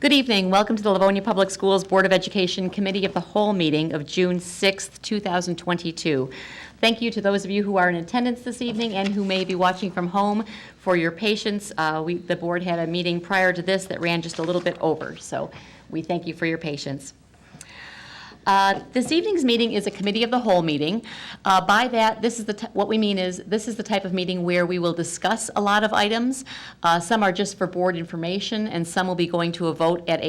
Good evening. Welcome to the Livonia Public Schools Board of Education Committee of the Whole meeting of June 6th, 2022. Thank you to those of you who are in attendance this evening and who may be watching from home for your patience. The board had a meeting prior to this that ran just a little bit over, so we thank you for your patience. This evening's meeting is a committee of the whole meeting. By that, this is what we mean is this is the type of meeting where we will discuss a lot of items. Some are just for board information, and some will be going to a vote at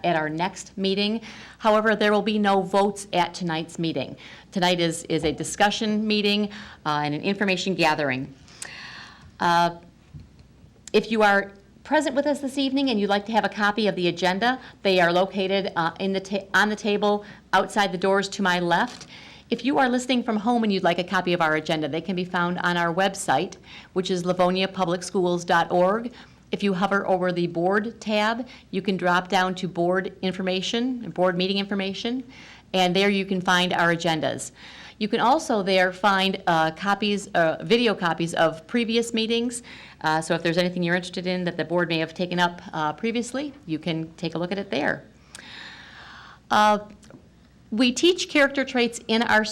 our next meeting. However, there will be no votes at tonight's meeting. Tonight is a discussion meeting and an information gathering. If you are present with us this evening and you'd like to have a copy of the agenda, they are located on the table outside the doors to my left. If you are listening from home and you'd like a copy of our agenda, they can be found on our website, which is livoniapublicschools.org. If you hover over the board tab, you can drop down to board information, board meeting information, and there you can find our agendas. You can also there find video copies of previous meetings. So if there's anything you're interested in that the board may have taken up previously, you can take a look at it there. We teach character traits in our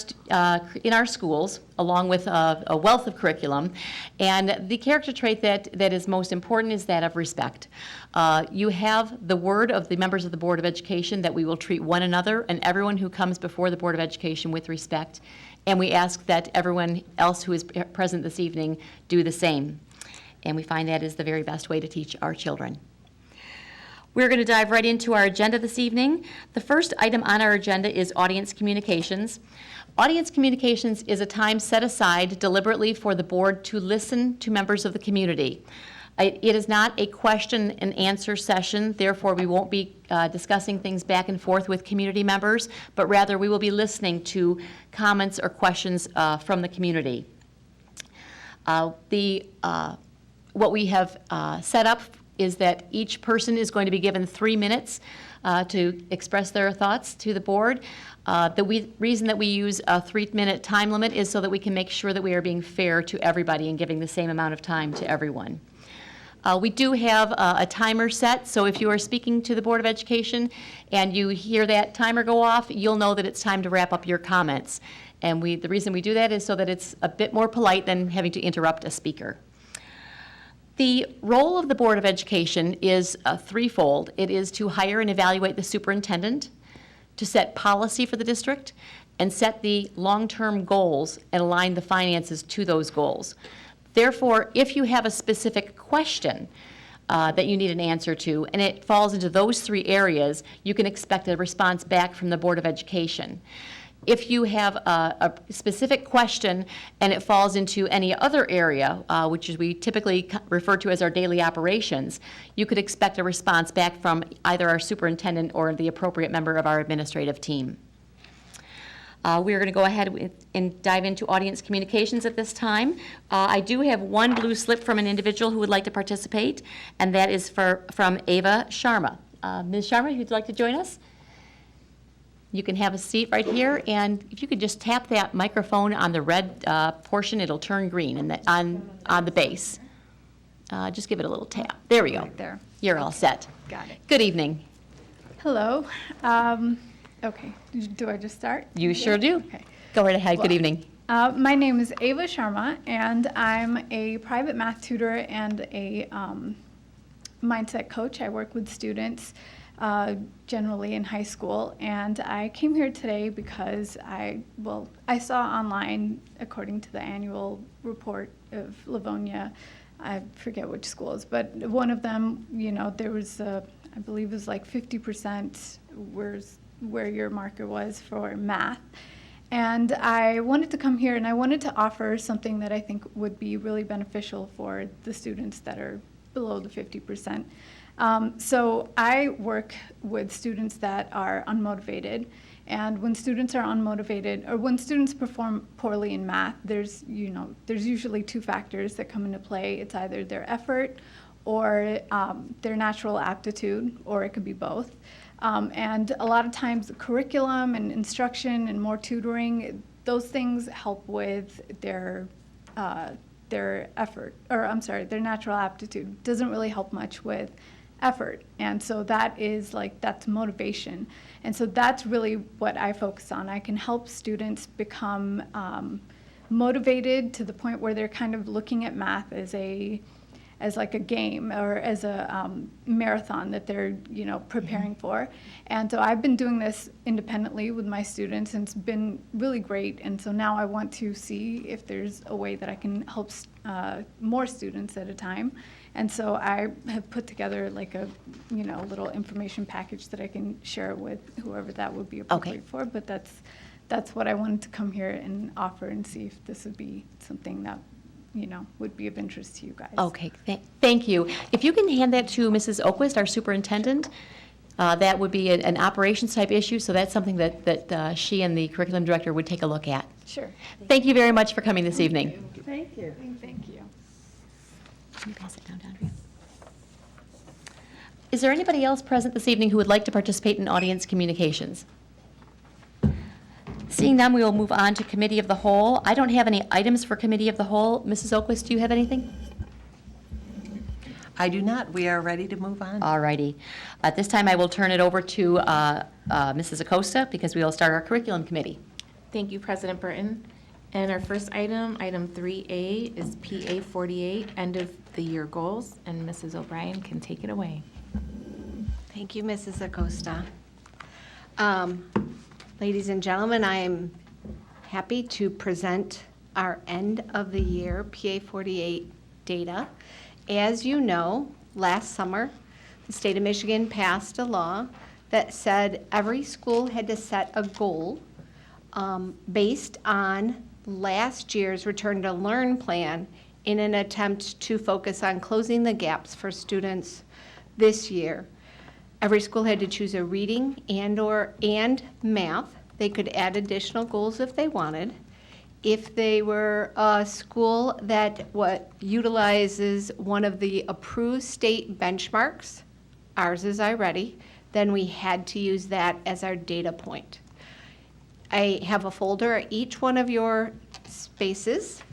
schools, along with a wealth of curriculum, and the character trait that is most important is that of respect. You have the word of the members of the Board of Education that we will treat one another and everyone who comes before the Board of Education with respect, and we ask that everyone else who is present this evening do the same. And we find that is the very best way to teach our children. We're going to dive right into our agenda this evening. The first item on our agenda is audience communications. Audience communications is a time set aside deliberately for the board to listen to members of the community. It is not a question and answer session, therefore we won't be discussing things back and forth with community members, but rather we will be listening to comments or questions from the community. What we have set up is that each person is going to be given 3 minutes to express their thoughts to the board. The reason that we use a 3-minute time limit is so that we can make sure that we are being fair to everybody and giving the same amount of time to everyone. We do have a timer set, so if you are speaking to the Board of Education and you hear that timer go off, you'll know that it's time to wrap up your comments. And the reason we do that is so that it's a bit more polite than having to interrupt a speaker. The role of the Board of Education is threefold. It is to hire and evaluate the superintendent, to set policy for the district, and set the long-term goals and align the finances to those goals. Therefore, if you have a specific question that you need an answer to, and it falls into those 3 areas, you can expect a response back from the Board of Education. If you have a specific question and it falls into any other area, which is we typically refer to as our daily operations, you could expect a response back from either our superintendent or the appropriate member of our administrative team. We're going to go ahead and dive into audience communications at this time. I do have one blue slip from an individual who would like to participate, and that is from Ava Sharma. Ms. Sharma, if you'd like to join us? You can have a seat right here, and if you could just tap that microphone on the red portion, it'll turn green and on the base. Just give it a little tap. There we go. Right there. You're all set. Got it. Good evening. Hello. Okay. Do I just start? You sure do. Okay. Go right ahead. Well, good evening. My name is Ava Sharma, and I'm a private math tutor and a mindset coach. I work with students generally in high school, and I came here today because I saw online, according to the annual report of Livonia, I forget which schools, but one of them, there was I believe it was like 50% where your marker was for math. And I wanted to come here and I wanted to offer something that I think would be really beneficial for the students that are below the 50%. So I work with students that are unmotivated, and when students are unmotivated, or when students perform poorly in math, there's usually 2 factors that come into play. It's either their effort or their natural aptitude, or it could be both. And a lot of times the curriculum and instruction and more tutoring, those things help with their effort, or their natural aptitude. Doesn't really help much with effort. And so that is like, that's motivation. And so that's really what I focus on. I can help students become motivated to the point where they're kind of looking at math as like a game or as a marathon that they're, preparing for. And so I've been doing this independently with my students, and it's been really great. And so now I want to see if there's a way that I can help more students at a time. And so I have put together like a, little information package that I can share with whoever that would be appropriate for. But that's what I wanted to come here and offer and see if this would be something that would be of interest to you guys. Okay, thank you. If you can hand that to Mrs. Oquist, our superintendent, that would be an operations type issue, so that's something that she and the curriculum director would take a look at. Sure. Thank you very much for coming this evening. Thank you. Thank you. Can you pass it down for you? Is there anybody else present this evening who would like to participate in audience communications? Seeing none, we will move on to Committee of the Whole. I don't have any items for Committee of the Whole. Mrs. Oquist, do you have anything? I do not. We are ready to move on. All righty. At this time, I will turn it over to Mrs. Acosta, because we will start our Curriculum Committee. Thank you, President Burton. And our first item, item 3A, is PA 48, end of the year goals, and Mrs. O'Brien can take it away. Thank you, Mrs. Acosta. Ladies and gentlemen, I am happy to present our end of the year PA 48 data. As you know, last summer, the state of Michigan passed a law that said every school had to set a goal based on last year's Return to Learn plan in an attempt to focus on closing the gaps for students this year. Every school had to choose a reading and math. They could add additional goals if they wanted. If they were a school that utilizes one of the approved state benchmarks, ours is iReady, then we had to use that as our data point. I have a folder at each one of your spaces,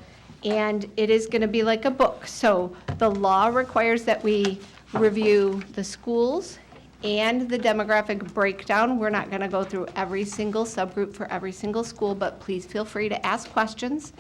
and it is going to be like a book. So the law requires that we review the schools and the demographic breakdown. We're not going to go through every single subgroup for every single school, but please feel free to ask questions.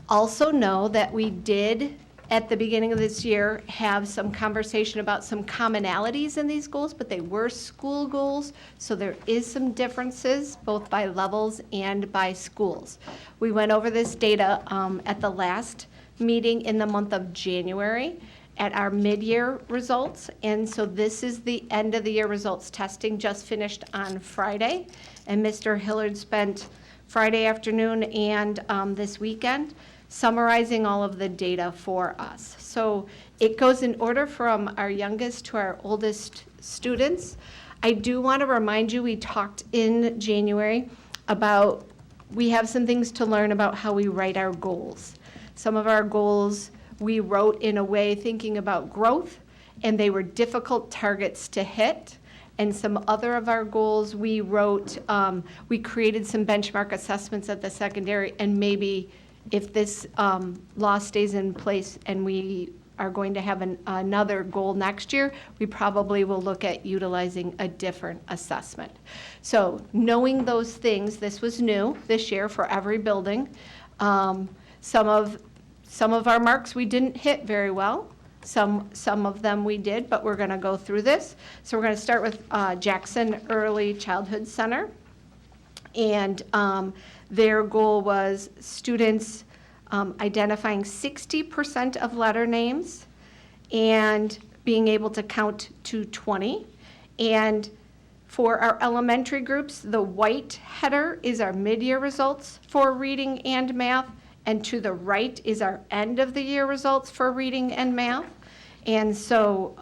Also know that we did, at the beginning of this year, have some conversation about some commonalities in these goals, but they were school goals, so there is some differences, both by levels and by schools. We went over this data at the last meeting in the month of January, at our mid-year results, and so this is the end of the year results. Testing just finished on Friday, and Mr. Hillard spent Friday afternoon and this weekend summarizing all of the data for us. So it goes in order from our youngest to our oldest students. I do want to remind you, we talked in January about we have some things to learn about how we write our goals. Some of our goals we wrote in a way thinking about growth, and they were difficult targets to hit. And some other of our goals we wrote, we created some benchmark assessments at the secondary, and maybe if this law stays in place and we are going to have another goal next year, we probably will look at utilizing a different assessment. So knowing those things, this was new this year for every building. Some of our marks we didn't hit very well. Some of them we did, but we're going to go through this. So we're going to start with Jackson Early Childhood Center. And their goal was students identifying 60% of letter names and being able to count to 20. And for our elementary groups, the white header is our mid-year results for reading and math. And to the right is our end of the year results for reading and math. And so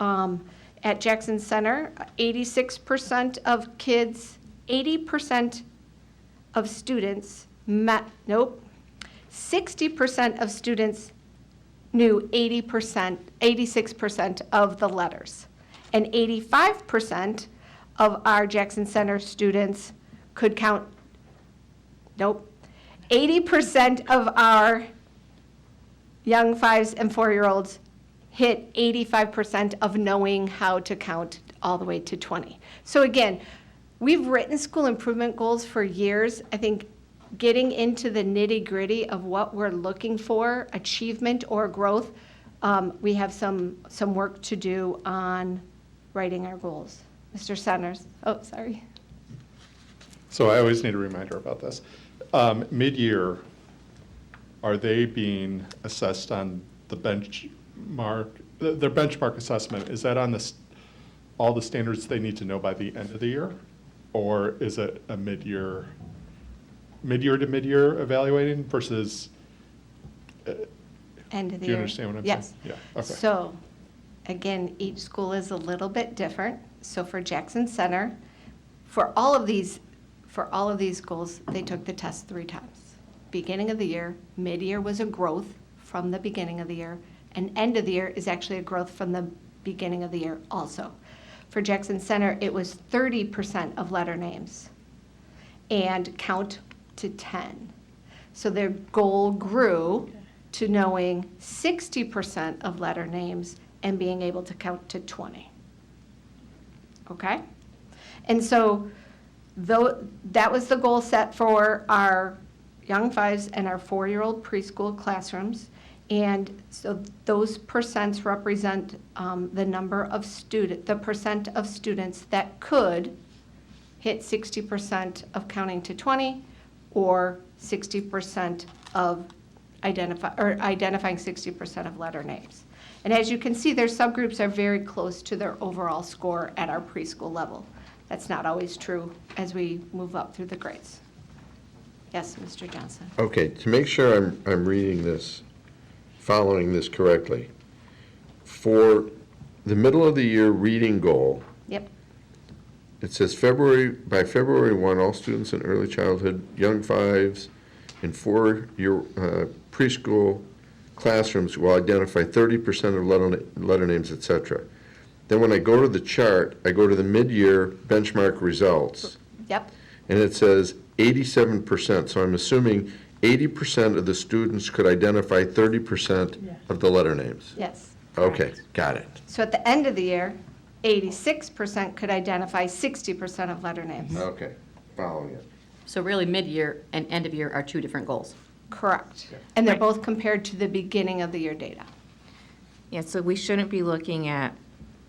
at Jackson Center, 86% of kids, 80% of students 60% of students knew 86% of the letters. And 85% of our Jackson Center students could count, 80% of our young 5 and 4-year-olds hit 85% of knowing how to count all the way to 20. So again, we've written school improvement goals for years. I think getting into the nitty-gritty of what we're looking for, achievement or growth, we have some work to do on writing our goals. Mr. Centers, oh, sorry. So I always need a reminder about this. Mid-year, are they being assessed on the benchmark, their benchmark assessment, is that on all the standards they need to know by the end of the year? Or is it a mid-year to mid-year evaluating versus, End of the do year. you understand what I'm saying? Yes. Yeah, okay. So, again, each school is a little bit different. So for Jackson Center, for all of these goals, they took the test 3 times. Beginning of the year, mid-year was a growth from the beginning of the year, and end of the year is actually a growth from the beginning of the year also. For Jackson Center, it was 30% of letter names and count to 10. So their goal grew to knowing 60% of letter names and being able to count to 20. Okay? And so that was the goal set for our young fives and our 4-year-old preschool classrooms. And so those percents represent the percent of students that could hit 60% of counting to 20 or 60% of identifying 60% of letter names. And as you can see, their subgroups are very close to their overall score at our preschool level. That's not always true as we move up through the grades. Yes, Mr. Johnson. Okay, to make sure I'm reading this, following this correctly, for the middle of the year reading goal, Yep, it says by February 1, all students in early childhood, young fives, and 4-year preschool classrooms will identify 30% of letter names, et cetera. Then when I go to the chart, I go to the mid-year benchmark results, yep, and it says 87%. So I'm assuming 80% of the students could identify 30% of the letter names. yes. Okay, got it. So at the end of the year, 86% could identify 60% of letter names. Okay, following it. So really, mid-year and end of year are 2 different goals. Correct. And they're both compared to the beginning of the year data. Yeah, so we shouldn't be looking at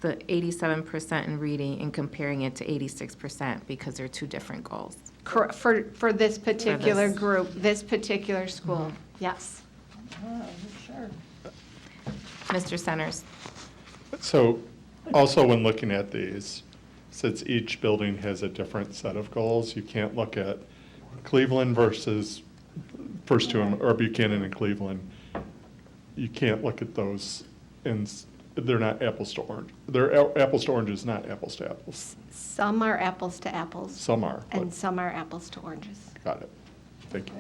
the 87% in reading and comparing it to 86% because they're 2 different goals. Correct, for this particular this. group, this particular school, yes. Mr. Centers? So also when looking at these, since each building has a different set of goals, you can't look at Cleveland versus first 2 or Buchanan and Cleveland. You can't look at those they're not apples to orange. They're apples to oranges, not apples to apples. Some are apples to apples. Some are, but And some are apples to oranges. got it. Thank you.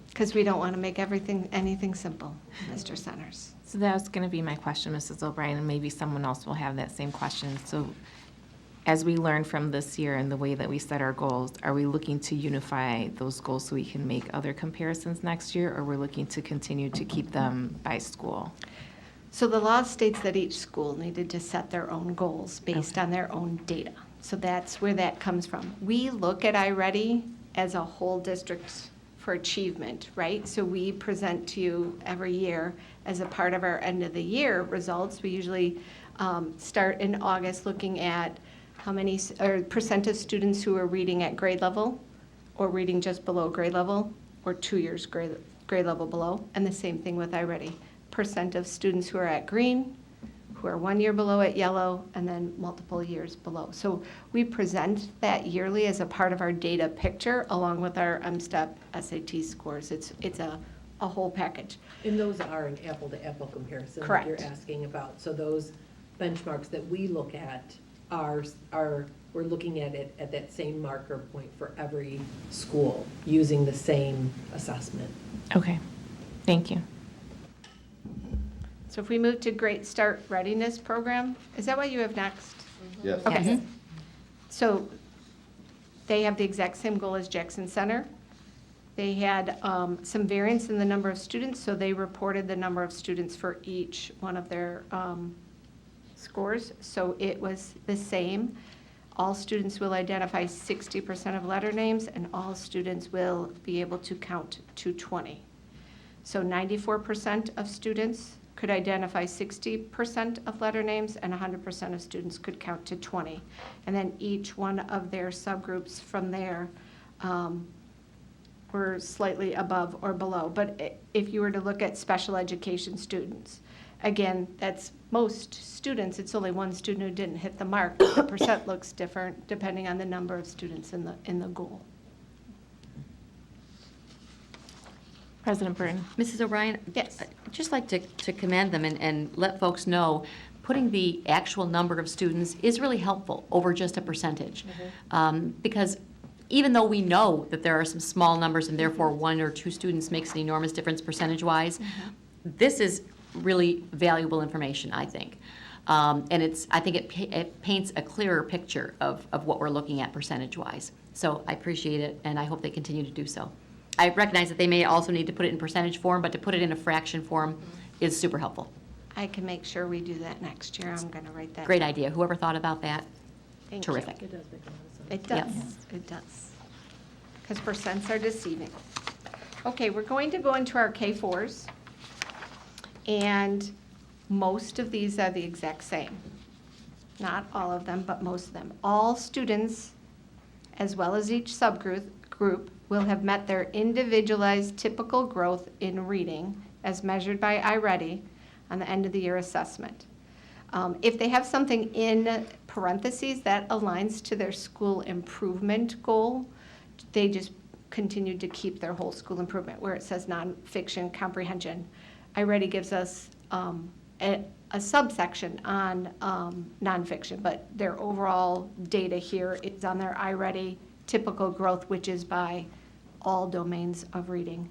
Because we don't want to make anything simple, Mr. Centers. So that was going to be my question, Mrs. O'Brien, and maybe someone else will have that same question. So as we learn from this year and the way that we set our goals, are we looking to unify those goals so we can make other comparisons next year, or we're looking to continue to keep them by school? So the law states that each school needed to set their own goals based on their own data. So that's where that comes from. We look at iReady as a whole district for achievement, right? So we present to you every year as a part of our end of the year results. We usually start in August looking at how many percent of students who are reading at grade level or reading just below grade level or 2 years grade level below. And the same thing with iReady. Percent of students who are at green, who are 1 year below at yellow, and then multiple years below. So we present that yearly as a part of our data picture along with our MSTEP SAT scores. It's a whole package. And those are an apple-to-apple comparison that Correct. you're asking about. So those benchmarks that we look at are we're looking at it at that same marker point for every school using the same assessment. Okay, thank you. So if we move to Great Start Readiness Program, is that what you have next? Yes. Okay. Yes. So they have the exact same goal as Jackson Center. They had some variance in the number of students, so they reported the number of students for each one of their scores. So it was the same. All students will identify 60% of letter names, and all students will be able to count to 20. So 94% of students could identify 60% of letter names, and 100% of students could count to 20. And then each one of their subgroups from there were slightly above or below. But if you were to look at special education students, again, that's most students. It's only one student who didn't hit the mark. The percent looks different depending on the number of students in the goal. President Burton. Mrs. O'Brien? Yes. I'd just like to commend them and let folks know, putting the actual number of students is really helpful over just a percentage. Because even though we know that there are some small numbers and therefore one or two students makes an enormous difference percentage-wise, this is really valuable information, I think. And I think it paints a clearer picture of what we're looking at percentage-wise. So I appreciate it, and I hope they continue to do so. I recognize that they may also need to put it in percentage form, but to put it in a fraction form is super helpful. I can make sure we do that next year. I'm going to write that. Great idea. Whoever thought about that, Thank you. terrific. It does make a lot of sense. It does, Yep. it does. Because percents are deceiving. Okay, we're going to go into our K-4s. And most of these are the exact same. Not all of them, but most of them. All students, as well as each subgroup, will have met their individualized typical growth in reading as measured by iReady on the end of the year assessment. If they have something in parentheses that aligns to their school improvement goal, they just continue to keep their whole school improvement, where it says nonfiction comprehension. iReady gives us a subsection on nonfiction, but their overall data here is on their iReady typical growth, which is by all domains of reading.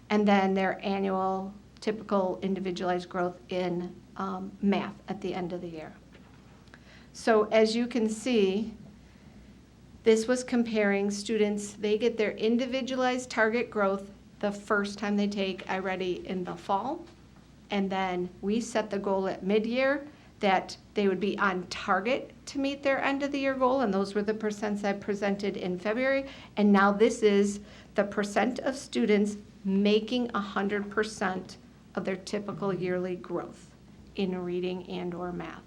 And then their annual typical individualized growth in math at the end of the year. So as you can see, this was comparing students, they get their individualized target growth the first time they take iReady in the fall. And then we set the goal at mid-year that they would be on target to meet their end of the year goal, and those were the percents I presented in February. And now this is the percent of students making 100% of their typical yearly growth in reading and or math.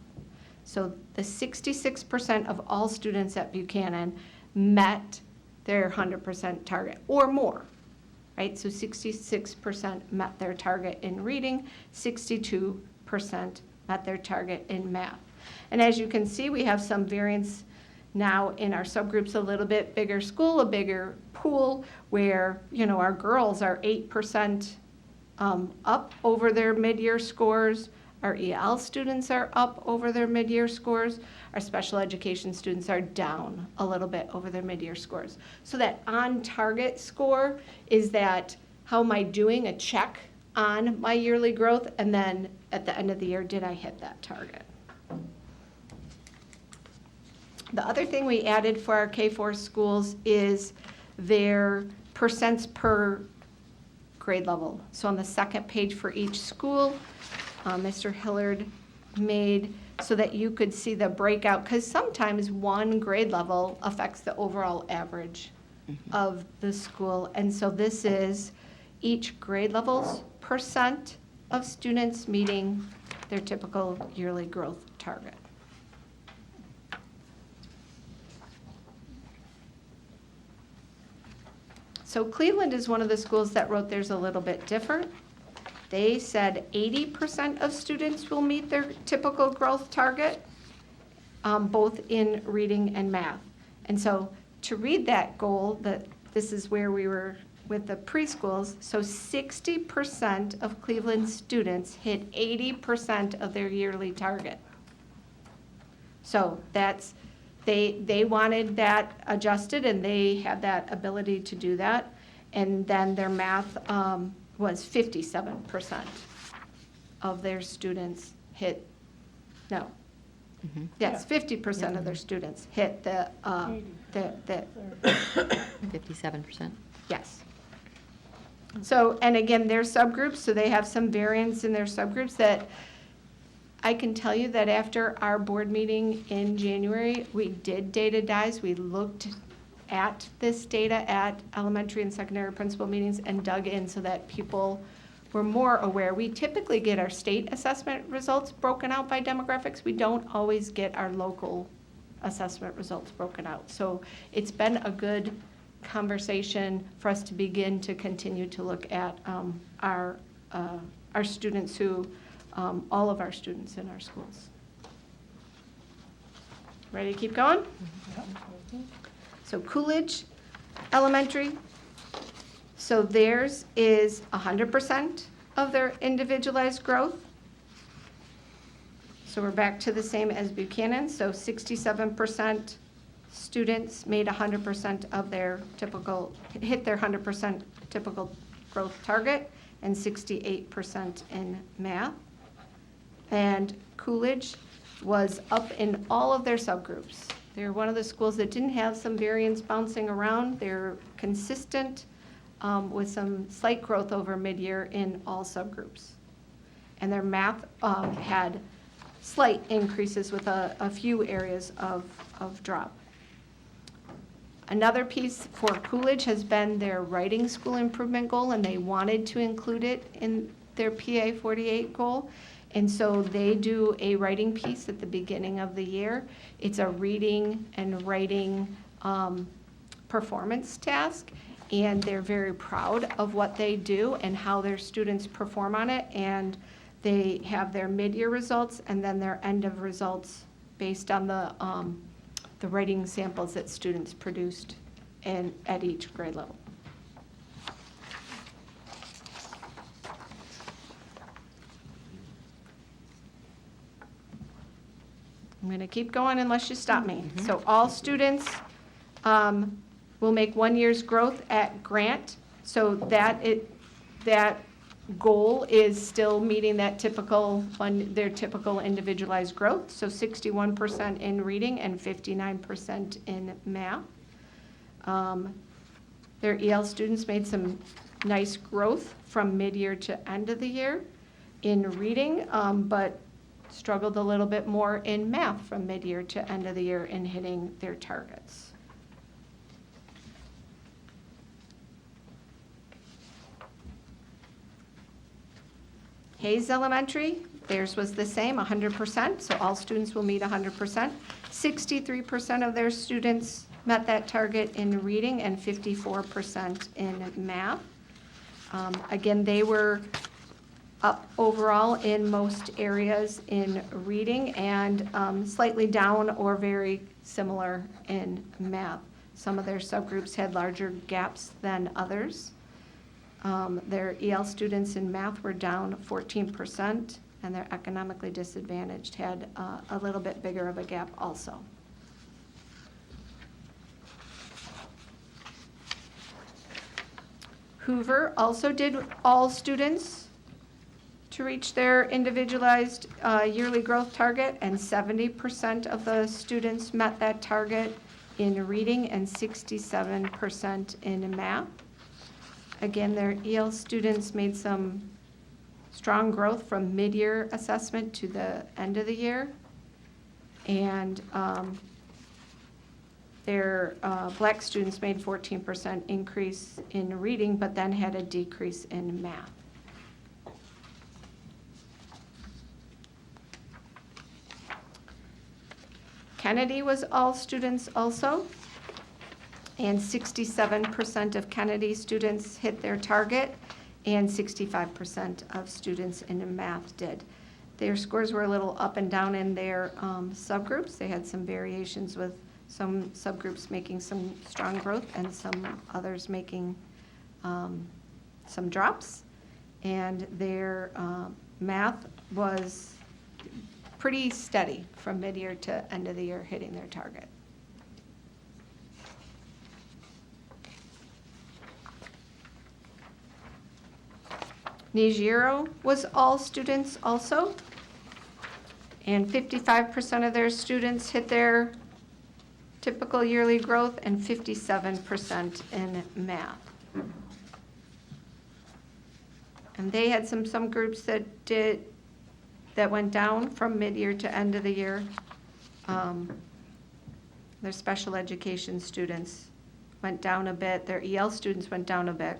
So the 66% of all students at Buchanan met their 100% target or more, right? So 66% met their target in reading, 62% met their target in math. And as you can see, we have some variance now in our subgroups, a little bit bigger school, a bigger pool, where, you know, our girls are 8% up over their mid-year scores. Our EL students are up over their mid-year scores. Our special education students are down a little bit over their mid-year scores. So that on-target score is that, how am I doing, a check on my yearly growth, and then at the end of the year, did I hit that target? The other thing we added for our K-4 schools is their percents per grade level. So on the second page for each school, Mr. Hillard made so that you could see the breakout, because sometimes one grade level affects the overall average of the school. And so this is each grade level's percent of students meeting their typical yearly growth target. So Cleveland is one of the schools that wrote theirs a little bit different. They said 80% of students will meet their typical growth target, both in reading and math. And so to read that goal, this is where we were with the preschools, so 60% of Cleveland students hit 80% of their yearly target. So that's, they wanted that adjusted, and they had that ability to do that. And then their math was 57% of their students hit, no. Yes, 50% of their students hit the 57%. yes. So, and again, they're subgroups, so they have some variance in their subgroups that I can tell you that after our board meeting in January, we did data dives. We looked at this data at elementary and secondary principal meetings and dug in so that people were more aware. We typically get our state assessment results broken out by demographics. We don't always get our local assessment results broken out. So it's been a good conversation for us to begin to continue to look at our students who, all of our students in our schools. Ready to keep going? So Coolidge Elementary, so theirs is 100% of their individualized growth. So we're back to the same as Buchanan, so 67% students made 100% of their typical, hit their 100% typical growth target, and 68% in math. And Coolidge was up in all of their subgroups. They're one of the schools that didn't have some variance bouncing around. They're consistent with some slight growth over mid-year in all subgroups. And their math had slight increases with a few areas of drop. Another piece for Coolidge has been their writing school improvement goal, and they wanted to include it in their PA 48 goal. And so they do a writing piece at the beginning of the year. It's a reading and writing performance task, and they're very proud of what they do and how their students perform on it. And they have their mid-year results and then their end of results based on the writing samples that students produced at each grade level. I'm going to keep going unless you stop me. So all students will make 1 year's growth at Grant. So that goal is still meeting that their typical individualized growth. So 61% in reading and 59% in math. Their EL students made some nice growth from mid-year to end of the year in reading, but struggled a little bit more in math from mid-year to end of the year in hitting their targets. Hayes Elementary, theirs was the same, 100%, so all students will meet 100%. 63% of their students met that target in reading and 54% in math. Again, they were up overall in most areas in reading and slightly down or very similar in math. Some of their subgroups had larger gaps than others. Their EL students in math were down 14%, and their economically disadvantaged had a little bit bigger of a gap also. Hoover also did all students to reach their individualized yearly growth target, and 70% of the students met that target in reading and 67% in math. Again, their EL students made some strong growth from mid-year assessment to the end of the year. And their black students made 14% increase in reading, but then had a decrease in math. Kennedy was all students also, and 67% of Kennedy students hit their target, and 65% of students in math did. Their scores were a little up and down in their subgroups. They had some variations with some subgroups making some strong growth and some others making some drops. And their math was pretty steady from mid-year to end of the year, hitting their target. Nijiro was all students also, and 55% of their students hit their typical yearly growth and 57% in math. And they had some groups that went down from mid-year to end of the year. Their special education students went down a bit, their EL students went down a bit.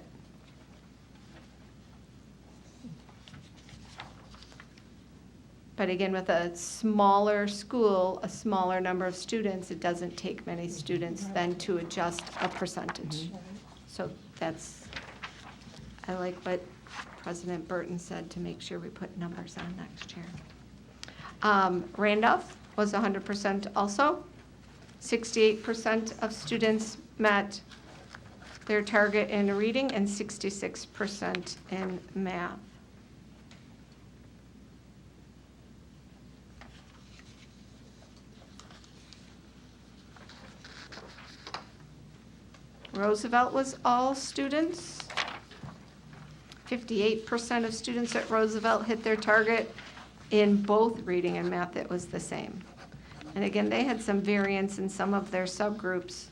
But again, with a smaller school, a smaller number of students, it doesn't take many students then to adjust a percentage. So that's, I like what President Burton said, to make sure we put numbers on next year. Randolph was 100% also. 68% of students met their target in reading and 66% in math. Roosevelt was all students. 58% of students at Roosevelt hit their target. In both reading and math, it was the same. And again, they had some variance in some of their subgroups.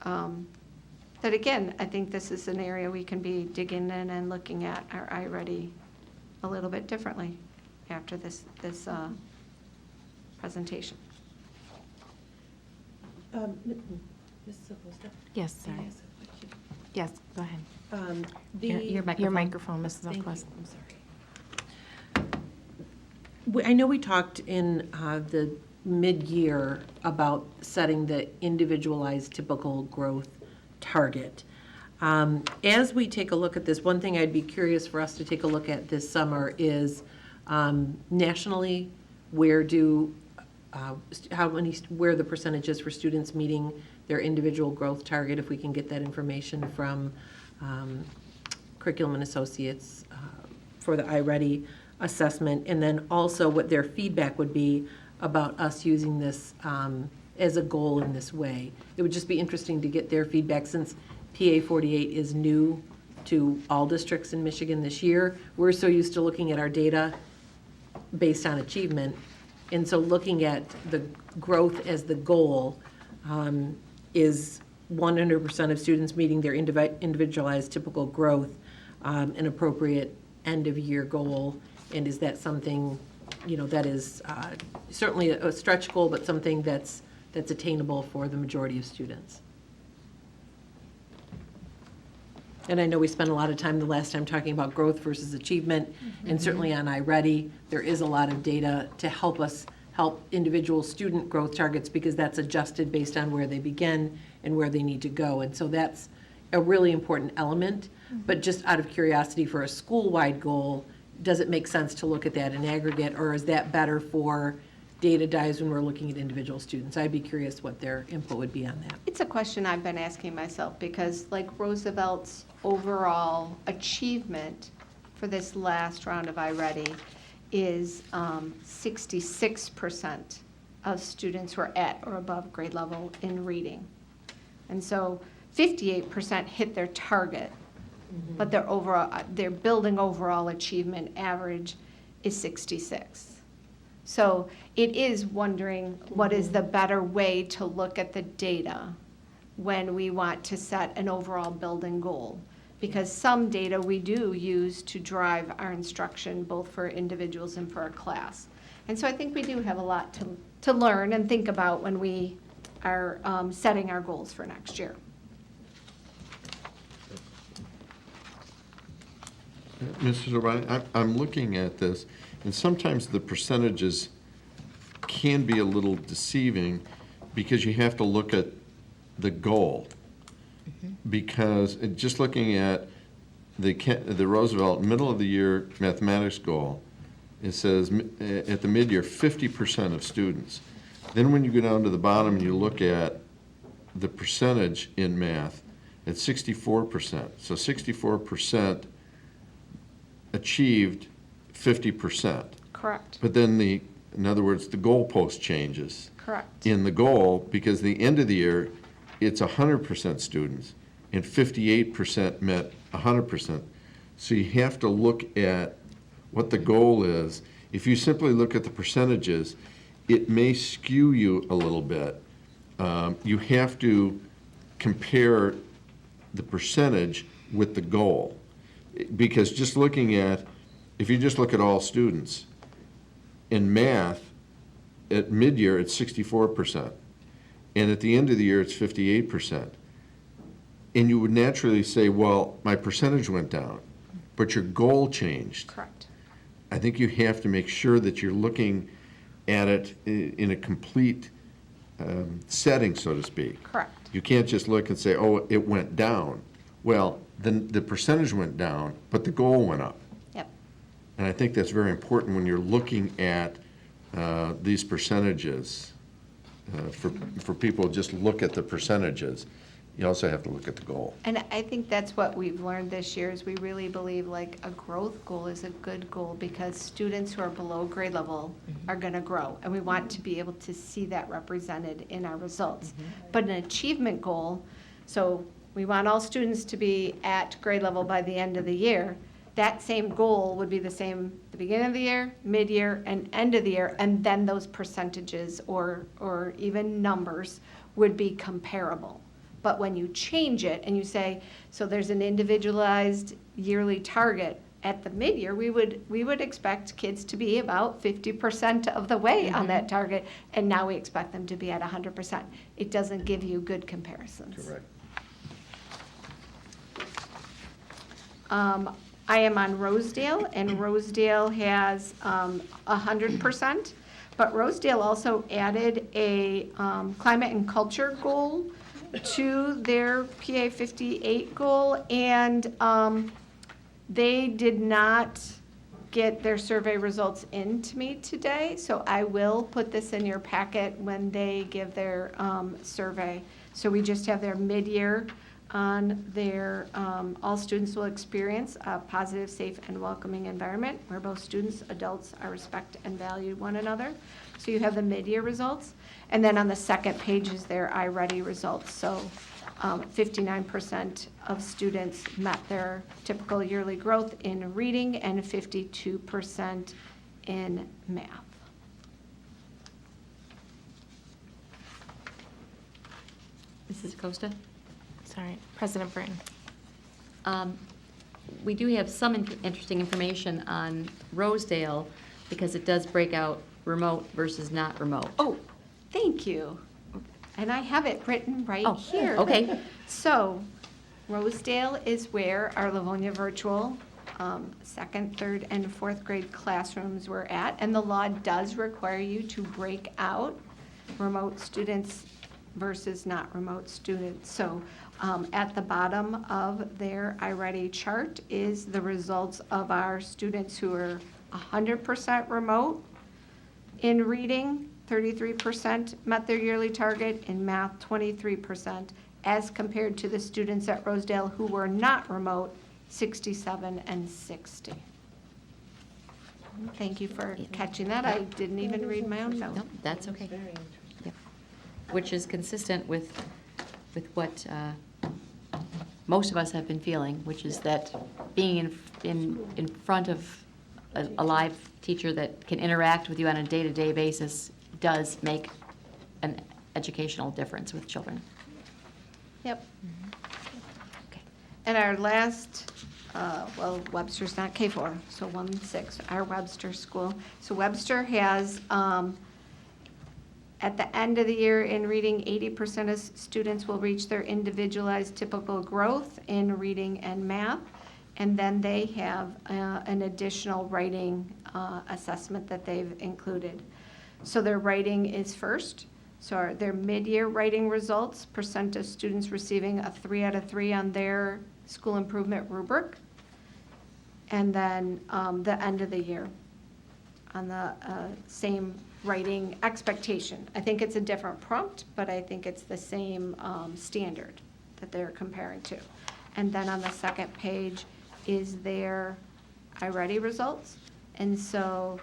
That again, I think this is an area we can be digging in and looking at our iReady a little bit differently after this presentation. Ms. Silvester? Yes, Can I sorry. ask a question? Yes, go ahead. Your Your microphone, Mrs. Thank you, Elquist. I'm sorry. I know we talked in the mid-year about setting the individualized typical growth target. As we take a look at this, one thing I'd be curious for us to take a look at this summer is nationally, where the percentages for students meeting their individual growth target, if we can get that information from Curriculum and Associates for the iReady assessment, and then also what their feedback would be about us using this as a goal in this way. It would just be interesting to get their feedback, since PA 48 is new to all districts in Michigan this year. We're so used to looking at our data based on achievement, and so looking at the growth as the goal is 100% of students meeting their individualized typical growth, an appropriate end-of-year goal, and is that something, that is certainly a stretch goal, but something that's attainable for the majority of students? And I know we spent a lot of time the last time talking about growth versus achievement, and certainly on iReady, there is a lot of data to help us help individual student growth targets, because that's adjusted based on where they begin and where they need to go. And so that's a really important element. But just out of curiosity, for a school-wide goal, does it make sense to look at that in aggregate, or is that better for data dives when we're looking at individual students? I'd be curious what their input would be on that. It's a question I've been asking myself, because like Roosevelt's overall achievement for this last round of iReady is 66% of students were at or above grade level in reading. And so 58% hit their target, but their building overall achievement average is 66. So it is wondering what is the better way to look at the data when we want to set an overall building goal. Because some data we do use to drive our instruction, both for individuals and for our class. And so I think we do have a lot to learn and think about when we are setting our goals for next year. Mrs. O'Brien, I'm looking at this, and sometimes the percentages can be a little deceiving, because you have to look at the goal. Because just looking at the Roosevelt middle of the year mathematics goal, it says at the mid-year 50% of students. Then when you go down to the bottom and you look at the percentage in math, it's 64%. So 64% achieved 50%. Correct. But then in other words, the goalpost changes. Correct. In the goal, because the end of the year, it's 100% students, and 58% met 100%. So you have to look at what the goal is. If you simply look at the percentages, it may skew you a little bit. You have to compare the percentage with the goal. Because just looking at, if you just look at all students, in math, at mid-year, it's 64%. And at the end of the year, it's 58%. And you would naturally say, well, my percentage went down, but your goal changed. Correct. I think you have to make sure that you're looking at it in a complete setting, so to speak. Correct. You can't just look and say, oh, it went down. Well, then the percentage went down, but the goal went up. Yep. And I think that's very important when you're looking at these percentages. For people to just look at the percentages, you also have to look at the goal. And I think that's what we've learned this year is we really believe like a growth goal is a good goal because students who are below grade level are going to grow. And we want to be able to see that represented in our results. But an achievement goal, so we want all students to be at grade level by the end of the year. That same goal would be the same at the beginning of the year, mid-year, and end of the year, and then those percentages or even numbers would be comparable. But when you change it and you say, so there's an individualized yearly target at the mid-year, we would expect kids to be about 50% of the way on that target, and now we expect them to be at 100%. It doesn't give you good comparisons. Correct. I am on Rosedale, and Rosedale has 100%, but Rosedale also added a climate and culture goal to their PA 58 goal, and they did not get their survey results into me today, so I will put this in your packet when they give their survey. So we just have their mid-year on their, all students will experience a positive, safe, and welcoming environment where both students, adults are respect and value one another. So you have the mid-year results. And then on the second page is their iReady results. So 59% of students met their typical yearly growth in reading and 52% in math. Mrs. Costa? Sorry, President Britton. We do have some interesting information on Rosedale because it does break out remote versus not remote. Oh, thank you. And I have it written right Oh, here. okay. So Rosedale is where our Livonia virtual second, third, and fourth grade classrooms were at. And the law does require you to break out remote students versus not remote students. So at the bottom of their iReady chart is the results of our students who are 100% remote in reading, 33% met their yearly target, in math, 23%, as compared to the students at Rosedale who were not remote, 67 and 60. Thank you for catching that. I didn't even read my own note. No, that's okay. Yep. Which is consistent with what most of us have been feeling, which is that being in front of a live teacher that can interact with you on a day-to-day basis does make an educational difference with children. Yep. Okay. And our last, well, Webster's not K4, so 1-6, our Webster school. So Webster has, at the end of the year in reading, 80% of students will reach their individualized typical growth in reading and math. And then they have an additional writing assessment that they've included. So their writing is first. So their mid-year writing results, percent of students receiving a 3 out of 3 on their school improvement rubric. And then the end of the year on the same writing expectation. I think it's a different prompt, but I think it's the same standard that they're comparing to. And then on the second page is their iReady results. And so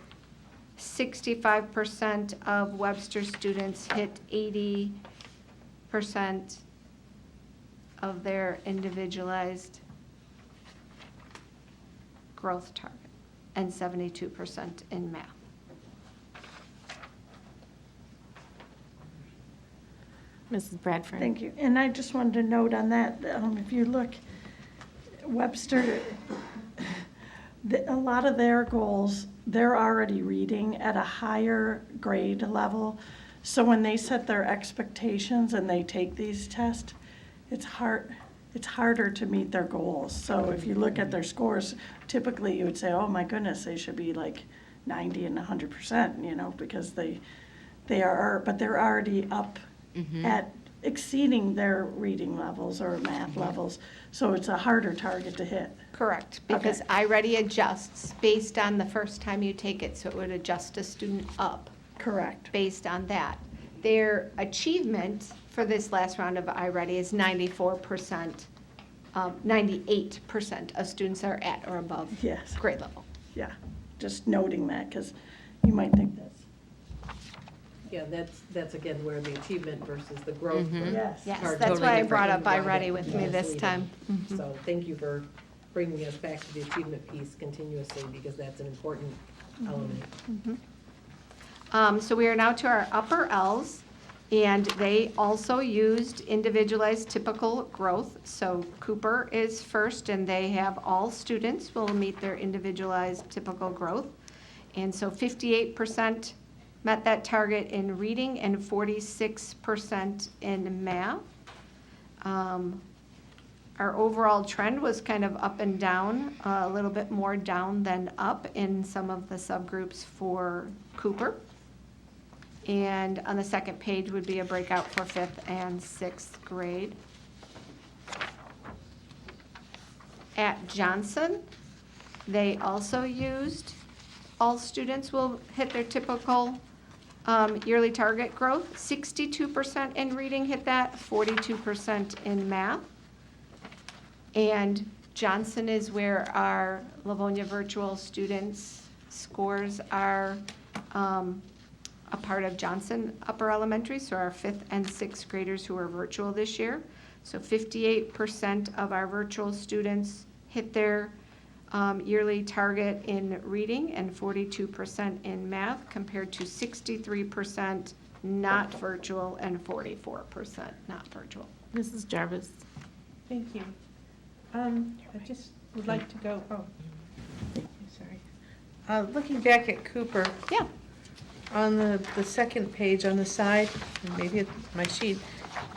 65% of Webster students hit 80% of their individualized growth target and 72% in math. Mrs. Bradford. Thank you. And I just wanted to note on that, if you look, Webster A lot of their goals, they're already reading at a higher grade level. So when they set their expectations and they take these tests, it's harder to meet their goals. So if you look at their scores, typically you would say, oh my goodness, they should be like 90 and 100%, you know, because they are, but they're already up at exceeding their reading levels or math levels. So it's a harder target to hit. Correct, because iReady adjusts based on the first time you take it, so it would adjust a student up Correct. based on that. Their achievement for this last round of iReady is 94%, 98% of students are at or above Yes. grade level. Yeah, just noting that, because you might think that's, Yeah, that's again where the achievement versus the growth. yes. Yes, are that's totally why I different brought and up why iReady that with me is this leading. time. So thank you for bringing us back to the achievement piece continuously, because that's an important element. So we are now to our upper Ls, and they also used individualized typical growth. So Cooper is first, and they have all students will meet their individualized typical growth. And so 58% met that target in reading and 46% in math. Our overall trend was kind of up and down, a little bit more down than up in some of the subgroups for Cooper. And on the second page would be a breakout for 5th and 6th grade. At Johnson, they also used all students will hit their typical yearly target growth. 62% in reading hit that, 42% in math. And Johnson is where our Livonia virtual students' scores are a part of Johnson Upper Elementary, so our 5th and 6th graders who are virtual this year. So 58% of our virtual students hit their yearly target in reading and 42% in math, compared to 63% not virtual and 44% not virtual. Mrs. Jarvis? Thank you. I just would like to go, thank you, sorry. Looking back at Cooper, Yeah. on the second page on the side, and maybe it's my sheet,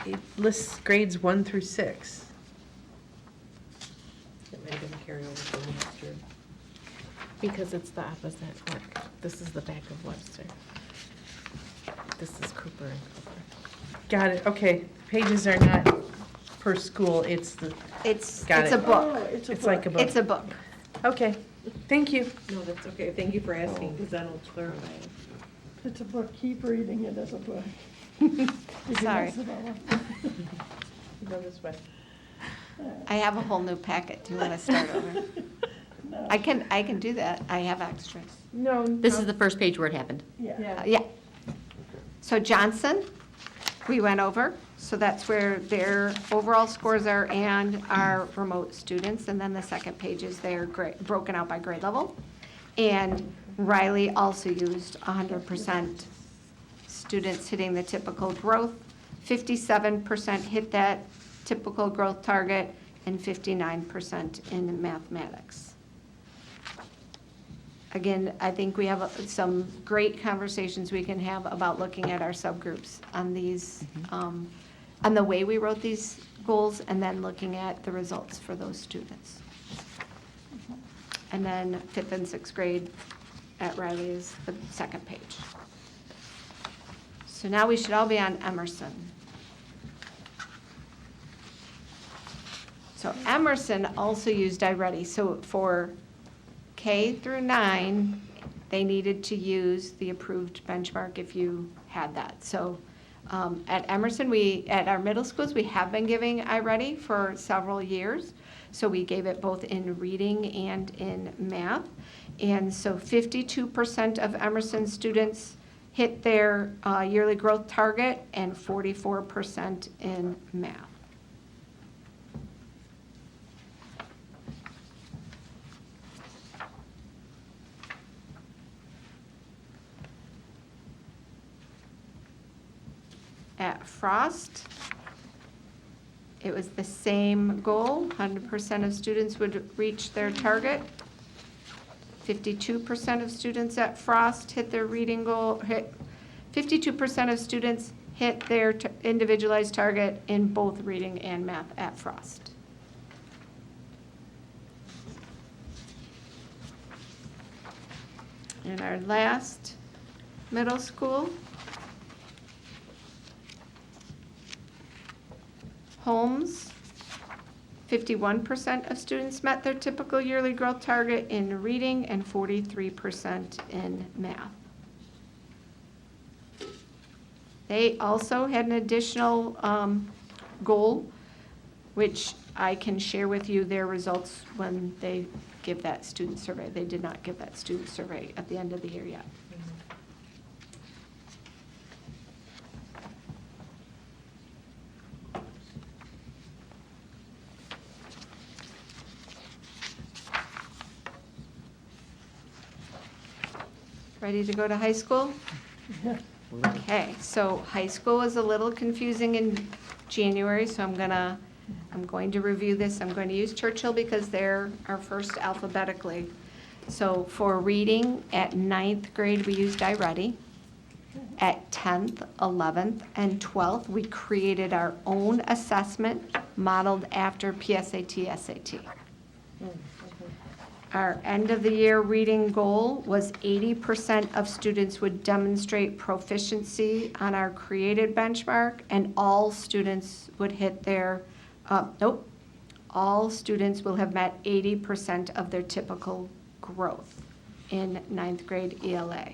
it lists grades 1 through 6. It might have been a carryover from last year. Because it's the opposite work. This is the back of Webster. This is Cooper and Cooper. Got it, okay. Pages are not per school, it's the, It's Got a it. Oh, book. it's like a book. It's a book. Okay, thank you. No, that's okay. Thank you for asking, because that'll clarify it. It's a book, keep reading it as a book. Sorry. Go this way. I have a whole new packet. Do you want to start over? I can do that. I have extras. No. This is the first page where it happened. Yeah. Yeah. So Johnson, we went over. So that's where their overall scores are and our remote students. And then the second page is their broken out by grade level. And Riley also used 100% students hitting the typical growth. 57% hit that typical growth target and 59% in mathematics. Again, I think we have some great conversations we can have about looking at our subgroups on these, on the way we wrote these goals, and then looking at the results for those students. And then 5th and 6th grade at Riley is the second page. So now we should all be on Emerson. So Emerson also used iReady. So for K through 9, they needed to use the approved benchmark if you had that. So at Emerson, at our middle schools, we have been giving iReady for several years. So we gave it both in reading and in math. And so 52% of Emerson students hit their yearly growth target and 44% in math. At Frost, it was the same goal. 100% of students would reach their target. 52% of students at Frost hit their reading goal, 52% of students hit their individualized target in both reading and math at Frost. And our last middle school, Holmes, 51% of students met their typical yearly growth target in reading and 43% in math. They also had an additional goal, which I can share with you their results when they give that student survey. They did not give that student survey at the end of the year yet. Ready to go to high school? Okay, so high school was a little confusing in January, so I'm going to review this. I'm going to use Churchill because they're our first alphabetically. So for reading, at 9th grade, we used iReady. At 10th, 11th, and 12th, we created our own assessment modeled after PSAT, SAT. Our end of the year reading goal was 80% of students would demonstrate proficiency on our created benchmark, and all students would hit their, all students will have met 80% of their typical growth in 9th grade ELA.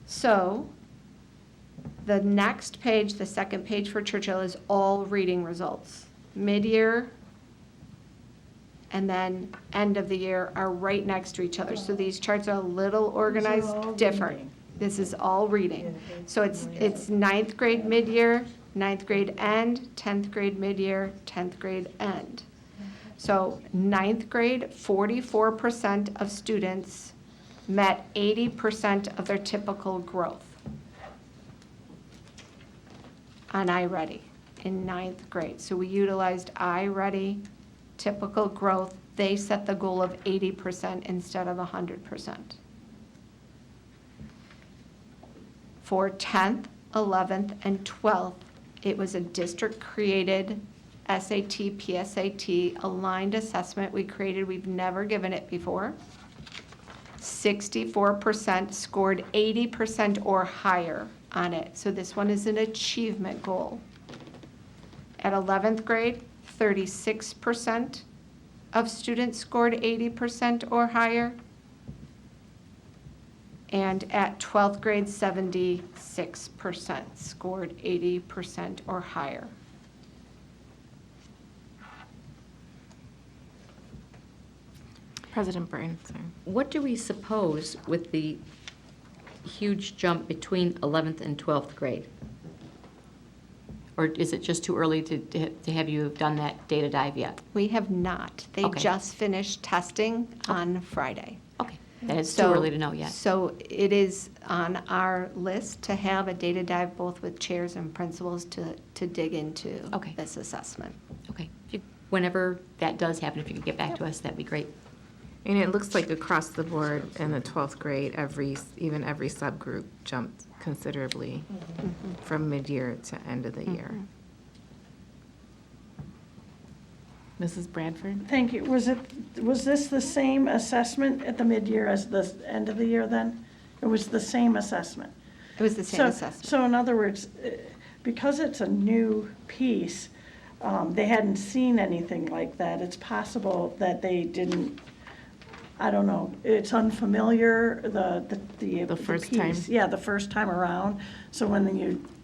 So the next page, the second page for Churchill, is all reading results. Mid-year and then end of the year are right next to each other. So these charts are a little organized different. This is all reading. So it's 9th grade mid-year, 9th grade end, 10th grade mid-year, 10th grade end. So 9th grade, 44% of students met 80% of their typical growth on iReady in 9th grade. So we utilized iReady typical growth. They set the goal of 80% instead of 100%. For 10th, 11th, and 12th, it was a district-created SAT, PSAT aligned assessment we created. We've never given it before. 64% scored 80% or higher on it. So this one is an achievement goal. At 11th grade, 36% of students scored 80% or higher. And at 12th grade, 76% scored 80% or higher. President Burton, sorry. What do we suppose with the huge jump between 11th and 12th grade? Or is it just too early to have you done that data dive yet? We have not. They Okay. just finished testing on Friday. Okay, then it's too early to know yet. So it is on our list to have a data dive both with chairs and principals to dig into Okay. this assessment. Okay, whenever that does happen, if you could get back to us, that'd be great. And it looks like across the board in the 12th grade, even every subgroup jumped considerably from mid-year to end of the year. Mrs. Bradford? Thank you. Was this the same assessment at the mid-year as the end of the year then? It was the same assessment? It was the same assessment. So in other words, because it's a new piece, they hadn't seen anything like that. It's possible that they didn't, I don't know, it's unfamiliar, the first piece. time? Yeah, the first time around. So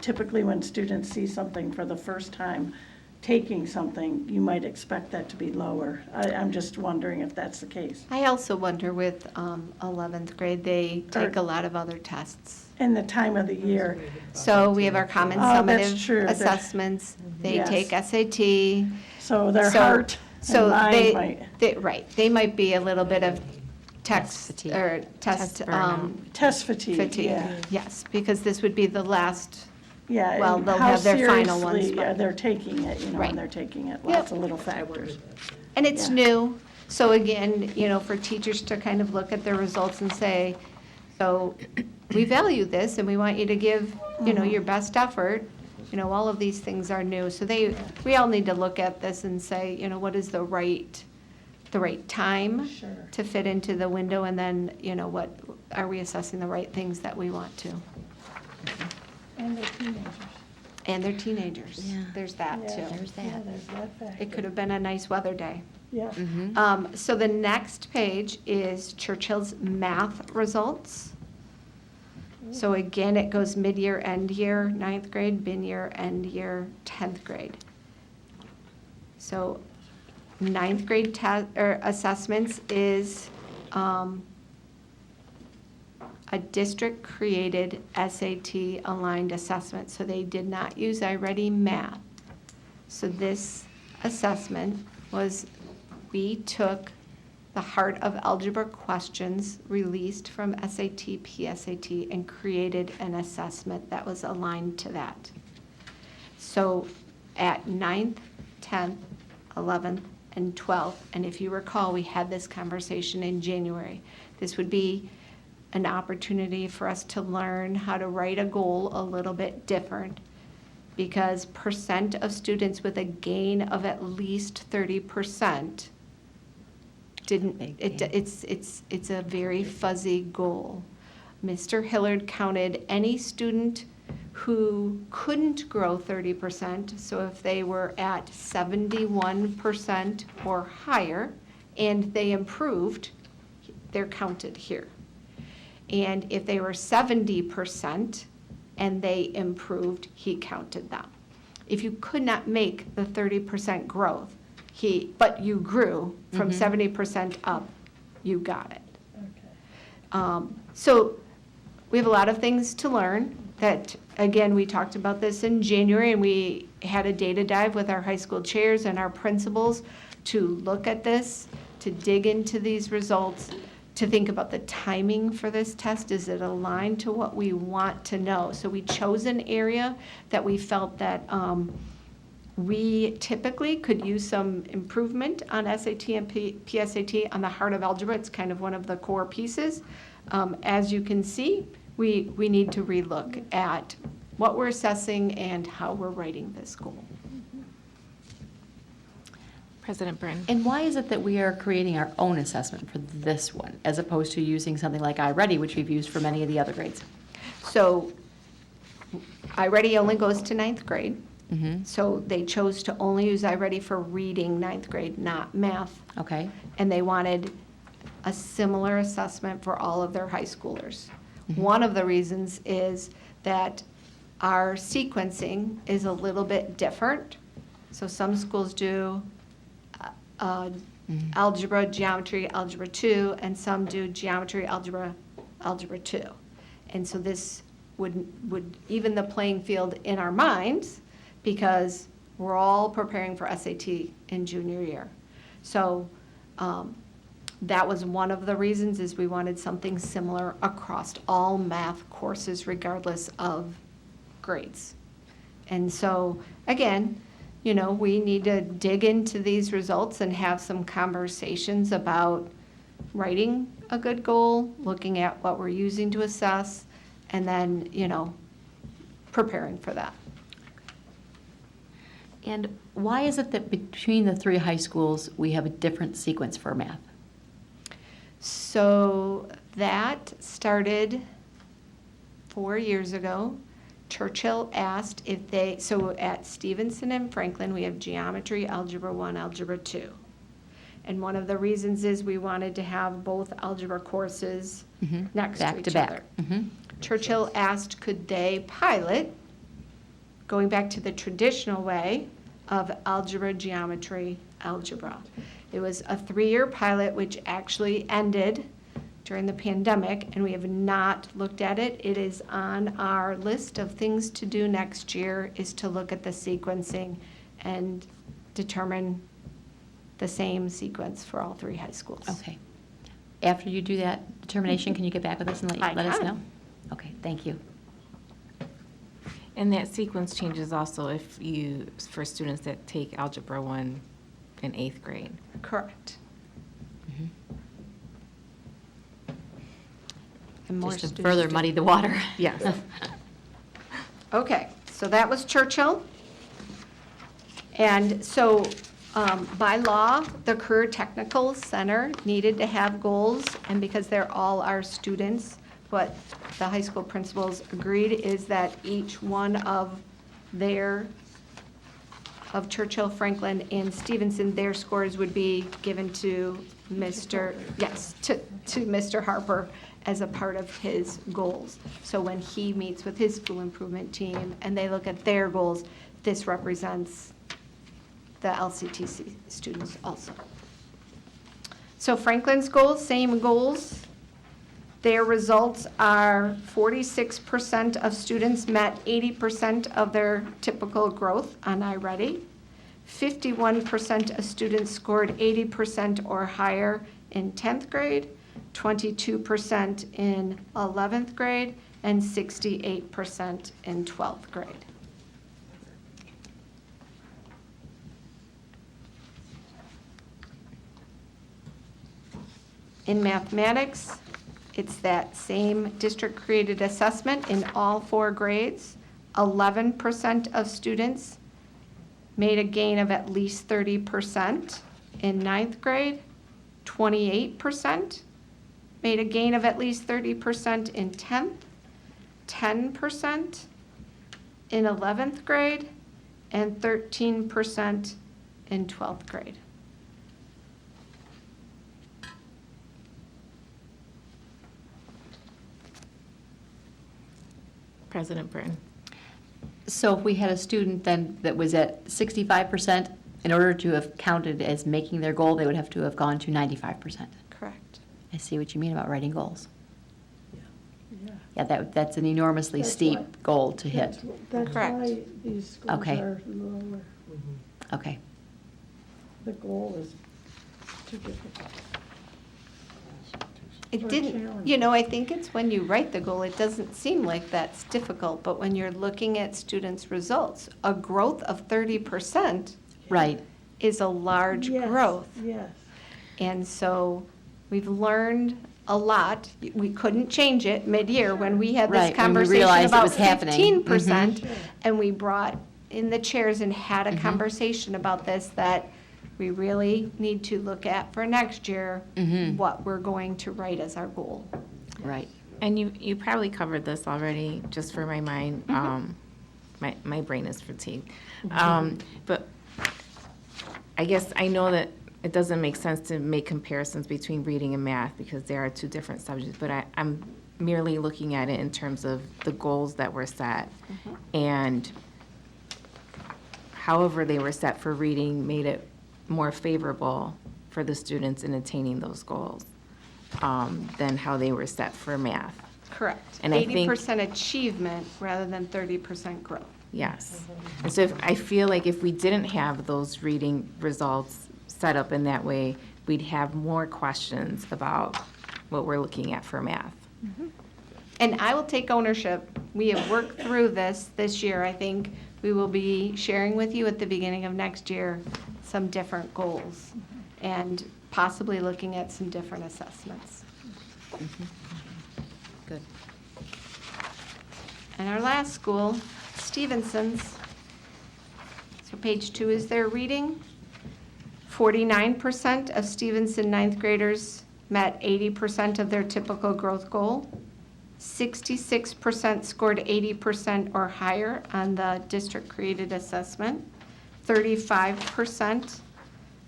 typically when students see something for the first time, taking something, you might expect that to be lower. I'm just wondering if that's the case. I also wonder with 11th grade, they take a lot of other tests. And the time of the year. So we have our common Oh, that's summative true. assessments. They Yes. take SAT. So their So- heart So and mind might. right, they might be a little bit of Test text, fatigue. or test Test burnout. Test fatigue, fatigue. yeah. Yes, because this would be the last, Yeah. Well, and they'll how have their final ones, seriously but- they're taking it, Right. and they're taking it, Yep. lots of little factors. and it's Yeah. new, So again, for teachers to kind of look at their results and say, so we value this and we want you to give, your best effort. All of these things are new. So we all need to look at this and say, what is the right time Sure. to fit into the window, and then, what are we assessing the right things that we want to? And they're teenagers. And they're teenagers. Yeah. There's that Yeah, too. There's that. Yeah, there's that factor. It could have been a nice weather day. Yeah. So the next page is Churchill's math results. So again, it goes mid-year, end year, 9th grade, mid-year, end year, 10th grade. So 9th grade assessments is a district-created SAT-aligned assessment. So they did not use iReady Math. So this assessment was, we took the Heart of Algebra questions released from SAT, PSAT, and created an assessment that was aligned to that. So at 9th, 10th, 11th, and 12th, and if you recall, we had this conversation in January, this would be an opportunity for us to learn how to write a goal a little bit different, because percent of students with a gain of at least 30% it's a very fuzzy goal. Mr. Hillard counted any student who couldn't grow 30%, so if they were at 71% or higher and they improved, they're counted here. And if they were 70% and they improved, he counted them. If you could not make the 30% growth, but you grew from 70% up, you got it. Okay. So we have a lot of things to learn that, again, we talked about this in January, and we had a data dive with our high school chairs and our principals to look at this, to dig into these results, to think about the timing for this test. Is it aligned to what we want to know? So we chose an area that we felt that we typically could use some improvement on SAT and PSAT on the Heart of Algebra. It's kind of one of the core pieces. As you can see, we need to relook at what we're assessing and how we're writing this goal. President Byrne? And why is it that we are creating our own assessment for this one, as opposed to using something like iReady, which we've used for many of the other grades? So iReady only goes to 9th grade. Mm-hmm. So they chose to only use iReady for reading 9th grade, not math. Okay. And they wanted a similar assessment for all of their high schoolers. One of the reasons is that our sequencing is a little bit different. So some schools do algebra, geometry, algebra 2, and some do geometry, algebra, algebra 2. And so this would even the playing field in our minds, because we're all preparing for SAT in junior year. So that was one of the reasons, is we wanted something similar across all math courses regardless of grades. And so, again, we need to dig into these results and have some conversations about writing a good goal, looking at what we're using to assess, and then, preparing for that. And why is it that between the three high schools, we have a different sequence for math? So that started 4 years ago. Churchill asked if so at Stevenson and Franklin, we have geometry, algebra 1, algebra 2. And one of the reasons is we wanted to have both algebra courses next Back to each to back. other. Mhm. Churchill asked, could they pilot, going back to the traditional way of algebra, geometry, algebra. It was a 3-year pilot, which actually ended during the pandemic, and we have not looked at it. It is on our list of things to do next year, is to look at the sequencing and determine the same sequence for all 3 high schools. Okay. After you do that determination, can you get back with us and let us can. know? Okay, thank you. And that sequence changes also for students that take Algebra 1 in 8th grade. Correct. And more Just to students further do. muddy the water. Yes. Okay, so that was Churchill. And so by law, the Career Technical Center needed to have goals, and because they're all our students, what the high school principals agreed is that each one of Churchill, Franklin, and Stevenson, their scores would be given to Mr. Harper as a part of his goals. So when he meets with his school improvement team and they look at their goals, this represents the LCTC students also. So Franklin's goals, same goals. Their results are 46% of students met 80% of their typical growth on iReady. 51% of students scored 80% or higher in 10th grade, 22% in 11th grade, and 68% in 12th grade. In mathematics, it's that same district-created assessment in all 4 grades. 11% of students made a gain of at least 30% in 9th grade. 28% made a gain of at least 30% in 10th. 10% in 11th grade, and 13% in 12th grade. President Britton. So if we had a student then that was at 65%, in order to have counted as making their goal, they would have to have gone to 95%. Correct. I see what you mean about writing goals. Yeah. Yeah, that's an enormously That's steep why- goal to hit. That's Correct. why these schools Okay. are lower. Okay. The goal is too difficult. It Or didn't, challenging. I think it's when you write the goal, it doesn't seem like that's difficult, but when you're looking at students' results, a growth of 30% Right. is a large Yes, growth. Yes. And so we've learned a lot. We couldn't change it mid-year when we had Right, this when we conversation realized it about was happening. 15%. Mhm. And we brought in the chairs and had a conversation about this, that we really need to look at for next year Mhm. what we're going to write as our goal. Right. And you probably covered this already, just for my mind. My brain is fatigued. But I guess I know that it doesn't make sense to make comparisons between reading and math because they are 2 different subjects, but I'm merely looking at it in terms of the goals that were set. And however they were set for reading made it more favorable for the students in attaining those goals than how they were set for math. Correct. And I think- 80% achievement rather than 30% growth. Yes. And so I feel like if we didn't have those reading results set up in that way, we'd have more questions about what we're looking at for math. And I will take ownership. We have worked through this year. I think we will be sharing with you at the beginning of next year some different goals and possibly looking at some different assessments. Good. And our last school, Stevenson's. So page 2 is their reading. 49% of Stevenson ninth graders met 80% of their typical growth goal. 66% scored 80% or higher on the district-created assessment. 35%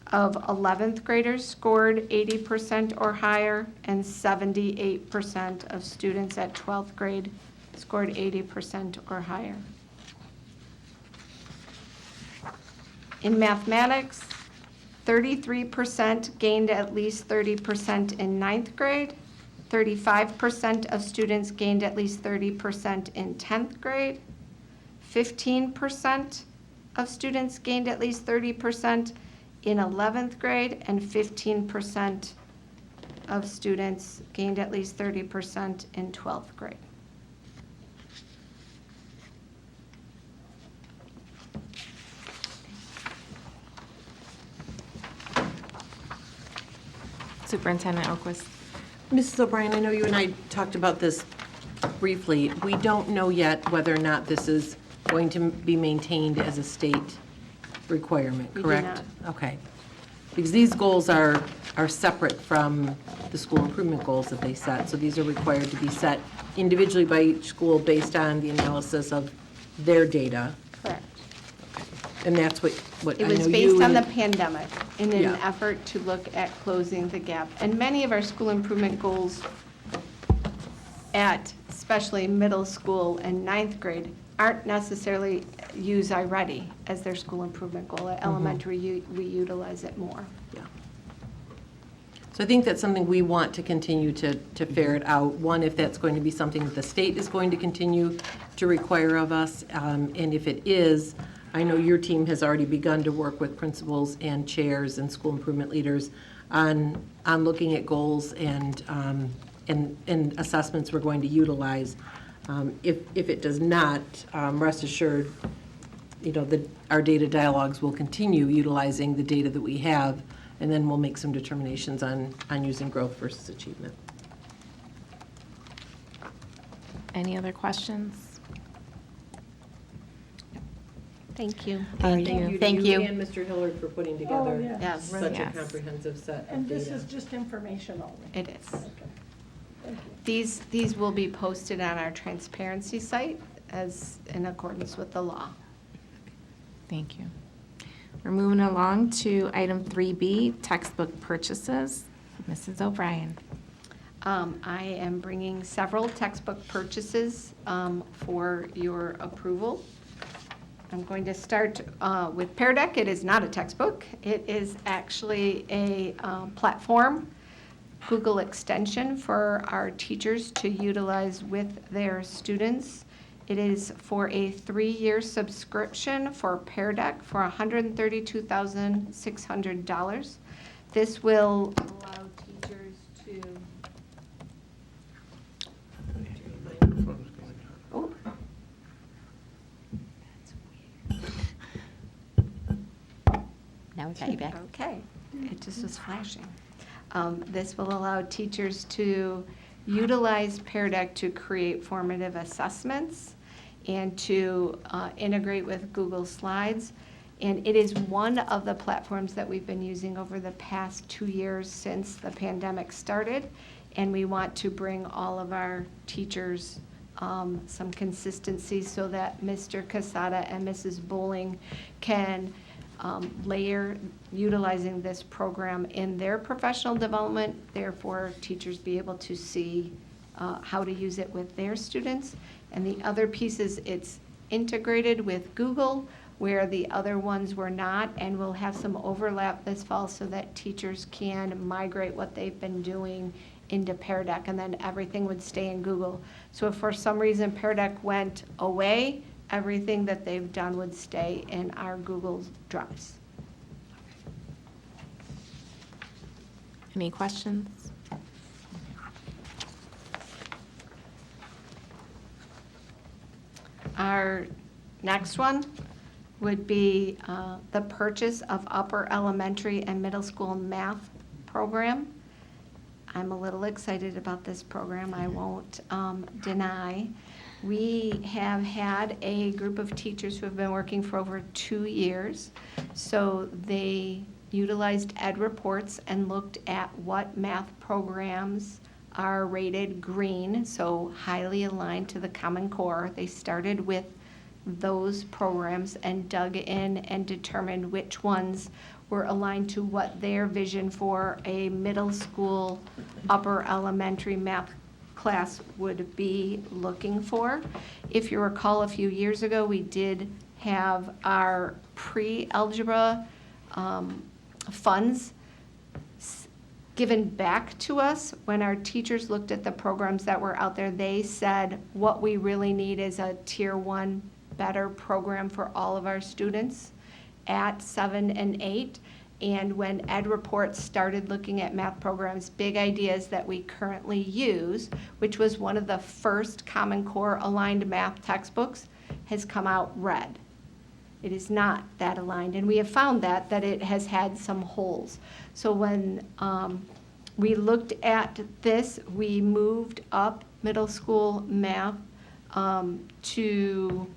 of 11th graders scored 80% or higher, and 78% of students at 12th grade scored 80% or higher. In mathematics, 33% gained at least 30% in 9th grade. 35% of students gained at least 30% in 10th grade. 15% of students gained at least 30% in 11th grade, and 15% of students gained at least 30% in 12th grade. Superintendent Elquist. Mrs. O'Brien, I know you and I talked about this briefly. We don't know yet whether or not this is going to be maintained as a state requirement, We do correct? Okay. Because these goals are separate from the school improvement goals that they set. So these are required to be set individually by each school based on the analysis of their data. Correct. And that's what It I know you. was based on the and- pandemic in an Yeah. effort to look at closing the gap. And many of our school improvement goals at especially middle school and ninth grade aren't necessarily use iReady as their school improvement goal. At elementary, we utilize it more. Yeah. So I think that's something we want to continue to ferret out. One, if that's going to be something that the state is going to continue to require of us. And if it is, I know your team has already begun to work with principals and chairs and school improvement leaders on looking at goals and assessments we're going to utilize. If it does not, rest assured, our data dialogues will continue utilizing the data that we have, and then we'll make some determinations on using growth versus achievement. Any other questions? Thank you. Thank you. Thank you. And Mr. Hillard for putting together Oh, yeah. Yes, such a Yes. comprehensive set of And this data. is just information only. it is. Okay. Thank you. These will be posted on our transparency site as in accordance with the law. Thank you. We're moving along to item 3B, textbook purchases. Mrs. O'Brien. I am bringing several textbook purchases for your approval. I'm going to start with Pear Deck. It is not a textbook. It is actually a platform, Google extension for our teachers to utilize with their students. It is for a 3-year subscription for Pear Deck for $132,600. This will allow teachers to. Oh. Now we got you back. Okay, it just was flashing. This will allow teachers to utilize Pear Deck to create formative assessments and to integrate with Google Slides. And it is one of the platforms that we've been using over the past 2 years since the pandemic started. And we want to bring all of our teachers some consistency so that Mr. Casada and Mrs. Bowling can layer utilizing this program in their professional development, therefore teachers be able to see how to use it with their students. And the other piece is it's integrated with Google, where the other ones were not, and we'll have some overlap this fall so that teachers can migrate what they've been doing into Pear Deck, and then everything would stay in Google. So if for some reason Pear Deck went away, everything that they've done would stay in our Google Drives. Any questions? Our next one would be the purchase of upper elementary and middle school math program. I'm a little excited about this program, I won't deny. We have had a group of teachers who have been working for over 2 years. So they utilized Ed Reports and looked at what math programs are rated green, so highly aligned to the Common Core. They started with those programs and dug in and determined which ones were aligned to what their vision for a middle school, upper elementary math class would be looking for. If you recall, a few years ago, we did have our pre-algebra funds given back to us. When our teachers looked at the programs that were out there, they said what we really need is a tier 1 better program for all of our students at 7 and 8. And when Ed Reports started looking at math programs, Big Ideas that we currently use, which was one of the first Common Core aligned math textbooks, has come out red. It is not that aligned, and we have found that it has had some holes. So when We looked at this, we moved up middle school math to,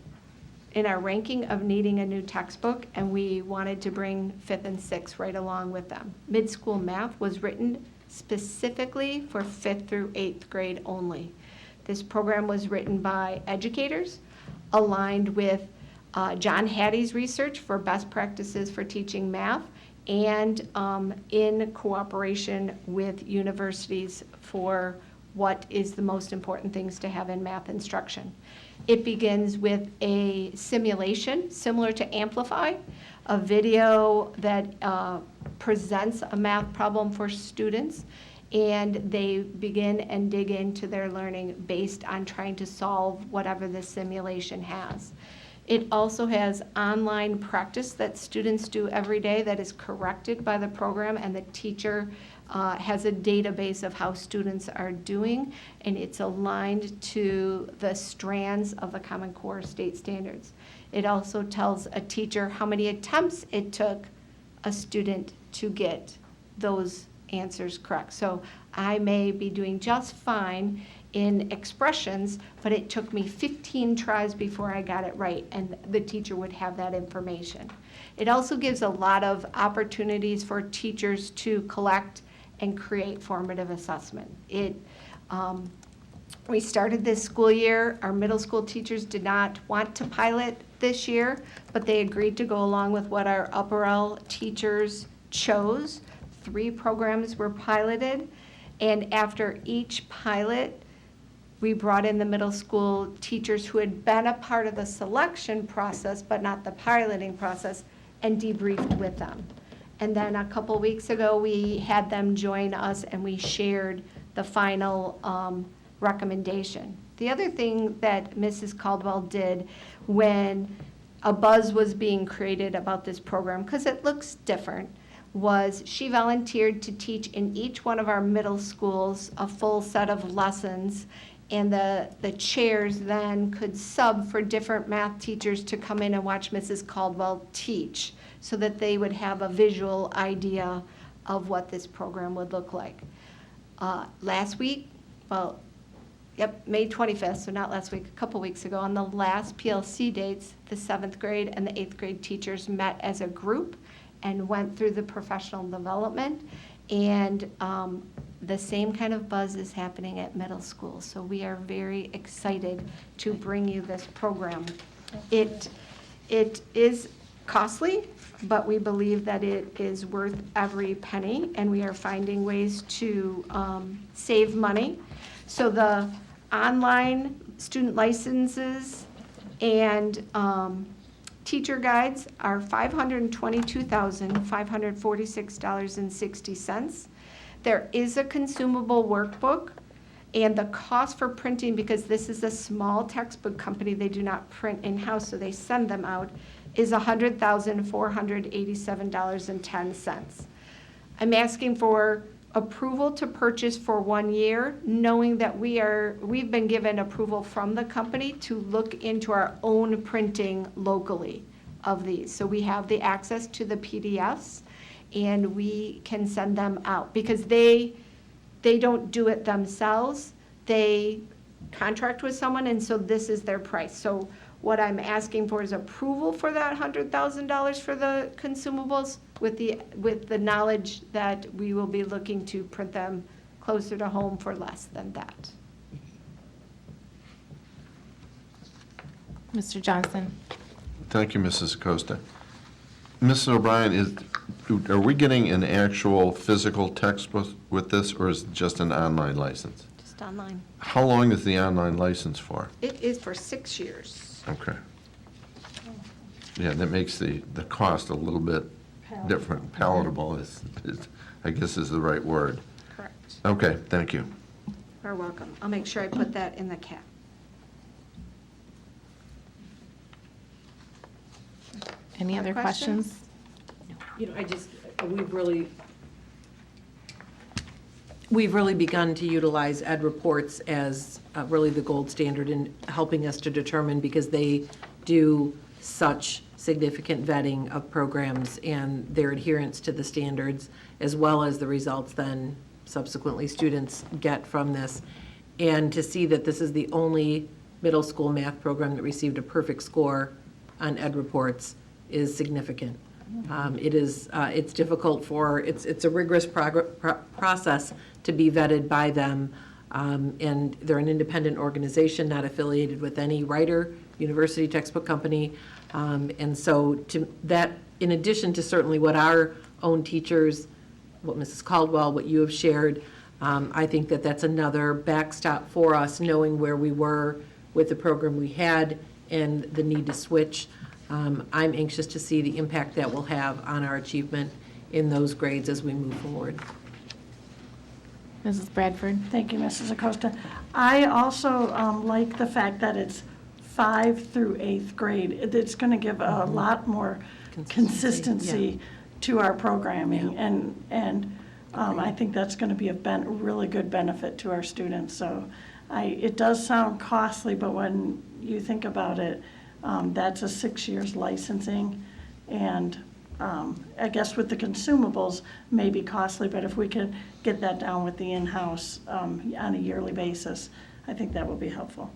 in our ranking of needing a new textbook, and we wanted to bring 5th and 6th right along with them. Mid-school math was written specifically for 5th through 8th grade only. This program was written by educators, aligned with John Hattie's research for best practices for teaching math, and in cooperation with universities for what is the most important things to have in math instruction. It begins with a simulation similar to Amplify, a video that presents a math problem for students, and they begin and dig into their learning based on trying to solve whatever the simulation has. It also has online practice that students do every day that is corrected by the program, and the teacher has a database of how students are doing, and it's aligned to the strands of the Common Core state standards. It also tells a teacher how many attempts it took a student to get those answers correct. So I may be doing just fine in expressions, but it took me 15 tries before I got it right, and the teacher would have that information. It also gives a lot of opportunities for teachers to collect and create formative assessment. We started this school year, our middle school teachers did not want to pilot this year, but they agreed to go along with what our upper L teachers chose. 3 programs were piloted, and after each pilot, we brought in the middle school teachers who had been a part of the selection process, but not the piloting process, and debriefed with them. And then a couple weeks ago, we had them join us and we shared the final recommendation. The other thing that Mrs. Caldwell did when a buzz was being created about this program, because it looks different, was she volunteered to teach in each one of our middle schools a full set of lessons, and the chairs then could sub for different math teachers to come in and watch Mrs. Caldwell teach, so that they would have a visual idea of what this program would look like. Last week, May 25th, so not last week, a couple weeks ago, on the last PLC dates, the 7th grade and the 8th grade teachers met as a group and went through the professional development, and the same kind of buzz is happening at middle school. So we are very excited to bring you this program. It is costly, but we believe that it is worth every penny, and we are finding ways to save money. So the online student licenses and teacher guides are $522,546.60. There is a consumable workbook, and the cost for printing, because this is a small textbook company, they do not print in-house, so they send them out, is $100,487.10. I'm asking for approval to purchase for 1 year, knowing that we've been given approval from the company to look into our own printing locally of these. So we have the access to the PDFs, and we can send them out, because they don't do it themselves. They contract with someone, and so this is their price. So what I'm asking for is approval for that $100,000 for the consumables, with the knowledge that we will be looking to print them closer to home for less than that. Mr. Johnson? Thank you, Mrs. Acosta. Mrs. O'Brien, are we getting an actual physical textbook with this, or is it just an online license? Just online. How long is the online license for? It is for 6 years. Okay. Yeah, that makes the cost a little bit different. Palatable is, I guess is the right word. Correct. Okay, thank you. You're welcome. I'll make sure I put that in the cap. Any other questions? We've really begun to utilize Ed reports as really the gold standard in helping us to determine, because they do such significant vetting of programs and their adherence to the standards, as well as the results then subsequently students get from this. And to see that this is the only middle school math program that received a perfect score on ed reports is significant. It's difficult it's a rigorous process to be vetted by them. And they're an independent organization, not affiliated with any writer, university, textbook company. And so to that, in addition to certainly what our own teachers, what Mrs. Caldwell, what you have shared, I think that that's another backstop for us, knowing where we were with the program we had and the need to switch. I'm anxious to see the impact that will have on our achievement in those grades as we move forward. Mrs. Bradford? Thank you, Mrs. Acosta. I also like the fact that it's 5th through 8th grade. It's going to give a lot more consistency to our programming, and I think that's going to be a really good benefit to our students. So it does sound costly, but when you think about it, that's a 6 years licensing, and I guess with the consumables may be costly, but if we could get that down with the in-house on a yearly basis, I think that will be helpful.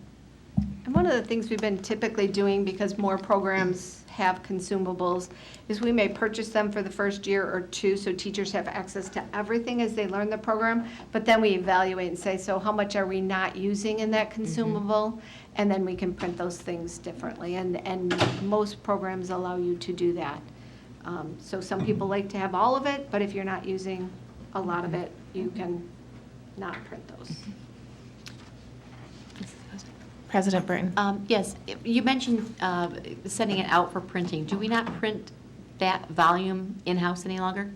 And one of the things we've been typically doing, because more programs have consumables, is we may purchase them for the first year or two, so teachers have access to everything as they learn the program, but then we evaluate and say, so how much are we not using in that consumable? And then we can print those things differently, and most programs allow you to do that. So some people like to have all of it, but if you're not using a lot of it, you can not print those. President Burton? Yes, you mentioned sending it out for printing. Do we not print that volume in-house any longer?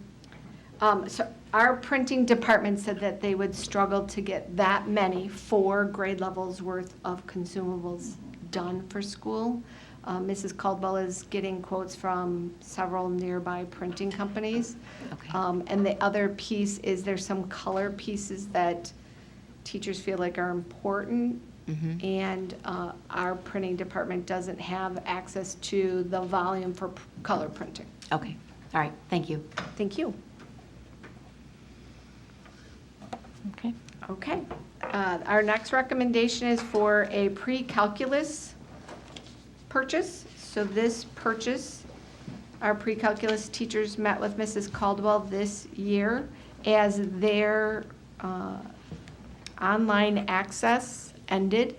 So our printing department said that they would struggle to get that many 4 grade levels worth of consumables done for school. Mrs. Caldwell is getting quotes from several nearby printing companies. Okay. And the other piece is there's some color pieces that teachers feel like are important. And our printing department doesn't have access to the volume for color printing. Okay, all right, thank you. Thank you. Okay. Okay. Our next recommendation is for a pre-calculus purchase. So this purchase, our pre-calculus teachers met with Mrs. Caldwell this year as their online access ended.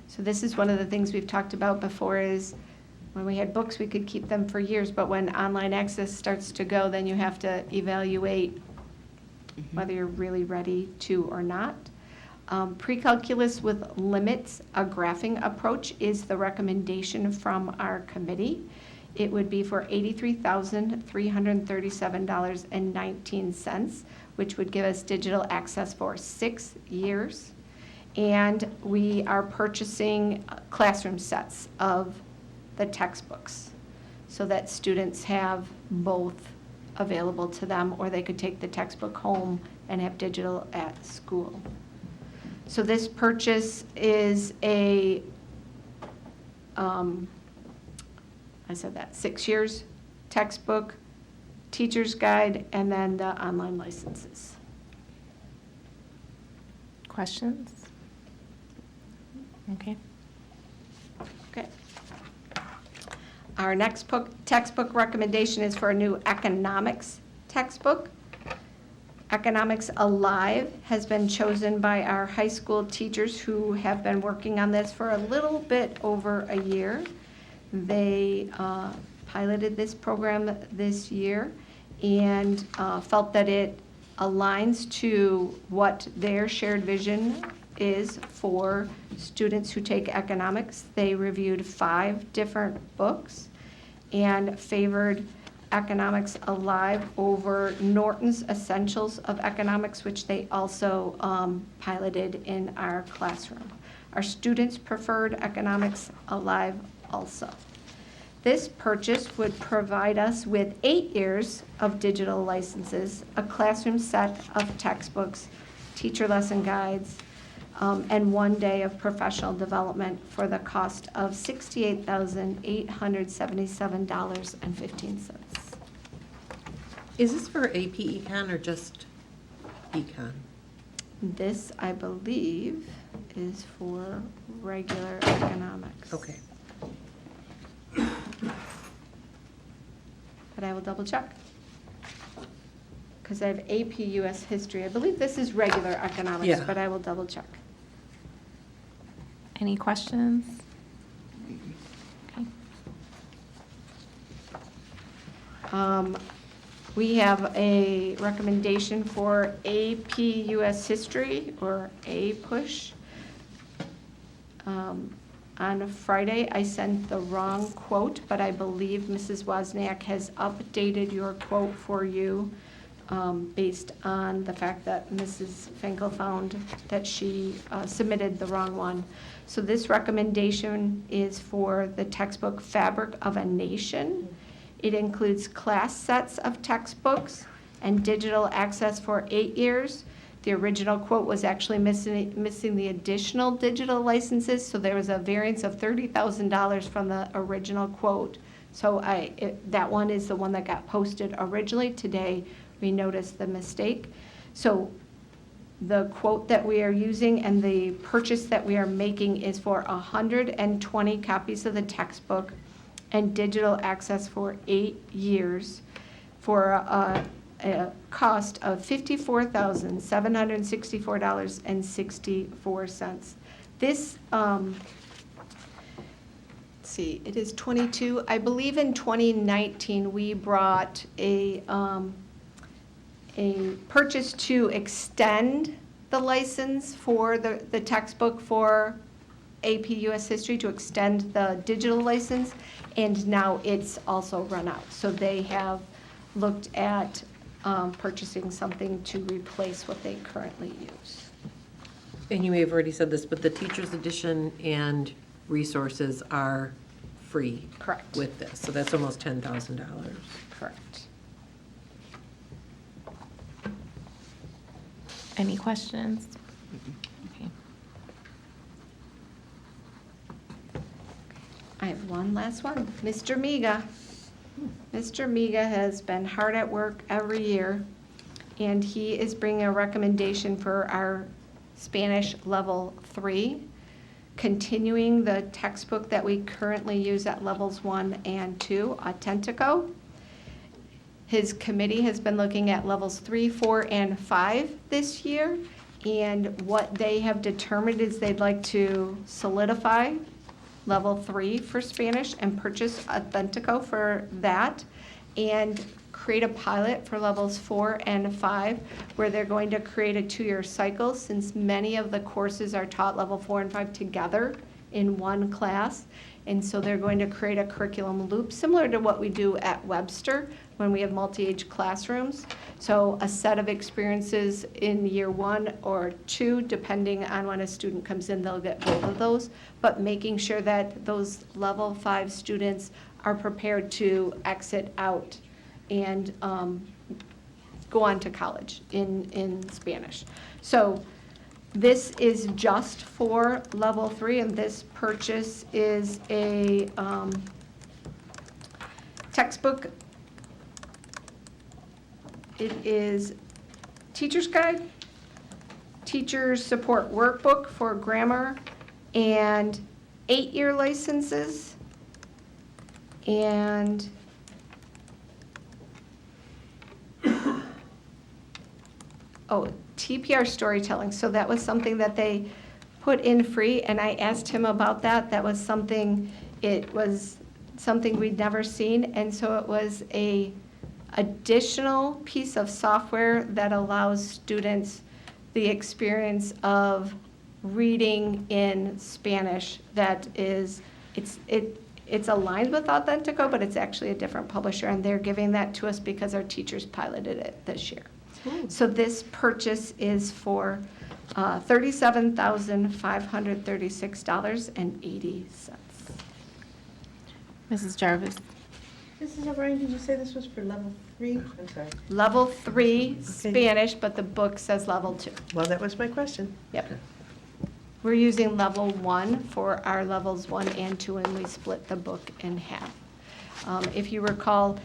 So this is one of the things we've talked about before, is when we had books, we could keep them for years, but when online access starts to go, then you have to evaluate whether you're really ready to or not. Pre-calculus with limits, a graphing approach, is the recommendation from our committee. It would be for $83,337.19, which would give us digital access for 6 years. And we are purchasing classroom sets of the textbooks so that students have both available to them, or they could take the textbook home and have digital at school. So this purchase is a, I said that, 6 years textbook, teacher's guide, and then the online licenses. Questions? Okay. Okay. Our next textbook recommendation is for a new economics textbook. Economics Alive has been chosen by our high school teachers who have been working on this for a little bit over a year. They piloted this program this year and felt that it aligns to what their shared vision is for students who take economics. They reviewed 5 different books and favored Economics Alive over Norton's Essentials of Economics, which they also piloted in our classroom. Our students preferred Economics Alive also. This purchase would provide us with 8 years of digital licenses, a classroom set of textbooks, teacher lesson guides, and 1 day of professional development for the cost of $68,877.15. Is this for AP Econ or just Econ? This, I believe, is for regular economics. Okay. But I will double check. Because I have AP US History. I believe this is regular economics, Yeah. but I will double check. Any questions? Okay. We have a recommendation for AP US History, or A-Push. On Friday, I sent the wrong quote, but I believe Mrs. Wozniak has updated your quote for you based on the fact that Mrs. Finkel found that she submitted the wrong one. So this recommendation is for the textbook Fabric of a Nation. It includes class sets of textbooks and digital access for 8 years. The original quote was actually missing the additional digital licenses, so there was a variance of $30,000 from the original quote. So that one is the one that got posted originally. Today, we noticed the mistake. So the quote that we are using and the purchase that we are making is for 120 copies of the textbook and digital access for 8 years for a cost of $54,764.64. This, let's see, it is 22. I believe in 2019, we brought a purchase to extend the license for the textbook for AP US History, to extend the digital license, and now it's also run out. So they have looked at purchasing something to replace what they currently use. And you may have already said this, but the teacher's edition and resources are free. Correct. With this, so that's almost $10,000. Correct. Any questions? Okay. I have one last one. Mr. Miga. Mr. Miga has been hard at work every year, and he is bringing a recommendation for our Spanish Level 3, continuing the textbook that we currently use at Levels 1 and 2, Authentico. His committee has been looking at Levels 3, 4, and 5 this year, and what they have determined is they'd like to solidify Level 3 for Spanish and purchase Authentico for that, and create a pilot for Levels 4 and 5, where they're going to create a 2-year cycle, since many of the courses are taught Level 4 and 5 together in one class. And so they're going to create a curriculum loop, similar to what we do at Webster when we have multi-age classrooms. So a set of experiences in year 1 or 2, depending on when a student comes in, they'll get both of those. But making sure that those Level 5 students are prepared to exit out and go on to college in Spanish. So this is just for Level 3, and this purchase is a textbook. It is Teacher's Guide, Teacher's Support Workbook for grammar, and 8-year licenses, and TPR storytelling. So that was something that they put in free, and I asked him about that. That was something, it was something we'd never seen, and so it was a additional piece of software that allows students the experience of reading in Spanish that is, it's aligned with Authentico, but it's actually a different publisher, and they're giving that to us because our teachers piloted it this year. So this purchase is for $37,536.80. Mrs. Jarvis? Mrs. O'Brien, did you say this was for level 3? I'm sorry. Level 3 Spanish, but the book says level 2. Well, that was my question. Yep. We're using level 1 for our levels 1 and 2, and we split the book in half. If you recall,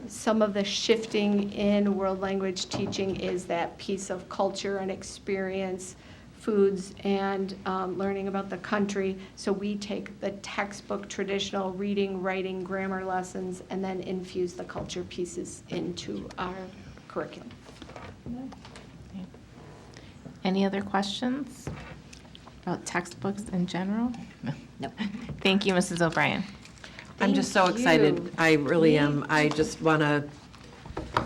some of the shifting in world language teaching is that piece of culture and experience, foods, and learning about the country. So we take the textbook traditional reading, writing, grammar lessons, and then infuse the culture pieces into our curriculum. Any other questions about textbooks in general? No. Thank you, Mrs. O'Brien. I'm just so Thank excited. you. I really am. I just want to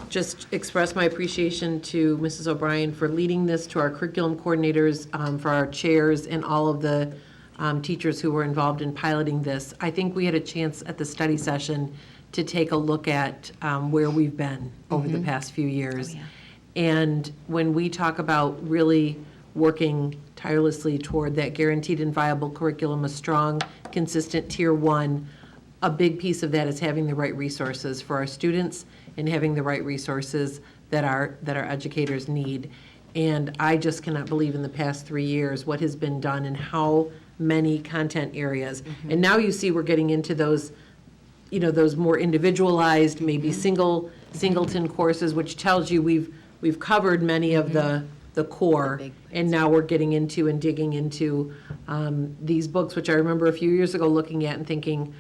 just express my appreciation to Mrs. O'Brien for leading this, to our curriculum coordinators, for our chairs, and all of the teachers who were involved in piloting this. I think we had a chance at the study session to take a look at where we've been over the past few years. And when we talk about really working tirelessly toward that guaranteed and viable curriculum, a strong, consistent Tier 1, a big piece of that is having the right resources for our students and having the right resources that our educators need. And I just cannot believe in the past 3 years what has been done and how many content areas. And now you see we're getting into those, those more individualized, maybe singleton courses, which tells you we've covered many of the core, and now we're getting into and digging into these books, which I remember a few years ago looking at and thinking,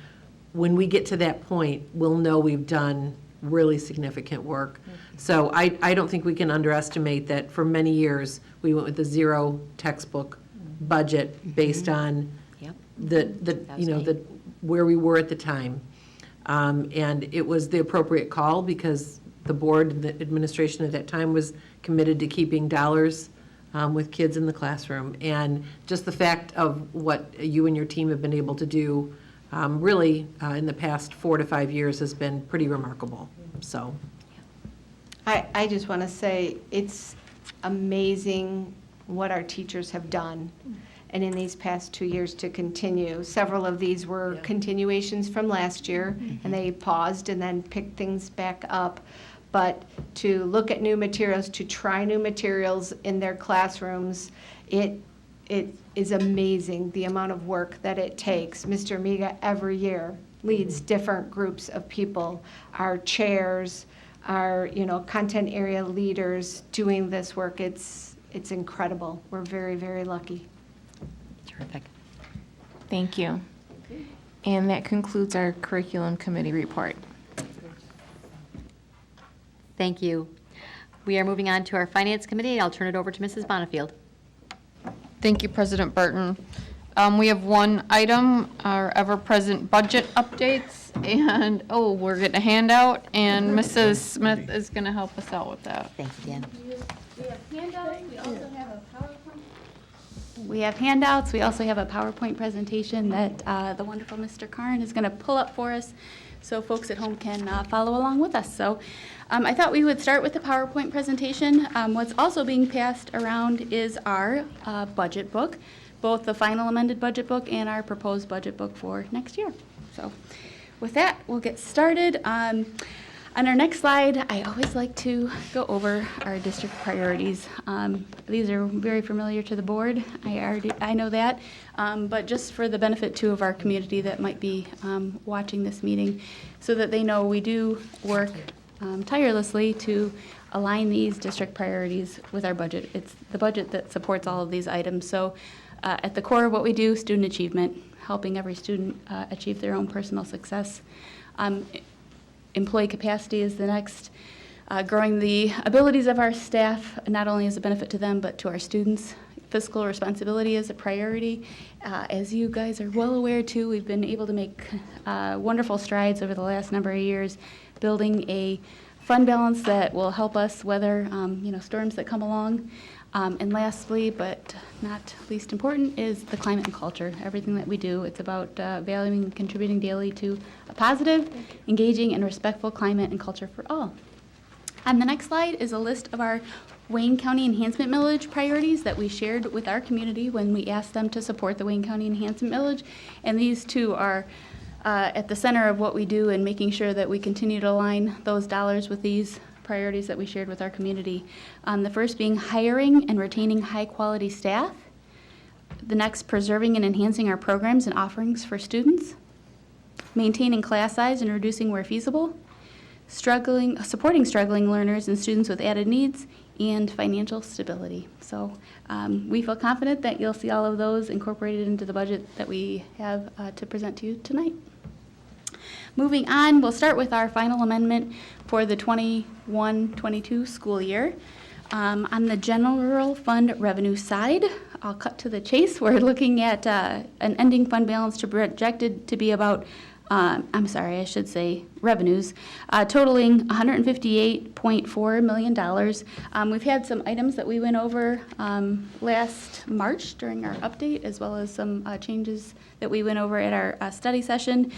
when we get to that point, we'll know we've done really significant work. So I don't think we can underestimate that for many years, we went with the 0 textbook budget based on the where we were at the time. And it was the appropriate call because the board and the administration at that time was committed to keeping dollars with kids in the classroom. And just the fact of what you and your team have been able to do really in the past 4 to 5 years has been pretty remarkable. So I just want to say it's amazing what our teachers have done. And in these past 2 years to continue. Several of these were continuations from last year, and they paused and then picked things back up. But to look at new materials, to try new materials in their classrooms, it is amazing the amount of work that it takes. Mr. Amiga every year leads different groups of people, our chairs, our content area leaders doing this work. It's incredible. We're very, very lucky. Terrific. Thank you. And that concludes our curriculum committee report. Thank you. We are moving on to our Finance Committee. I'll turn it over to Mrs. Bonifield. Thank you, President Burton. We have one item, our ever-present budget updates, and, we're getting a handout, and Mrs. Smith is going to help us out with that. Thank you, Dan. We have handouts, we also have a PowerPoint. We have handouts. We also have a PowerPoint presentation that the wonderful Mr. Karn is going to pull up for us so folks at home can follow along with us. So I thought we would start with the PowerPoint presentation. What's also being passed around is our budget book, both the final amended budget book and our proposed budget book for next year. So with that, we'll get started. On our next slide, I always like to go over our district priorities. These are very familiar to the board. I know that, but just for the benefit too of our community that might be watching this meeting, so that they know we do work tirelessly to align these district priorities with our budget. It's the budget that supports all of these items. So at the core of what we do, student achievement, helping every student achieve their own personal success. Employee capacity is the next. Growing the abilities of our staff, not only as a benefit to them, but to our students. Fiscal responsibility is a priority. As you guys are well aware too, we've been able to make wonderful strides over the last number of years, building a fund balance that will help us weather storms that come along. And lastly, but not least important, is the climate and culture. Everything that we do, it's about valuing and contributing daily to a positive, engaging, and respectful climate and culture for all. On the next slide is a list of our Wayne County Enhancement Millage priorities that we shared with our community when we asked them to support the Wayne County Enhancement Millage. And these two are at the center of what we do and making sure that we continue to align those dollars with these priorities that we shared with our community. The first being hiring and retaining high-quality staff. The next, preserving and enhancing our programs and offerings for students. Maintaining class size and reducing where feasible. supporting struggling learners and students with added needs, and financial stability. So we feel confident that you'll see all of those incorporated into the budget that we have to present to you tonight. Moving on, we'll start with our final amendment for the 21-22 school year. On the general fund revenue side, I'll cut to the chase. We're looking at an ending fund balance projected to be about, revenues, totaling $158.4 million. We've had some items that we went over last March during our update, as well as some changes that we went over at our study session.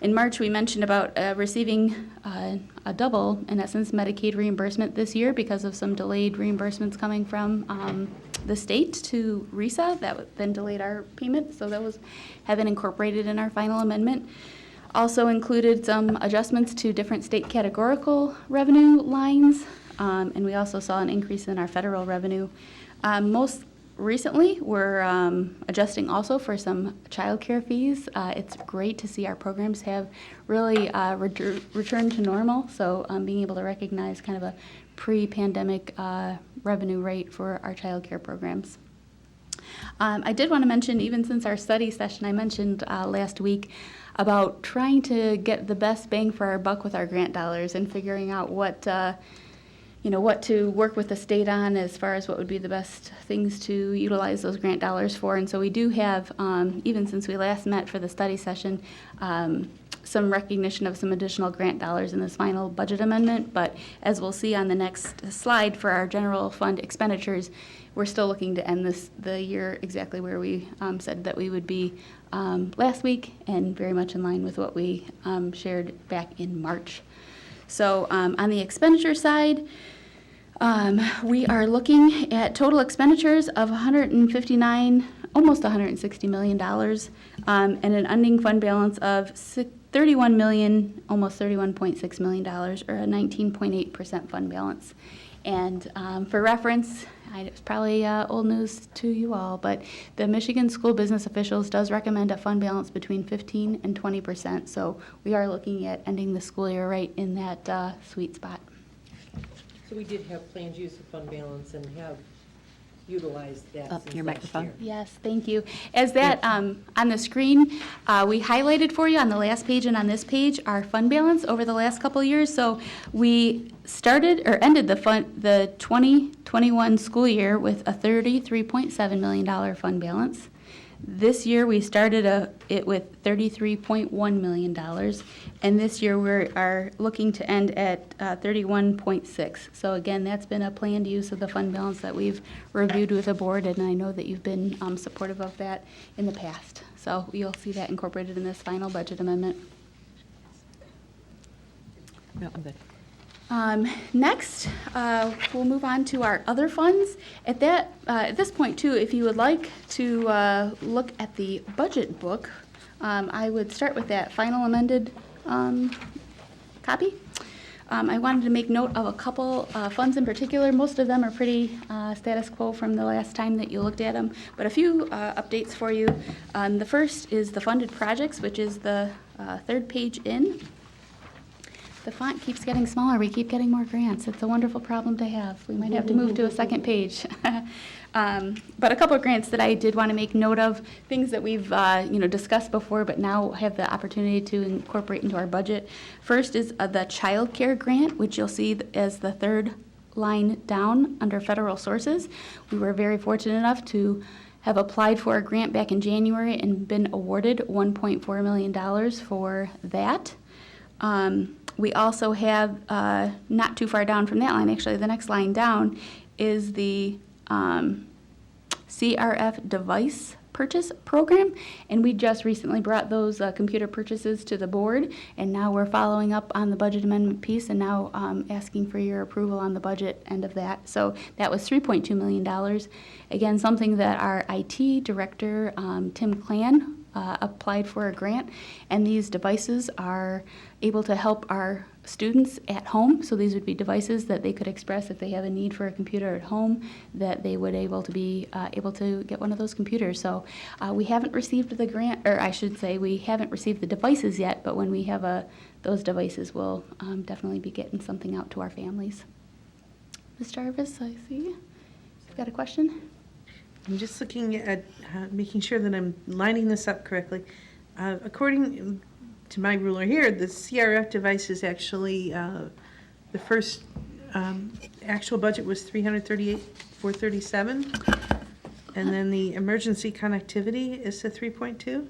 In March, we mentioned about receiving a double, in essence, Medicaid reimbursement this year because of some delayed reimbursements coming from the state to RISA that then delayed our payment. So those have been incorporated in our final amendment. Also included some adjustments to different state categorical revenue lines, and we also saw an increase in our federal revenue. Most recently, we're adjusting also for some childcare fees. It's great to see our programs have really returned to normal, so being able to recognize kind of a pre-pandemic revenue rate for our childcare programs. I did want to mention, even since our study session I mentioned last week, about trying to get the best bang for our buck with our grant dollars and figuring out what to work with the state on as far as what would be the best things to utilize those grant dollars for. And so we do have, even since we last met for the study session, some recognition of some additional grant dollars in this final budget amendment. But as we'll see on the next slide for our general fund expenditures, we're still looking to end the year exactly where we said that we would be last week, and very much in line with what we shared back in March. So on the expenditure side, we are looking at total expenditures of almost $160 million, and an ending fund balance of $31 million, almost $31.6 million, or a 19.8% fund balance. And for reference, it's probably old news to you all, but the Michigan School Business Officials does recommend a fund balance between 15 and 20%. So we are looking at ending the school year right in that sweet spot. So we did have planned use of fund balance and have utilized that Up since your last microphone. year. Yes, thank you. As that on the screen, we highlighted for you on the last page and on this page our fund balance over the last couple of years. So we started or ended the 2021 school year with a $33.7 million fund balance. This year we started it with $33.1 million, and this year we are looking to end at 31.6. So again, that's been a planned use of the fund balance that we've reviewed with the board, and I know that you've been supportive of that in the past. So you'll see that incorporated in this final budget amendment. No, I'm good. Next, we'll move on to our other funds. At this point, too, if you would like to look at the budget book, I would start with that final amended copy. I wanted to make note of a couple funds in particular. Most of them are pretty status quo from the last time that you looked at them, but a few updates for you. The first is the funded projects, which is the third page in. The font keeps getting smaller. We keep getting more grants. It's a wonderful problem to have. We might have to move to a second page. But a couple of grants that I did want to make note of, things that we've discussed before, but now have the opportunity to incorporate into our budget. First is the child care grant, which you'll see as the third line down under federal sources. We were very fortunate enough to have applied for a grant back in January and been awarded $1.4 million for that. We also have, not too far down from that line, actually, the next line down is the CRF device purchase program, and we just recently brought those computer purchases to the board, and now we're following up on the budget amendment piece, and now asking for your approval on the budget end of that. So that was $3.2 million. Again, something that our IT director, Tim Clan, applied for a grant, and these devices are able to help our students at home. So these would be devices that they could express if they have a need for a computer at home, that they would able to get one of those computers. So we haven't received the grant, or I should say we haven't received the devices yet, but when we have those devices, we'll definitely be getting something out to our families. Ms. Jarvis, I see you've got a question? I'm just looking at making sure that I'm lining this up correctly. According to my ruler here, the CRF device is actually, the first actual budget was $338,437, and then the emergency connectivity is the 3.2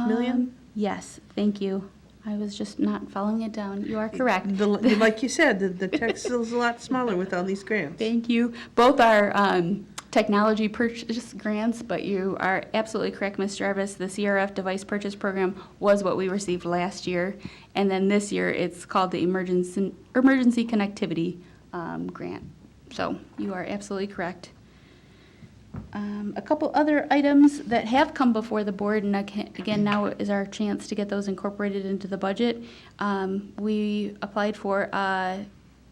million? Yes, thank you. I was just not following it down. You are correct. Like you said, the text is a lot smaller with all these grants. Thank you. Both are technology purchase grants, but you are absolutely correct, Ms. Jarvis. The CRF device purchase program was what we received last year, and then this year it's called the emergency connectivity grant. So you are absolutely correct. A couple other items that have come before the board, and again, now is our chance to get those incorporated into the budget. We applied for a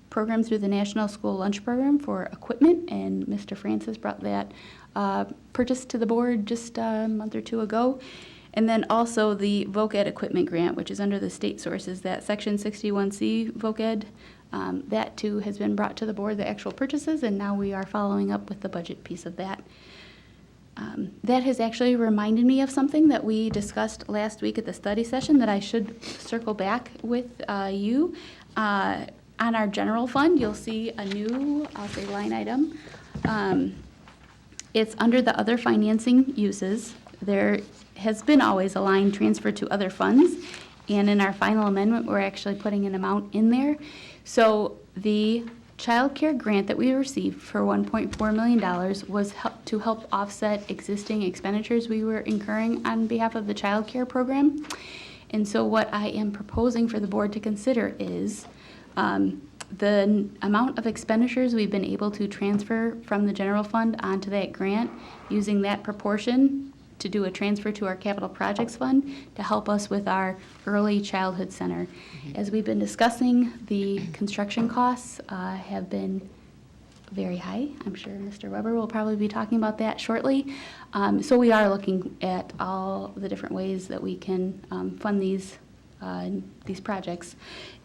program through the National School Lunch Program for equipment, and Mr. Francis brought that purchase to the board just a month or two ago. And then also the Voc Ed equipment grant, which is under the state sources, that Section 61C Voc Ed. That too has been brought to the board, the actual purchases, and now we are following up with the budget piece of that. That has actually reminded me of something that we discussed last week at the study session that I should circle back with you. On our general fund, you'll see a new, I'll say, line item. It's under the other financing uses. There has been always a line transfer to other funds, and in our final amendment, we're actually putting an amount in there. So the child care grant that we received for $1.4 million was to help offset existing expenditures we were incurring on behalf of the child care program. And so what I am proposing for the board to consider is the amount of expenditures we've been able to transfer from the general fund onto that grant, using that proportion to do a transfer to our capital projects fund to help us with our early childhood center. As we've been discussing, the construction costs have been very high. I'm sure Mr. Weber will probably be talking about that shortly. So we are looking at all the different ways that we can fund these projects.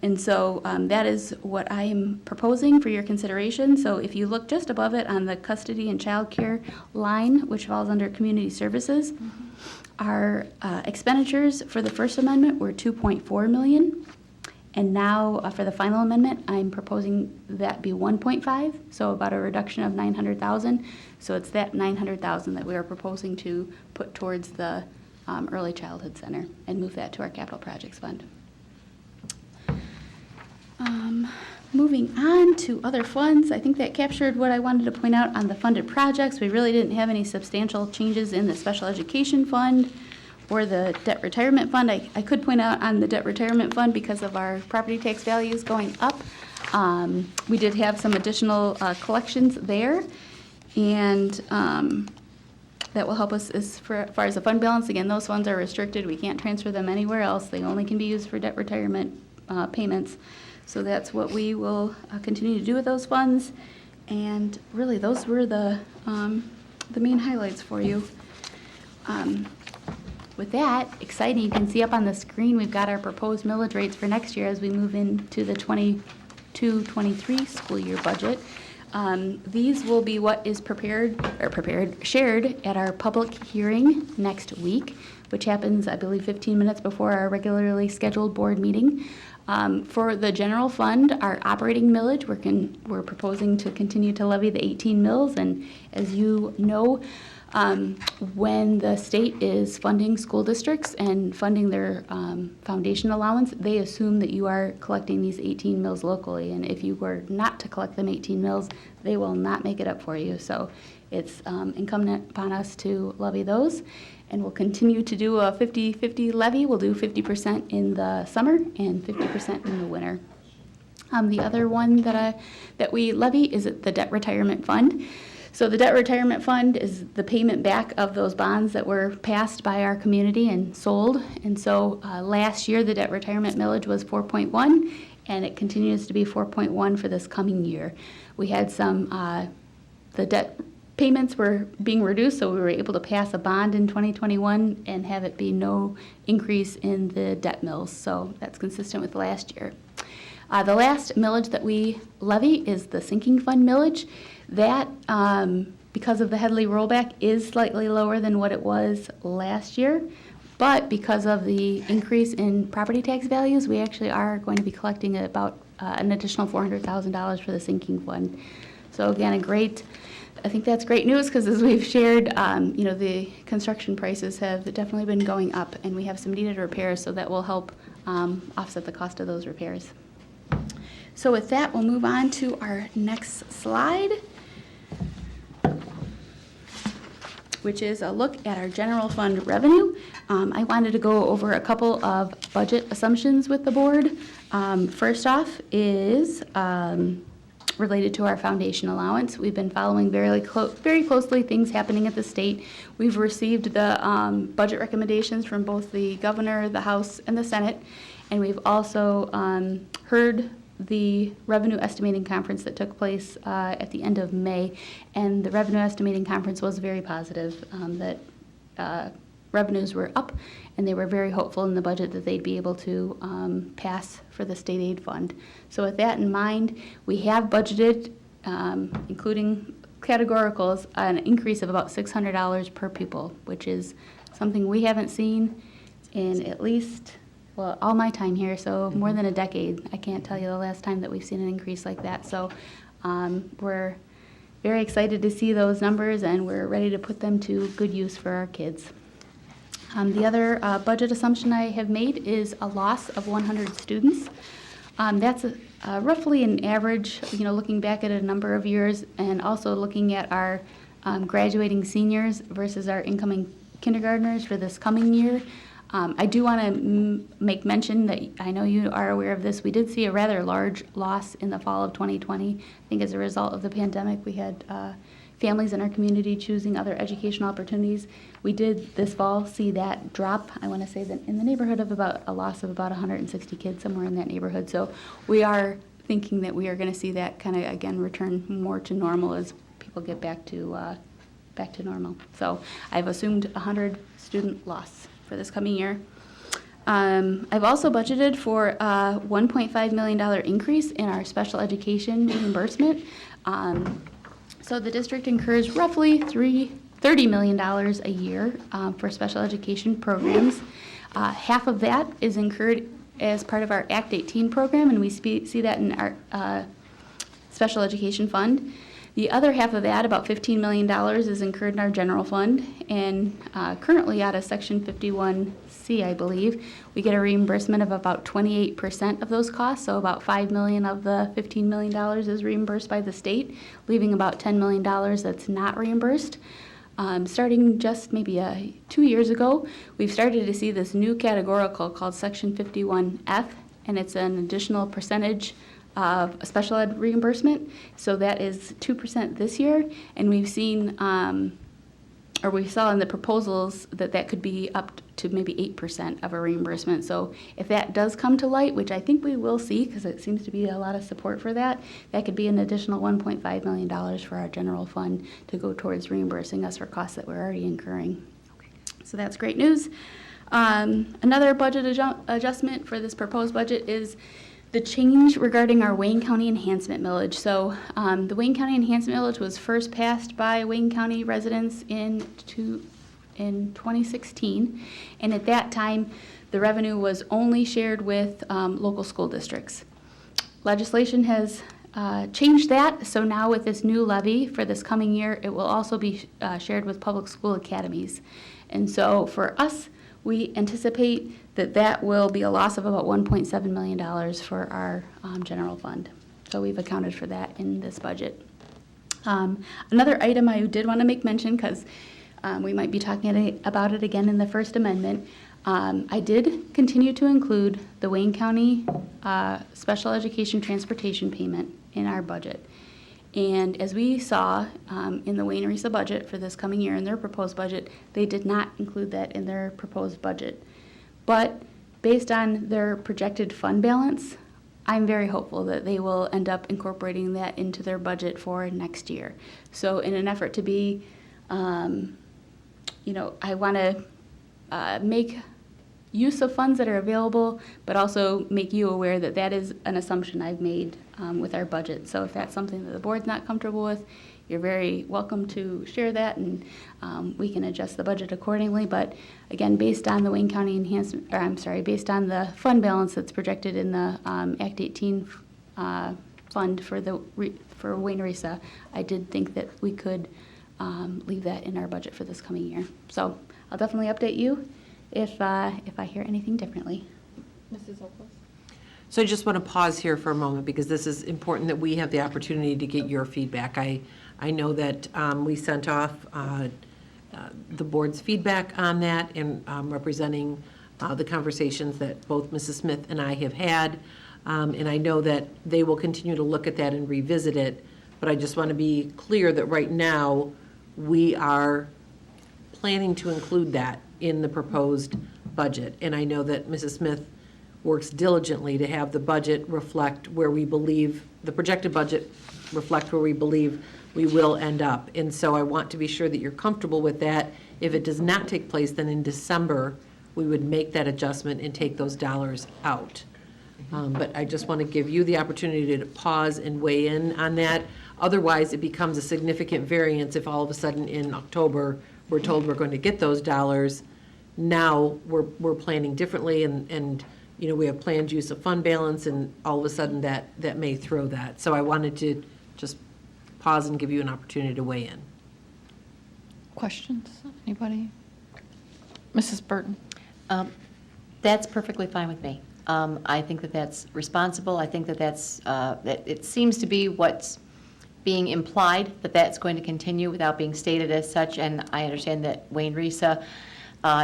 And so that is what I am proposing for your consideration. So if you look just above it on the custody and child care line, which falls under community services, our expenditures for the first amendment were $2.4 million. And now for the final amendment, I'm proposing that be 1.5, so about a reduction of $900,000. So it's that $900,000 that we are proposing to put towards the early childhood center and move that to our capital projects fund. Moving on to other funds, I think that captured what I wanted to point out on the funded projects. We really didn't have any substantial changes in the special education fund or the debt retirement fund. I could point out on the debt retirement fund, because of our property tax values going up, we did have some additional collections there, and that will help us as far as the fund balance. Again, those funds are restricted. We can't transfer them anywhere else. They only can be used for debt retirement payments. So that's what we will continue to do with those funds. And really, those were the main highlights for you. With that, exciting, you can see up on the screen, we've got our proposed millage rates for next year as we move into the 22-23 school year budget. These will be what is shared at our public hearing next week, which happens, I believe, 15 minutes before our regularly scheduled board meeting. For the general fund, our operating millage, we're proposing to continue to levy the 18 mills, and as you know, when the state is funding school districts and funding their foundation allowance, they assume that you are collecting these 18 mills locally, and if you were not to collect them 18 mills, they will not make it up for you. So it's incumbent upon us to levy those, and we'll continue to do a 50-50 levy. We'll do 50% in the summer and 50% in the winter. The other one that we levy is the debt retirement fund. So the debt retirement fund is the payment back of those bonds that were passed by our community and sold. And so last year, the debt retirement millage was 4.1, and it continues to be 4.1 for this coming year. We had some, the debt payments were being reduced, so we were able to pass a bond in 2021 and have it be no increase in the debt mills. So that's consistent with last year. The last millage that we levy is the sinking fund millage. That, because of the Headley rollback, is slightly lower than what it was last year. But because of the increase in property tax values, we actually are going to be collecting about an additional $400,000 for the sinking fund. So again, I think that's great news, because as we've shared, the construction prices have definitely been going up, and we have some needed repairs, so that will help offset the cost of those repairs. So with that, we'll move on to our next slide, which is a look at our general fund revenue. I wanted to go over a couple of budget assumptions with the board. First off is related to our foundation allowance. We've been following very closely things happening at the state. We've received the budget recommendations from both the governor, the House, and the Senate, and we've also heard the revenue estimating conference that took place at the end of May, and the revenue estimating conference was very positive, that revenues were up, and they were very hopeful in the budget that they'd be able to pass for the state aid fund. So with that in mind, we have budgeted, including categoricals, an increase of about $600 per pupil, which is something we haven't seen in at least, well, all my time here, so more than a decade. I can't tell you the last time that we've seen an increase like that. So we're very excited to see those numbers, and we're ready to put them to good use for our kids. The other budget assumption I have made is a loss of 100 students. That's roughly an average, looking back at a number of years, and also looking at our graduating seniors versus our incoming kindergartners for this coming year. I do want to make mention that I know you are aware of this. We did see a rather large loss in the fall of 2020. I think as a result of the pandemic, we had families in our community choosing other educational opportunities. We did this fall see that drop. I want to say that in the neighborhood of about a loss of about 160 kids, somewhere in that neighborhood. So we are thinking that we are going to see that kind of again return more to normal as people get back to normal. So I've assumed 100 student loss for this coming year. I've also budgeted for a $1.5 million increase in our special education reimbursement. So the district incurs roughly $30 million a year for special education programs. Half of that is incurred as part of our Act 18 program, and we see that in our special education fund. The other half of that, about $15 million, is incurred in our general fund, and currently out of Section 51C, I believe, we get a reimbursement of about 28% of those costs, so about $5 million of the $15 million is reimbursed by the state, leaving about $10 million that's not reimbursed. Starting just maybe 2 years ago, we've started to see this new categorical called Section 51F, and it's an additional percentage of a special ed reimbursement. So that is 2% this year, and we've seen, or we saw in the proposals that could be up to maybe 8% of a reimbursement. So if that does come to light, which I think we will see because it seems to be a lot of support for that, that could be an additional $1.5 million for our general fund to go towards reimbursing us for costs that we're already incurring. So that's great news. Another budget adjustment for this proposed budget is the change regarding our Wayne County enhancement millage. So the Wayne County enhancement millage was first passed by Wayne County residents in 2016, and at that time the revenue was only shared with local school districts. Legislation has changed that, so now with this new levy for this coming year, it will also be shared with public school academies. And so for us, we anticipate that will be a loss of about $1.7 million for our general fund. So we've accounted for that in this budget. Another item I did want to make mention, because we might be talking about it again in the First Amendment, I did continue to include the Wayne County special education transportation payment in our budget. And as we saw in the Wayne RESA budget for this coming year, in their proposed budget, they did not include that in their proposed budget. But based on their projected fund balance, I'm very hopeful that they will end up incorporating that into their budget for next year. So in an effort to be, I want to make use of funds that are available, but also make you aware that that is an assumption I've made with our budget. So if that's something that the board's not comfortable with, you're very welcome to share that, and we can adjust the budget accordingly. But again, based on the Wayne County based on the fund balance that's projected in the Act 18 fund for Wayne Risa, I did think that we could leave that in our budget for this coming year. So I'll definitely update you if I hear anything differently. Mrs. Opus? So I just want to pause here for a moment, because this is important that we have the opportunity to get your feedback. I know that we sent off the board's feedback on that, and representing the conversations that both Mrs. Smith and I have had. And I know that they will continue to look at that and revisit it. But I just want to be clear that right now, we are planning to include that in the proposed budget. And I know that Mrs. Smith works diligently to have the budget reflect where we believe, the projected budget reflect where we believe we will end up. And so I want to be sure that you're comfortable with that. If it does not take place, then in December, we would make that adjustment and take those dollars out. But I just want to give you the opportunity to pause and weigh in on that. Otherwise, it becomes a significant variance if all of a sudden in October, we're told we're going to get those dollars. Now, we're planning differently, and we have planned use of fund balance, and all of a sudden that may throw that. So I wanted to just pause and give you an opportunity to weigh in. Questions? Anybody? Mrs. Burton? That's perfectly fine with me. I think that that's responsible. I think that that it seems to be what's being implied, that that's going to continue without being stated as such. And I understand that Wayne Risa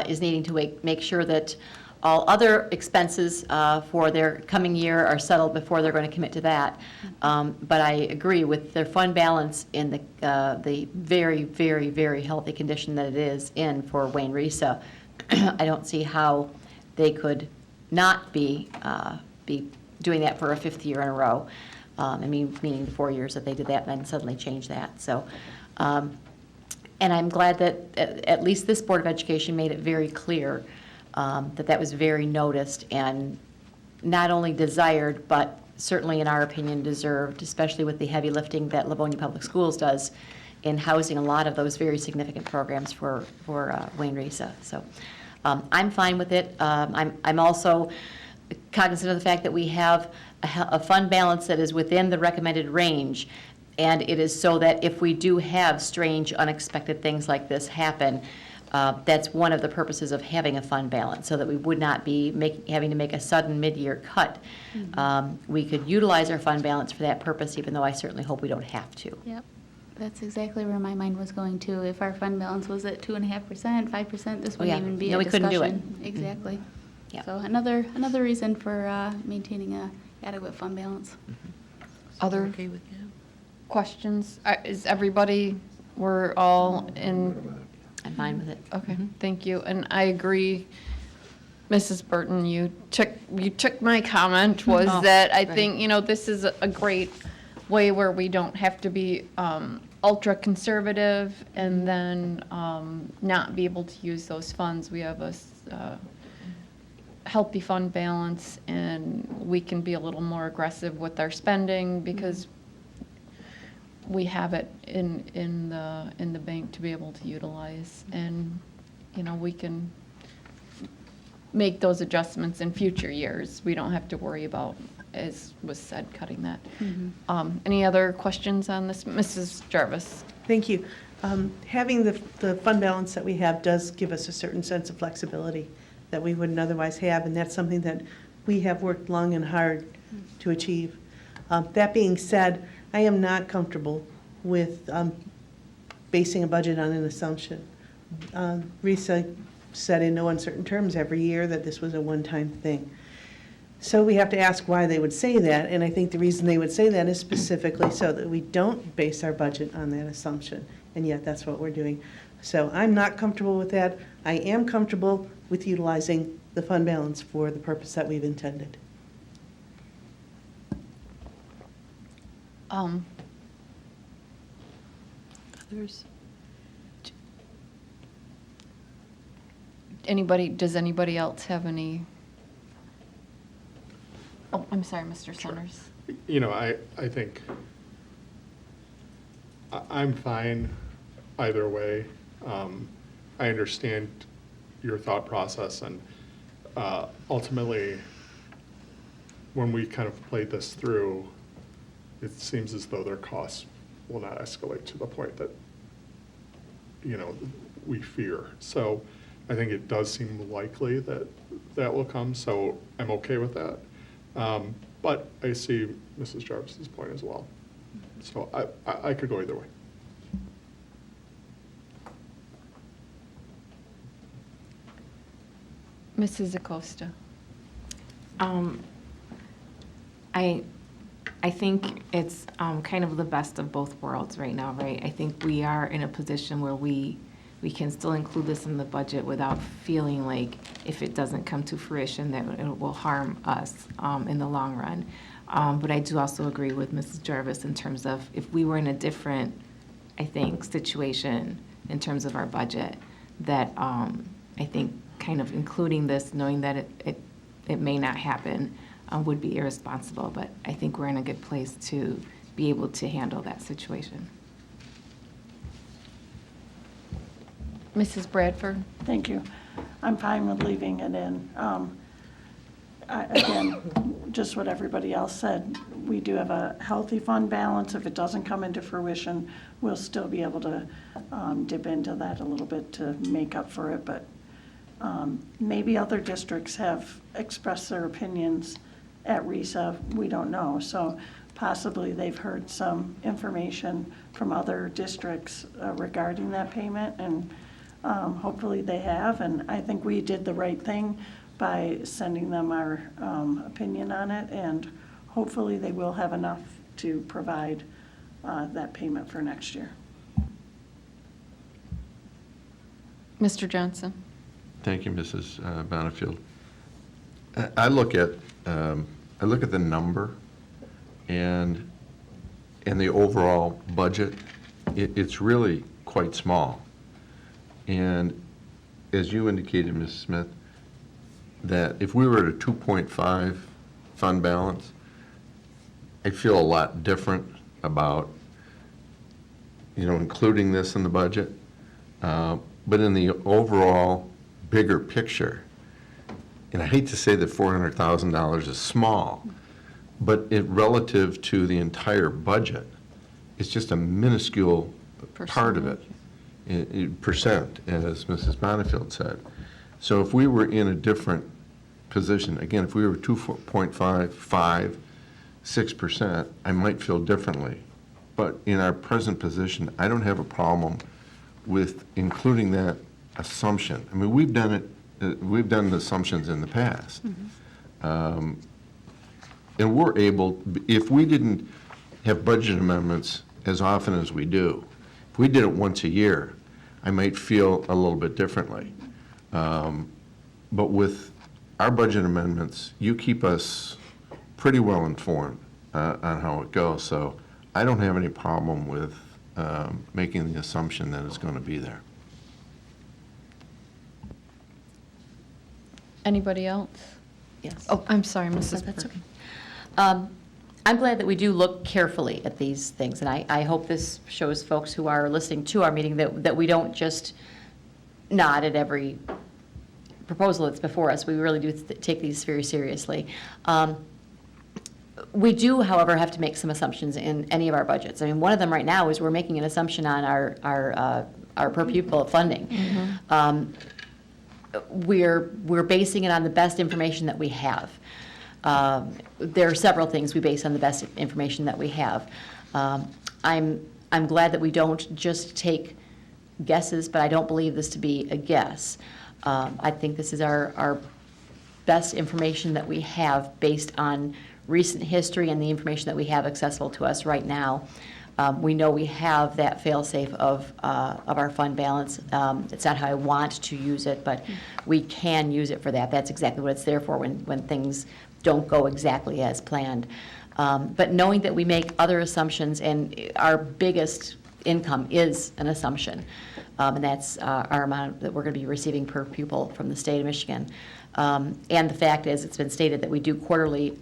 is needing to make sure that all other expenses for their coming year are settled before they're going to commit to that. But I agree with their fund balance in the very, very, very healthy condition that it is in for Wayne Risa. I don't see how they could not be doing that for a fifth year in a row. Meaning the 4 years that they did that and then suddenly changed that. So, and I'm glad that at least this Board of Education made it very clear that was very noticed and not only desired, but certainly in our opinion deserved, especially with the heavy lifting that Livonia Public Schools does in housing a lot of those very significant programs for Wayne Risa. So I'm fine with it. I'm also cognizant of the fact that we have a fund balance that is within the recommended range, and it is so that if we do have strange, unexpected things like this happen, that's one of the purposes of having a fund balance, so that we would not be having to make a sudden mid-year cut. Mm-hmm. We could utilize our fund balance for that purpose, even though I certainly hope we don't have to. Yep. That's exactly where my mind was going to. If our fund balance was at 2.5%, 5%, this wouldn't even be a discussion. We couldn't do it. Exactly. Mm-hmm. Yeah. So another reason for maintaining a adequate fund balance. Other Okay with that? questions? Is everybody, we're all in? I'm fine with it. Okay, thank you. And I agree, Mrs. Burton, you took my comment, was that I think, this is a great way where we don't have to be ultra conservative and then not be able to use those funds. We have a healthy fund balance, and we can be a little more aggressive with our spending because we have it in the bank to be able to utilize, and we can make those adjustments in future years. We don't have to worry about, as was said, cutting that. Any other questions on this, Mrs. Jarvis? Thank you. Having the fund balance that we have does give us a certain sense of flexibility that we wouldn't otherwise have, and that's something that we have worked long and hard to achieve. That being said, I am not comfortable with basing a budget on an assumption. Risa said in no uncertain terms every year that this was a one-time thing. So we have to ask why they would say that, and I think the reason they would say that is specifically so that we don't base our budget on that assumption, and yet that's what we're doing. So I'm not comfortable with that. I am comfortable with utilizing the fund balance for the purpose that we've intended. Others? Does anybody else have any? Oh, I'm sorry, Mr. Centers. You know, I think I'm fine either way. I understand your thought process, and ultimately, when we kind of played this through, it seems as though their costs will not escalate to the point that, you know, we fear. So I think it does seem likely that that will come, so I'm okay with that. But I see Mrs. Jarvis's point as well. So I could go either way. Mrs. Acosta. I think it's kind of the best of both worlds right now, right? I think we are in a position where we can still include this in the budget without feeling like if it doesn't come to fruition that it will harm us in the long run. But I do also agree with Mrs. Jarvis in terms of if we were in a different, I think, situation in terms of our budget, that I think kind of including this, knowing that it may not happen, would be irresponsible. But I think we're in a good place to be able to handle that situation. Mrs. Bradford. Thank you. I'm fine with leaving it in. Again, just what everybody else said, we do have a healthy fund balance. If it doesn't come into fruition, we'll still be able to dip into that a little bit to make up for it. But maybe other districts have expressed their opinions at RESA. We don't know. So possibly they've heard some information from other districts regarding that payment, and hopefully they have. And I think we did the right thing by sending them our opinion on it, and hopefully they will have enough to provide that payment for next year. Mr. Johnson. Thank you, Mrs. Bonnefield. I look at the number and the overall budget. It's really quite small. And as you indicated, Ms. Smith, that if we were at a 2.5 fund balance, I feel a lot different about, including this in the budget. But in the overall bigger picture, and I hate to say that $400,000 is small, but relative to the entire budget, it's just a minuscule part of it. Percent, as Mrs. Bonnefield said. So if we were in a different position, again, if we were 2.5, 5, 6%, I might feel differently. But in our present position, I don't have a problem with including that assumption. I mean, we've done the assumptions in the past. Mm-hmm. And we're able, if we didn't have budget amendments as often as we do, if we did it once a year, I might feel a little bit differently. But with our budget amendments, you keep us pretty well informed on how it goes. So I don't have any problem with making the assumption that it's going to be there. Anybody else? Yes. Oh, I'm sorry, Mrs. That's Burke. okay. I'm glad that we do look carefully at these things, and I hope this shows folks who are listening to our meeting that we don't just nod at every proposal that's before us. We really do take these very seriously. We do, however, have to make some assumptions in any of our budgets. I mean, one of them right now is we're making an assumption on our per pupil funding. Mm-hmm. We're basing it on the best information that we have. There are several things we base on the best information that we have. I'm glad that we don't just take guesses, but I don't believe this to be a guess. I think this is our best information that we have based on recent history and the information that we have accessible to us right now. We know we have that fail-safe of our fund balance. It's not how I want to use it, but we can use it for that. That's exactly what it's there for when things don't go exactly as planned. But knowing that we make other assumptions, and our biggest income is an assumption, and that's our amount that we're going to be receiving per pupil from the state of Michigan. And the fact is, it's been stated that we do quarterly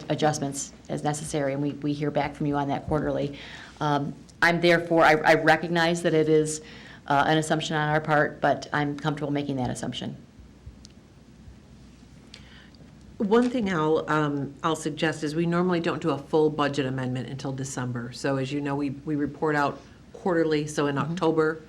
adjustments as necessary, and we hear back from you on that quarterly. I'm therefore, I recognize that it is an assumption on our part, but I'm comfortable making that assumption. One thing I'll suggest is we normally don't do a full budget amendment until December. So as you know, we report out quarterly, so in October,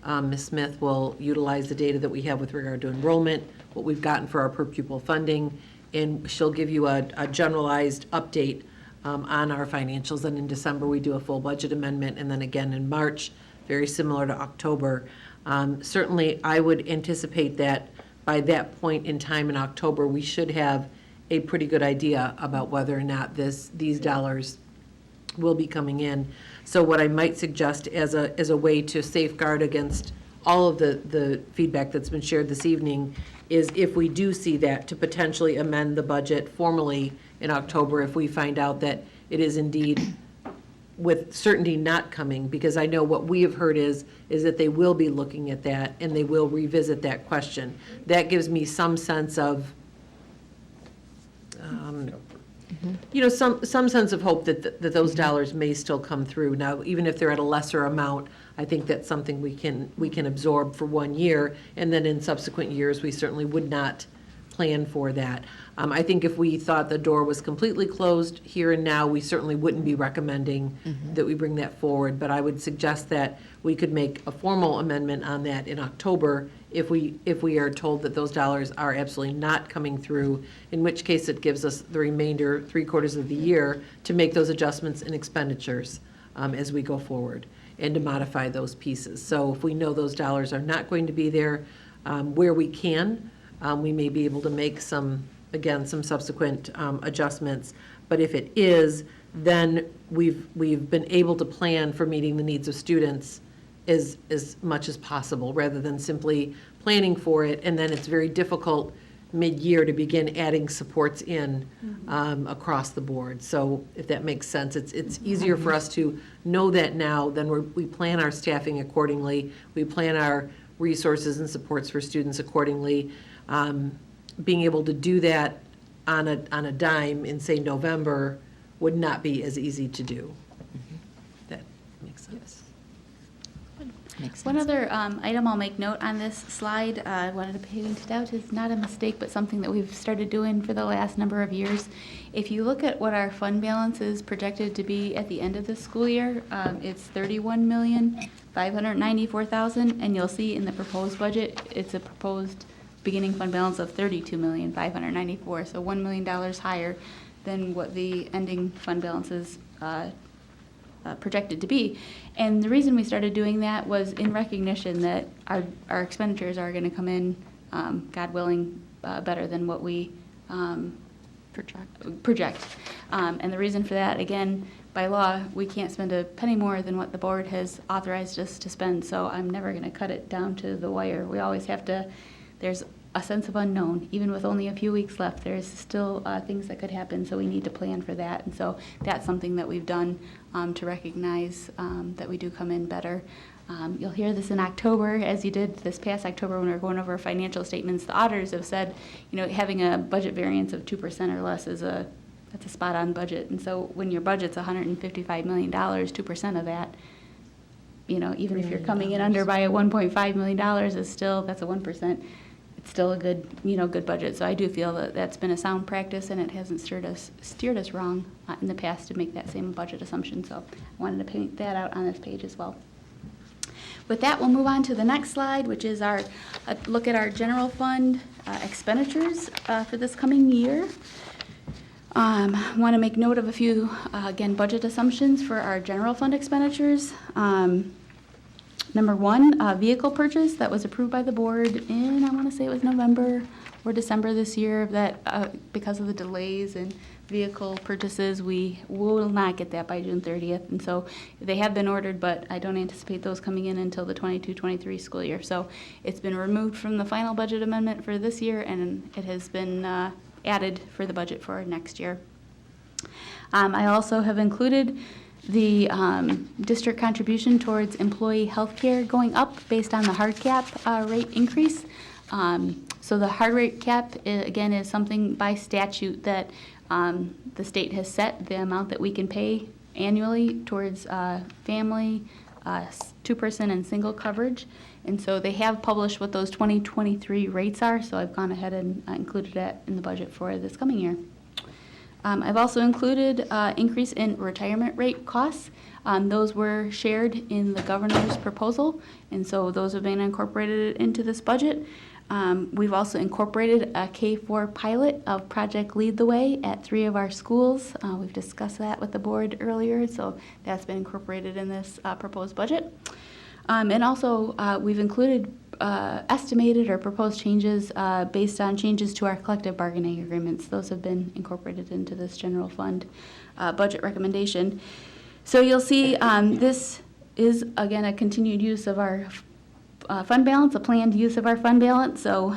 Ms. Smith will utilize the data that we have with regard to enrollment, what we've gotten for our per pupil funding, and she'll give you a generalized update on our financials. And in December, we do a full budget amendment, and then again in March, very similar to October. Certainly, I would anticipate that by that point in time in October, we should have a pretty good idea about whether or not these dollars will be coming in. So what I might suggest as a way to safeguard against all of the feedback that's been shared this evening is, if we do see that, to potentially amend the budget formally in October if we find out that it is indeed with certainty not coming, because I know what we have heard is that they will be looking at that and they will revisit that question. That gives me some sense of, some sense of hope that those dollars may still come through. Now, even if they're at a lesser amount, I think that's something we can absorb for 1 year, and then in subsequent years, we certainly would not plan for that. I think if we thought the door was completely closed here and now, we certainly wouldn't be recommending that we bring that forward. But I would suggest that we could make a formal amendment on that in October if we are told that those dollars are absolutely not coming through, in which case it gives us the remainder 3/4 of the year to make those adjustments in expenditures as we go forward and to modify those pieces. So if we know those dollars are not going to be there, where we can, we may be able to make some subsequent adjustments. But if it is, then we've been able to plan for meeting the needs of students as much as possible, rather than simply planning for it, and then it's very difficult mid-year to begin adding supports in across the board. So if that makes sense, it's easier for us to know that now, then we plan our staffing accordingly, we plan our resources and supports for students accordingly. Being able to do that on a dime in, say, November would not be as easy to do. That makes sense. Makes sense. One other item I'll make note on this slide, I wanted to point it out, is not a mistake, but something that we've started doing for the last number of years. If you look at what our fund balance is projected to be at the end of the school year, it's $31,594,000, and you'll see in the proposed budget, it's a proposed beginning fund balance of $32,594,000, so $1 million higher than what the ending fund balance is projected to be. And the reason we started doing that was in recognition that our expenditures are going to come in, God willing, better than what we project. And the reason for that, again, by law, we can't spend a penny more than what the board has authorized us to spend, so I'm never going to cut it down to the wire. We always have to, there's a sense of unknown. Even with only a few weeks left, there's still things that could happen, so we need to plan for that. And so that's something that we've done to recognize that we do come in better. You'll hear this in October, as you did this past October when we were going over financial statements. The auditors have said, having a budget variance of 2% or less that's a spot-on budget. And so when your budget's $155 million, 2% of that, even if you're coming in under by a $1.5 million, is still, that's a 1%. It's still a good, good budget. So I do feel that that's been a sound practice, and it hasn't steered us wrong in the past to make that same budget assumption. So I wanted to paint that out on this page as well. With that, we'll move on to the next slide, which is our look at our general fund expenditures for this coming year. I want to make note of a few, again, budget assumptions for our general fund expenditures. Number one, vehicle purchase that was approved by the board in, I want to say it was November or December this year, that because of the delays in vehicle purchases, we will not get that by June 30th. And so they have been ordered, but I don't anticipate those coming in until the 22-23 school year. So it's been removed from the final budget amendment for this year, and it has been added for the budget for next year. I also have included the district contribution towards employee health care going up based on the hard cap rate increase. So the hard rate cap, again, is something by statute that the state has set, the amount that we can pay annually towards family, two-person, and single coverage. And so they have published what those 2023 rates are, so I've gone ahead and included that in the budget for this coming year. I've also included increase in retirement rate costs. Those were shared in the governor's proposal, and so those have been incorporated into this budget. We've also incorporated a K-4 pilot of Project Lead the Way at 3 of our schools. We've discussed that with the board earlier, so that's been incorporated in this proposed budget. And also, we've included estimated or proposed changes based on changes to our collective bargaining agreements. Those have been incorporated into this general fund budget recommendation. So you'll see this is, again, a continued use of our fund balance, a planned use of our fund balance. So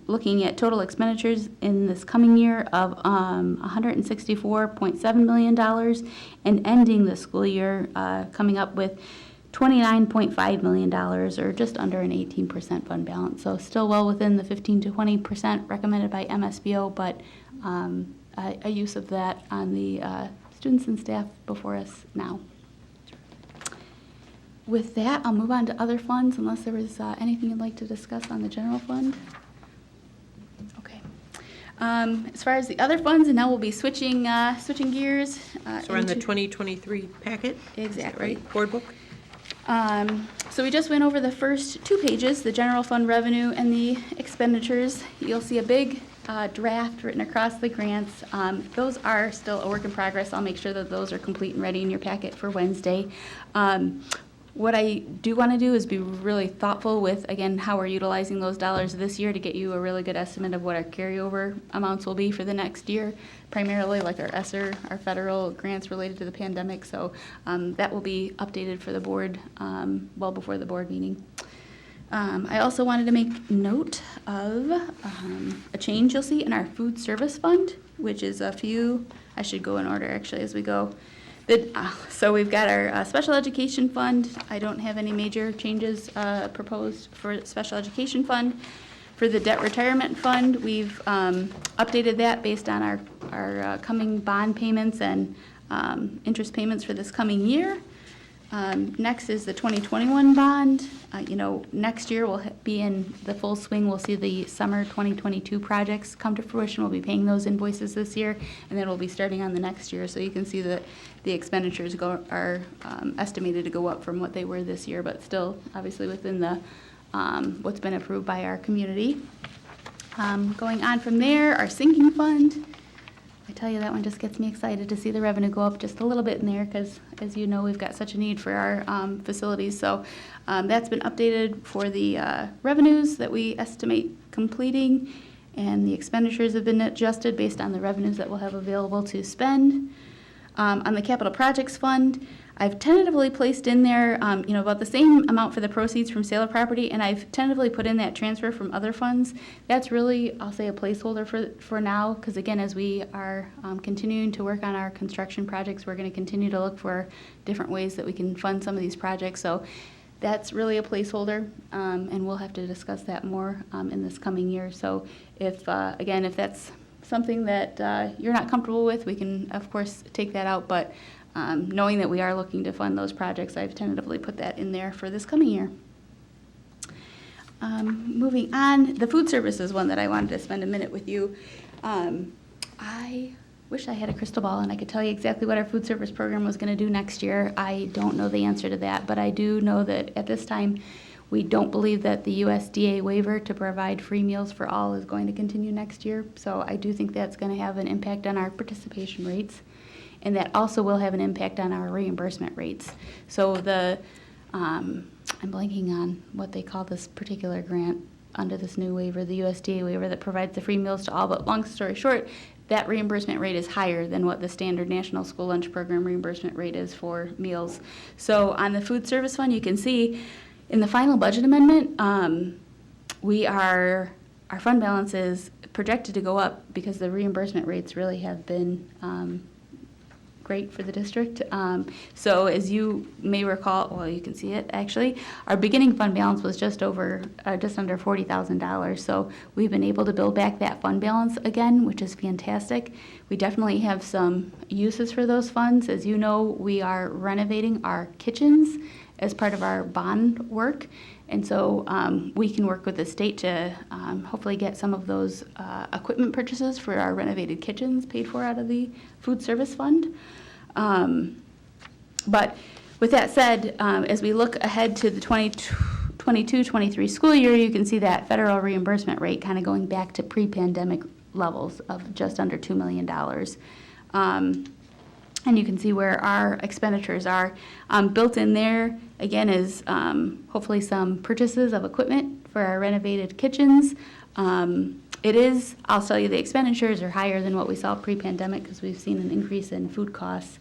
looking at total expenditures in this coming year of $164.7 million and ending the school year coming up with $29.5 million, or just under an 18% fund balance. So still well within the 15 to 20% recommended by MSBO, but a use of that on the students and staff before us now. With that, I'll move on to other funds, unless there was anything you'd like to discuss on the general fund. Okay. As far as the other funds, and now we'll be switching gears. So we're on the 2023 packet? Exactly. Right, board book? So we just went over the first 2 pages, the general fund revenue and the expenditures. You'll see a big draft written across the grants. Those are still a work in progress. I'll make sure that those are complete and ready in your packet for Wednesday. What I do want to do is be really thoughtful with, again, how we're utilizing those dollars this year to get you a really good estimate of what our carryover amounts will be for the next year, primarily like our ESSER, our federal grants related to the pandemic. So that will be updated for the board well before the board meeting. I also wanted to make note of a change you'll see in our food service fund, which is a few, I should go in order actually as we go. So we've got our special education fund. I don't have any major changes proposed for the special education fund. For the debt retirement fund, we've updated that based on our coming bond payments and interest payments for this coming year. Next is the 2021 bond. Next year we'll be in the full swing. We'll see the summer 2022 projects come to fruition. We'll be paying those invoices this year, and then we'll be starting on the next year. So you can see that the expenditures are estimated to go up from what they were this year, but still obviously within the what's been approved by our community. Going on from there, our sinking fund. I tell you, that one just gets me excited to see the revenue go up just a little bit in there because, as you know, we've got such a need for our facilities. So that's been updated for the revenues that we estimate completing, and the expenditures have been adjusted based on the revenues that we'll have available to spend. On the capital projects fund, I've tentatively placed in there, about the same amount for the proceeds from sale of property, and I've tentatively put in that transfer from other funds. That's really, I'll say, a placeholder for now, because again, as we are continuing to work on our construction projects, we're going to continue to look for different ways that we can fund some of these projects. So that's really a placeholder, and we'll have to discuss that more in this coming year. So if that's something that you're not comfortable with, we can, of course, take that out, but knowing that we are looking to fund those projects, I've tentatively put that in there for this coming year. Moving on, the food services one that I wanted to spend a minute with you. I wish I had a crystal ball and I could tell you exactly what our food service program was going to do next year. I don't know the answer to that, but I do know that at this time, we don't believe that the USDA waiver to provide free meals for all is going to continue next year. So I do think that's going to have an impact on our participation rates. And that also will have an impact on our reimbursement rates. So I'm blanking on what they call this particular grant under this new waiver, the USDA waiver that provides the free meals to all. But long story short, that reimbursement rate is higher than what the standard National School Lunch Program reimbursement rate is for meals. So on the food service fund, you can see in the final budget amendment, we are our fund balance is projected to go up because the reimbursement rates really have been great for the district. So as you may recall, well, you can see it actually, our beginning fund balance was just under $40,000. So we've been able to build back that fund balance again, which is fantastic. We definitely have some uses for those funds. As you know, we are renovating our kitchens as part of our bond work. And so we can work with the state to hopefully get some of those equipment purchases for our renovated kitchens paid for out of the food service fund. But with that said, as we look ahead to the 22-23 school year, you can see that federal reimbursement rate kind of going back to pre-pandemic levels of just under $2 million. And you can see where our expenditures are. Built in there, again, is hopefully some purchases of equipment for our renovated kitchens. It is, I'll tell you, the expenditures are higher than what we saw pre-pandemic because we've seen an increase in food costs.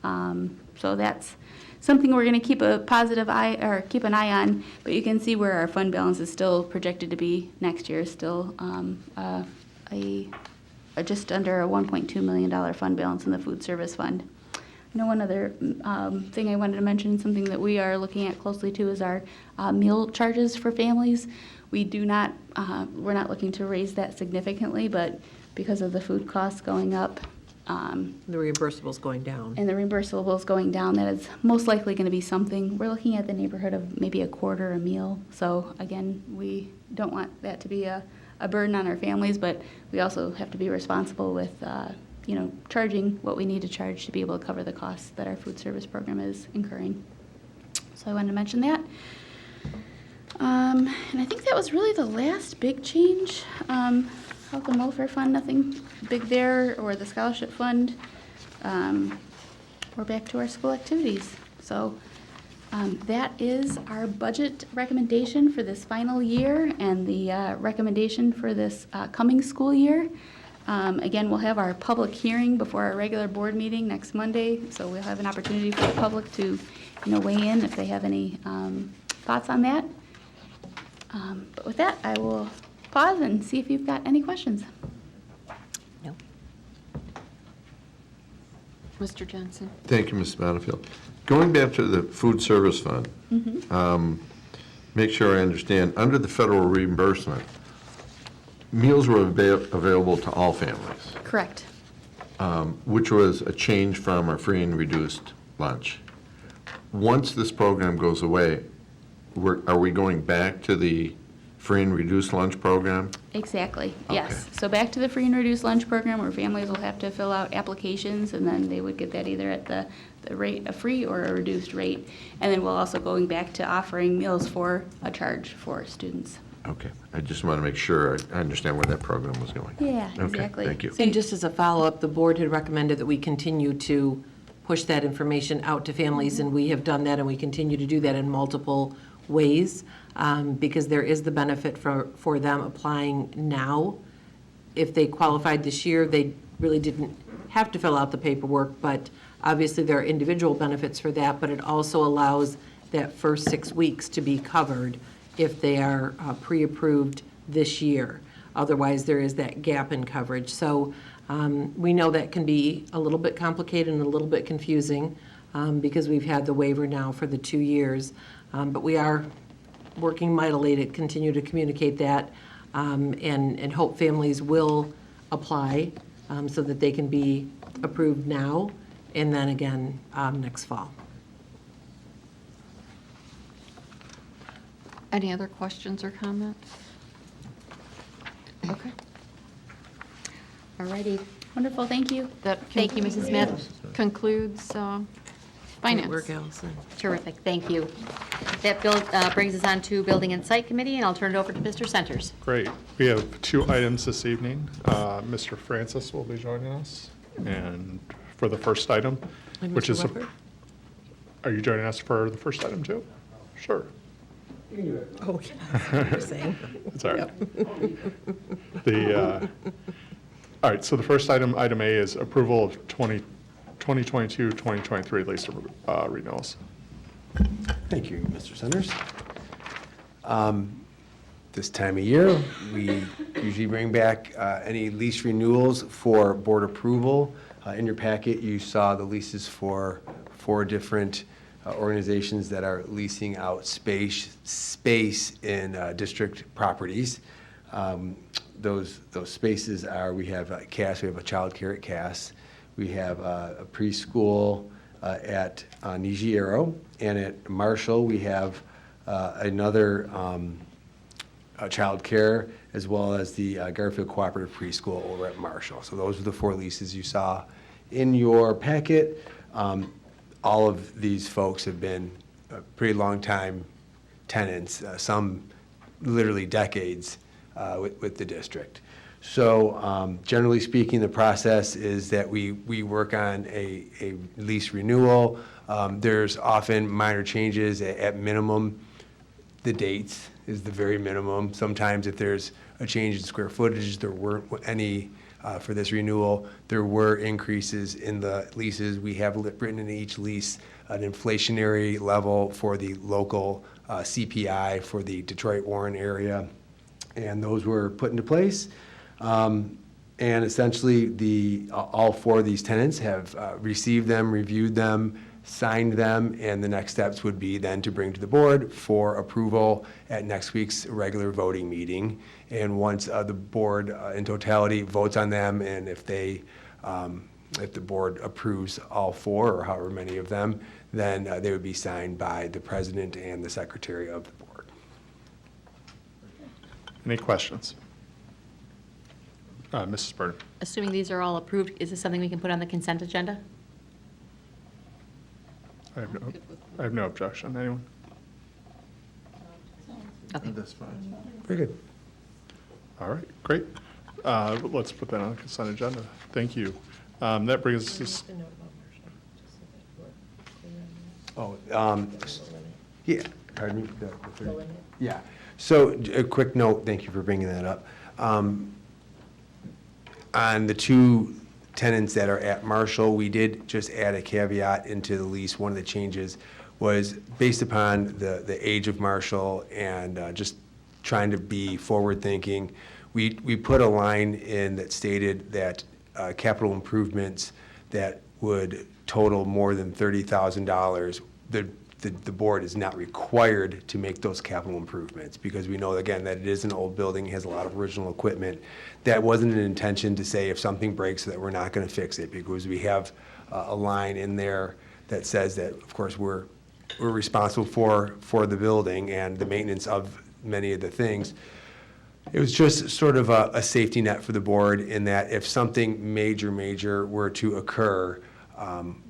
So that's something we're going to keep a positive eye, or keep an eye on. But you can see where our fund balance is still projected to be next year, still just under a $1.2 million fund balance in the food service fund. I know one other thing I wanted to mention, something that we are looking at closely too, is our meal charges for families. We do not, we're not looking to raise that significantly, but because of the food costs going up, The reimbursables going down. and the reimbursables going down, that is most likely going to be something. We're looking at the neighborhood of maybe a quarter a meal. So again, we don't want that to be a burden on our families, but we also have to be responsible with, charging what we need to charge to be able to cover the costs that our food service program is incurring. So I wanted to mention that. And I think that was really the last big change. Health and Welfare Fund, nothing big there, or the Scholarship Fund. We're back to our school activities. So that is our budget recommendation for this final year and the recommendation for this coming school year. Again, we'll have our public hearing before our regular board meeting next Monday, so we'll have an opportunity for the public to, weigh in if they have any thoughts on that. But with that, I will pause and see if you've got any questions. No. Mr. Johnson? Thank you, Ms. Bonnefield. Going back to the food service fund, make sure I understand, under the federal reimbursement, meals were available to all families, Correct. which was a change from our free and reduced lunch. Once this program goes away, are we going back to the free and reduced lunch program? Exactly, yes. Okay. So back to the free and reduced lunch program where families will have to fill out applications and then they would get that either at the rate, a free or a reduced rate. And then we'll also going back to offering meals for a charge for students. Okay, I just want to make sure I understand where that program was going. Yeah, Okay, exactly. thank you. And just as a follow-up, the board had recommended that we continue to push that information out to families, and we have done that, and we continue to do that in multiple ways, because there is the benefit for them applying now. If they qualified this year, they really didn't have to fill out the paperwork, but obviously there are individual benefits for that, but it also allows that first 6 weeks to be covered if they are pre-approved this year. Otherwise, there is that gap in coverage. So we know that can be a little bit complicated and a little bit confusing because we've had the waiver now for the 2 years. But we are working mightily to continue to communicate that and hope families will apply so that they can be approved now and then again next fall. Any other questions or comments? Okay. All righty. Wonderful, thank you. Thank you, Mrs. Smith. Concludes Great finance. work, Allison. Terrific, thank you. That brings us on to Building and Site Committee, and I'll turn it over to Mr. Centers. Great. We have 2 items this evening. Mr. Francis will be joining us, and for the first item, And which Mr. is, Weber? are you joining us for the first item too? Sure. Oh, yeah, that's what you're saying. That's all right. All right, so the first item, item A, is approval of 2022-2023 lease renewals. Thank you, Mr. Centers. this time of year. We usually bring back any lease renewals for board approval. In your packet, you saw the leases for 4 different organizations that are leasing out space in district properties. Those spaces are, we have CAS, we have a child care at CAS, we have a preschool at Nigiero, and at Marshall, we have another child care, as well as the Garfield Cooperative Preschool over at Marshall. So those are the 4 leases you saw in your packet. All of these folks have been pretty long time tenants, some literally decades with the district. So generally speaking, the process is that we work on a lease renewal. There's often minor changes at minimum. The dates is the very minimum. Sometimes if there's a change in square footage, there weren't any for this renewal. There were increases in the leases. We have written in each lease an inflationary level for the local CPI for the Detroit-Warren area, and those were put into place. And essentially, all 4 of these tenants have received them, reviewed them, signed them, and the next steps would be then to bring to the board for approval at next week's regular voting meeting. And once the board in totality votes on them, and if the board approves all 4 or however many of them, then they would be signed by the president and the secretary of the board. Any questions? Mrs. Burton. Assuming these are all approved, is this something we can put on the consent agenda? I have no objection. Anyone? Okay. That's fine. Very good. All right, great. Let's put that on the consent agenda. Thank you. That brings us, Yeah, pardon me? The third? Yeah. So a quick note, thank you for bringing that up. On the 2 tenants that are at Marshall, we did just add a caveat into the lease. One of the changes was based upon the age of Marshall and just trying to be forward-thinking. We put a line in that stated that capital improvements that would total more than $30,000, the board is not required to make those capital improvements, because we know, again, that it is an old building, has a lot of original equipment. That wasn't an intention to say if something breaks that we're not going to fix it, because we have a line in there that says that, of course, we're responsible for the building and the maintenance of many of the things. It was just sort of a safety net for the board in that if something major were to occur,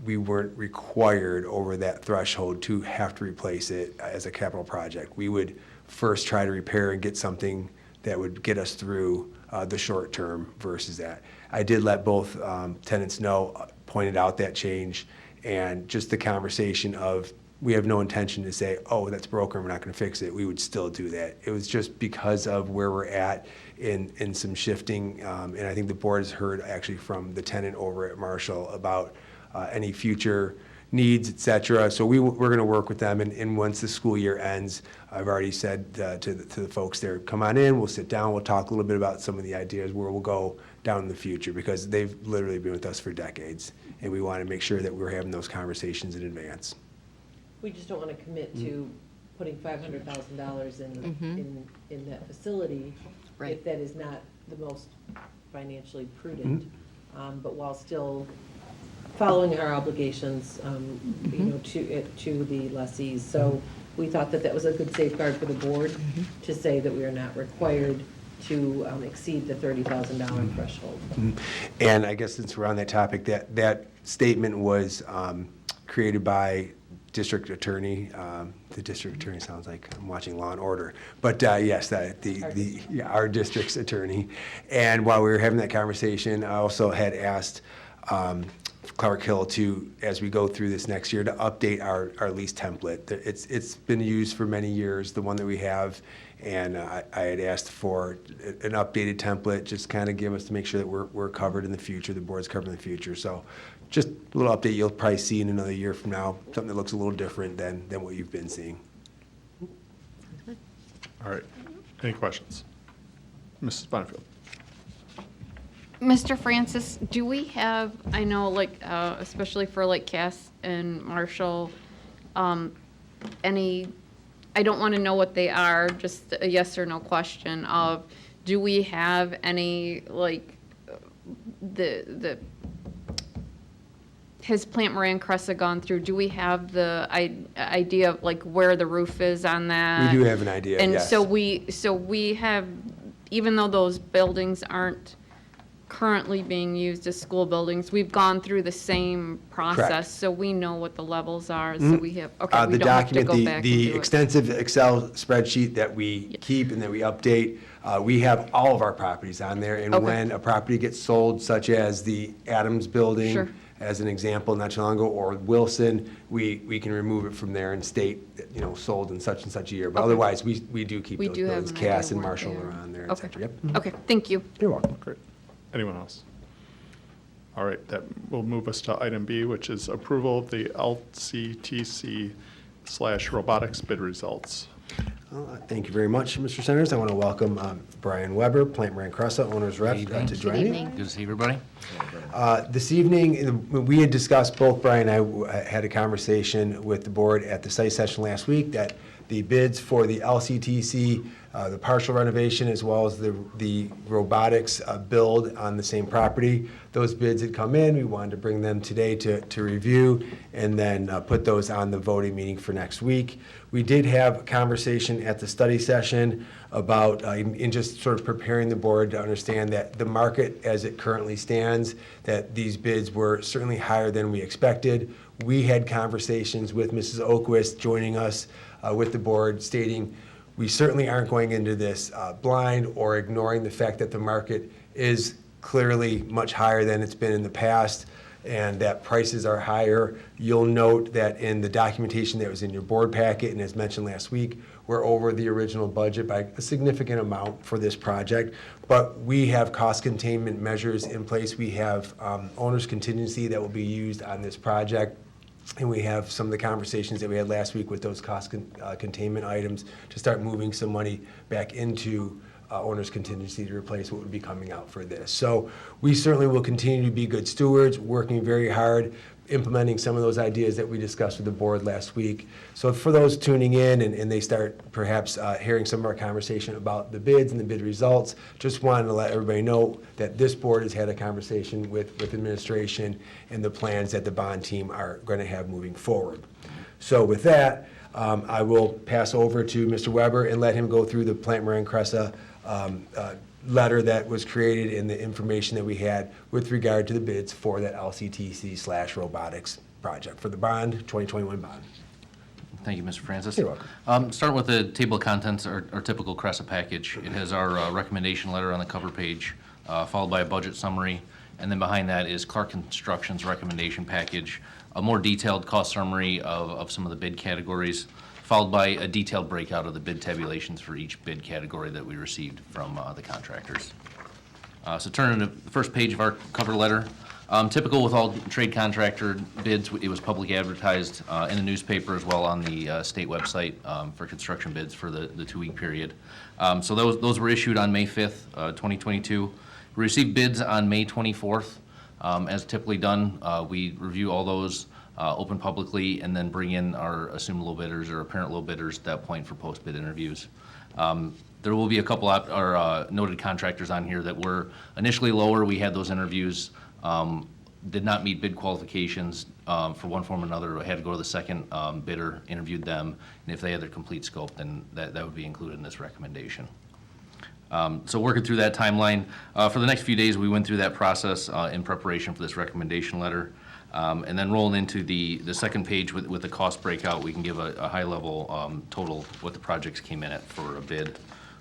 we weren't required over that threshold to have to replace it as a capital project. We would first try to repair and get something that would get us through the short term versus that. I did let both tenants know, pointed out that change, and just the conversation of, we have no intention to say, oh, that's broken, we're not going to fix it. We would still do that. It was just because of where we're at in some shifting, and I think the board has heard actually from the tenant over at Marshall about any future needs, et cetera. So we're going to work with them, and once the school year ends, I've already said to the folks there, come on in, we'll sit down, we'll talk a little bit about some of the ideas where we'll go down in the future, because they've literally been with us for decades, and we want to make sure that we're having those conversations in advance. We just don't want to commit to putting $500,000 in that facility Right. if that is not the most financially prudent, but while still following our obligations, to the lessees. So we thought that was a good safeguard for the board to say that we are not required to exceed the $30,000 threshold. And I guess since we're on that topic, that statement was created by district attorney. The district attorney sounds like I'm watching Law and Order, but yes, our district's attorney. And while we were having that conversation, I also had asked Clark Hill to, as we go through this next year, to update our lease template. It's been used for many years, the one that we have, and I had asked for an updated template, just kind of give us to make sure that we're covered in the future, the board's covered in the future. So just a little update you'll probably see in another year from now, something that looks a little different than what you've been seeing. all right. Any questions? Mrs. Bonnefield? Mr. Francis, do we have, I know, like, especially for like Cass and Marshall, any, I don't want to know what they are, just a yes or no question of, do we have any, like, has Plant Moran Cressa gone through, do we have the idea of like where the roof is on that? We do have an idea, And yes. so we have, even though those buildings aren't currently being used as school buildings, we've gone through the same process, Correct. so we know what the levels are, so we have, okay, we The don't have to document, go back and the do it. extensive Excel spreadsheet that we keep and that we update, we have all of our properties on there. And Okay. when a property gets sold, such as the Adams Building, Sure. as an example, not too long ago, or Wilson, we can remove it from there and state, sold in such and such a year. But Okay. otherwise, we do keep We those do have buildings. an idea Cass and where Marshall they are are. on there, et Okay. cetera. Yep. Okay, thank you. You're welcome. Great. Anyone else? All right, that will move us to item B, which is approval of the LCTC/robotics bid results. Thank you very much, Mr. Centers. I want to welcome Brian Weber, Plant Moran Cressa, owner's rep, to join me. Good to see everybody. This evening, we had discussed, both Brian and I had a conversation with the board at the site session last week, that the bids for the LCTC, the partial renovation, as well as the robotics build on the same property, those bids had come in. We wanted to bring them today to review and then put those on the voting meeting for next week. We did have a conversation at the study session about, in just sort of preparing the board to understand that the market as it currently stands, that these bids were certainly higher than we expected. We had conversations with Mrs. Oquist joining us with the board, stating we certainly aren't going into this blind or ignoring the fact that the market is clearly much higher than it's been in the past, and that prices are higher. You'll note that in the documentation that was in your board packet, and as mentioned last week, we're over the original budget by a significant amount for this project, but we have cost containment measures in place. We have owner's contingency that will be used on this project, and we have some of the conversations that we had last week with those cost containment items to start moving some money back into owner's contingency to replace what would be coming out for this. So we certainly will continue to be good stewards, working very hard, implementing some of those ideas that we discussed with the board last week. So for those tuning in and they start perhaps hearing some of our conversation about the bids and the bid results, just wanted to let everybody know that this board has had a conversation with administration and the plans that the bond team are going to have moving forward. So with that, I will pass over to Mr. Weber and let him go through the Plant Moran Cressa letter that was created and the information that we had with regard to the bids for that LCTC/robotics project for the bond, 2021 bond. Thank you, Mr. Francis. You're welcome. Starting with the table of contents, our typical Cressa package. It has our recommendation letter on the cover page, followed by a budget summary, and then behind that is Clark Construction's recommendation package, a more detailed cost summary of some of the bid categories, followed by a detailed breakout of the bid tabulations for each bid category that we received from the contractors. So turning to the first page of our cover letter, typical with all trade contractor bids, it was publicly advertised in the newspaper as well on the state website for construction bids for the 2-week period. So those were issued on May 5th, 2022. We received bids on May 24th. As typically done, we review all those, open publicly, and then bring in our assumed low bidders or apparent low bidders at that point for post-bid interviews. There will be a couple noted contractors on here that were initially lower. We had those interviews, did not meet bid qualifications for one form or another. I had to go to the second bidder, interviewed them, and if they had their complete scope, then that would be included in this recommendation. So working through that timeline, for the next few days, we went through that process in preparation for this recommendation letter. And then rolling into the second page with the cost breakout, we can give a high-level total what the projects came in at for a bid.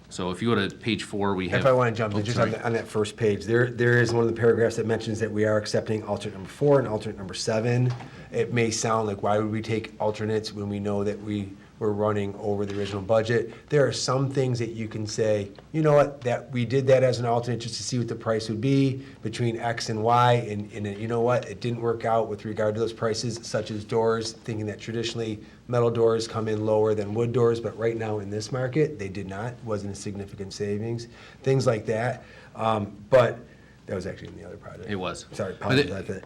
So if you go to page 4, we have... If I want to jump in, Oh, just sorry. on that first page, there is one of the paragraphs that mentions that we are accepting alternate number 4 and alternate number 7. It may sound like, why would we take alternates when we know that we're running over the original budget? There are some things that you can say, you know what, that we did that as an alternate just to see what the price would be between X and Y, and you know what, it didn't work out with regard to those prices, such as doors, thinking that traditionally metal doors come in lower than wood doors, but right now in this market, they did not, wasn't a significant savings, things like that. But that was actually in the other project. It was. Sorry, But it- apologize.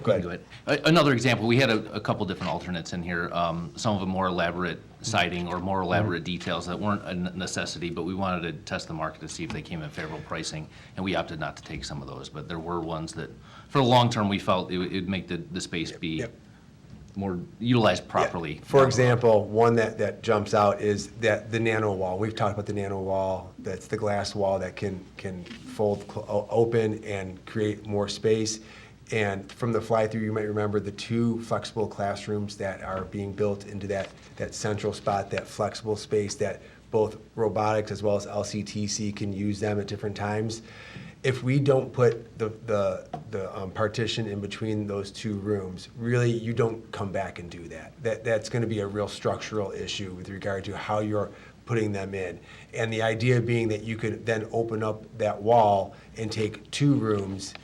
Go ahead. Go ahead. Another example, we had a couple different alternates in here, some of them more elaborate siding or more elaborate details that weren't a necessity, but we wanted to test the market to see if they came in favorable pricing, and we opted not to take some of those, but there were ones that, for the long term, we felt it would make the space be Yep. more utilized properly. For example, one that jumps out is that the nano wall. We've talked about the nano wall. That's the glass wall that can fold open and create more space. And from the fly-through, you might remember the 2 flexible classrooms that are being built into that central spot, that flexible space that both robotics as well as LCTC can use them at different times. If we don't put the partition in between those 2 rooms, really, you don't come back and do that. That's going to be a real structural issue with regard to how you're putting them in. And the idea being that you could then open up that wall and take 2 rooms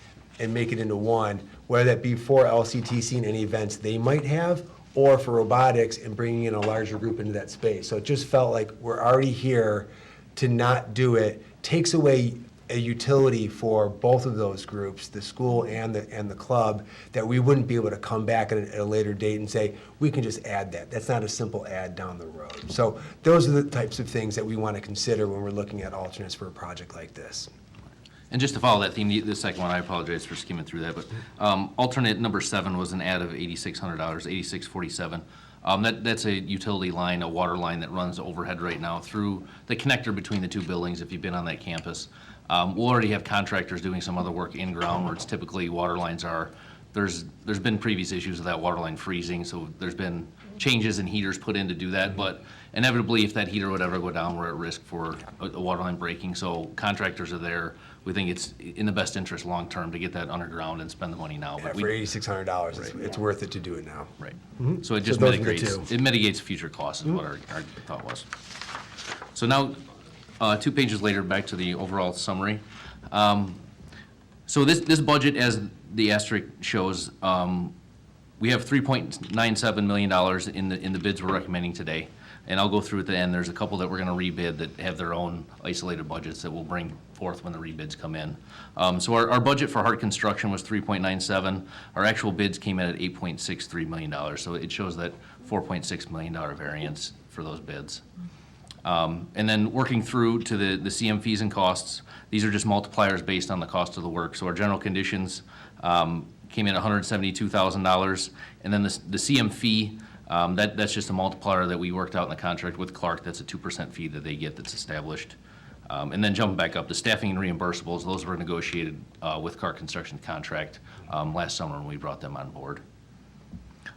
and make it into one, whether that be for LCTC and any events they might have, or for robotics and bringing in a larger group into that space. So it just felt like we're already here. To not do it takes away a utility for both of those groups, the school and the club, that we wouldn't be able to come back at a later date and say, we can just add that. That's not a simple add down the road. So those are the types of things that we want to consider when we're looking at alternates for a project like this. And just to follow that theme, the second one, I apologize for skimming through that, but alternate number 7 was an add of $8,600, $8,647. That's a utility line, a water line that runs overhead right now through the connector between the 2 buildings, if you've been on that campus. We'll already have contractors doing some other work in ground where it's typically water lines are. There's been previous issues of that water line freezing, so there's been changes and heaters put in to do that, but inevitably, if that heater would ever go down, we're at risk for a water line breaking, so contractors are there. We think it's in the best interest long-term to get that underground and spend the money now. Yeah, But for $8,600, it's worth it to do it now. Right. Mhm. So it just So those are the mitigates two. future costs is what our thought was. So now, 2 pages later, back to the overall summary. So this budget, as the asterisk shows, we have $3.97 million in the bids we're recommending today. And I'll go through at the end. There's a couple that we're going to rebid that have their own isolated budgets that we'll bring forth when the rebids come in. So our budget for Hart Construction was 3.97. Our actual bids came in at $8.63 million. So it shows that $4.6 million variance for those bids. And then working through to the CM fees and costs, these are just multipliers based on the cost of the work. So our general conditions came in at $172,000. And then the CM fee, that's just a multiplier that we worked out in the contract with Clark. That's a 2% fee that they get that's established. And then jumping back up, the staffing and reimbursables, those were negotiated with Clark Construction contract last summer when we brought them on board.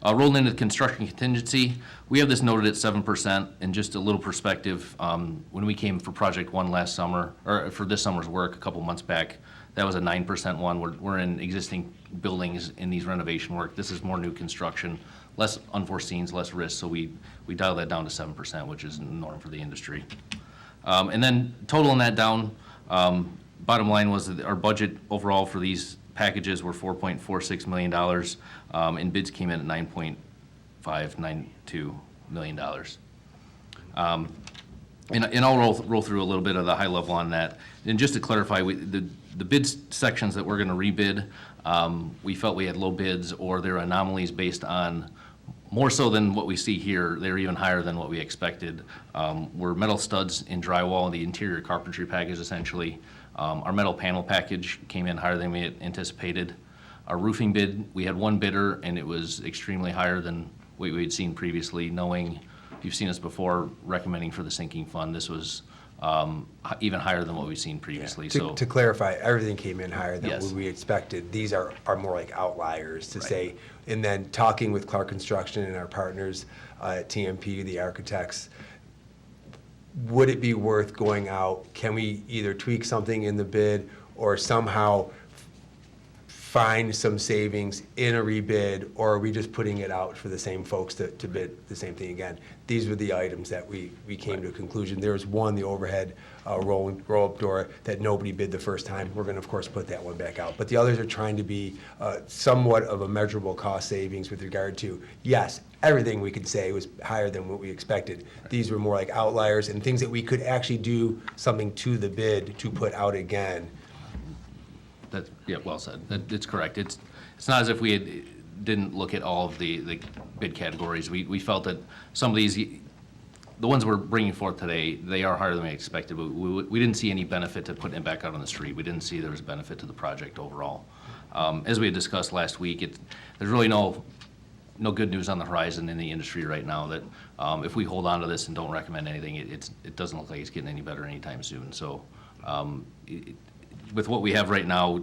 Rolling into the construction contingency, we have this noted at 7%. And just a little perspective, when we came for Project 1 last summer, or for this summer's work a couple months back, that was a 9% one. We're in existing buildings in these renovation work. This is more new construction, less unforeseens, less risk, so we dialed that down to 7%, which is the norm for the industry. And then totaling that down, bottom line was that our budget overall for these packages were $4.46 million, and bids came in at $9.592 million. And I'll roll through a little bit of the high level on that. And just to clarify, the bid sections that we're going to rebid, we felt we had low bids or there are anomalies based on more so than what we see here. They're even higher than what we expected. Were metal studs in drywall, the interior carpentry package essentially. Our metal panel package came in higher than we had anticipated. Our roofing bid, we had one bidder and it was extremely higher than what we had seen previously, knowing, if you've seen us before, recommending for the sinking fund, this was even higher than what we've seen previously. Yeah. So To clarify, everything came in higher than Yes. what we expected. These are more like outliers to Right. say. And then talking with Clark Construction and our partners at TMP, the architects, would it be worth going out? Can we either tweak something in the bid or somehow find some savings in a rebid, or are we just putting it out for the same folks to bid the same thing again? These were the items that we came to a conclusion. There was one, the overhead roll-up door, that nobody bid the first time. We're going to, of course, put that one back out. But the others are trying to be somewhat of a measurable cost savings with regard to, yes, everything we could say was higher than what we expected. These were more like outliers and things that we could actually do something to the bid to put out again. That's, yeah, well said. It's correct. It's not as if we didn't look at all of the bid categories. We felt that some of these, the ones we're bringing forth today, they are higher than we expected, but we didn't see any benefit to putting it back out on the street. We didn't see there was a benefit to the project overall. As we had discussed last week, there's really no good news on the horizon in the industry right now that if we hold on to this and don't recommend anything, it doesn't look like it's getting any better anytime soon. So with what we have right now,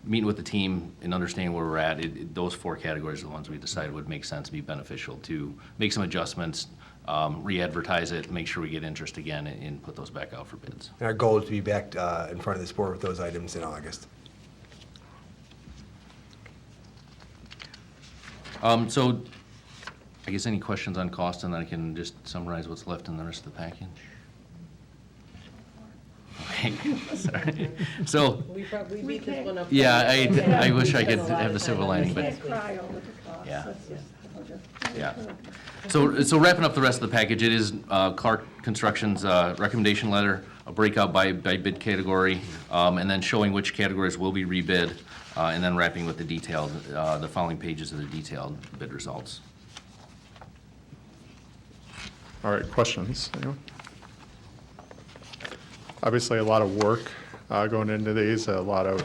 meeting with the team and understanding where we're at, those 4 categories are the ones we decided would make sense to be beneficial to make some adjustments, re-advertise it, make sure we get interest again, and put those back out for bids. And our goal is to be back in front of this board with those items in August. So I guess any questions on cost, and then I can just summarize what's left in the rest of the package? Okay, sorry. So, We beat this one up. yeah, I wish I could have the silver lining, but, yeah. Yeah. So wrapping up the rest of the package, it is Clark Construction's recommendation letter, a breakout by bid category, and then showing which categories will be rebid, and then wrapping with the detailed, the following pages of the detailed bid results. All right, questions? Anyone? Obviously, a lot of work going into these, a lot of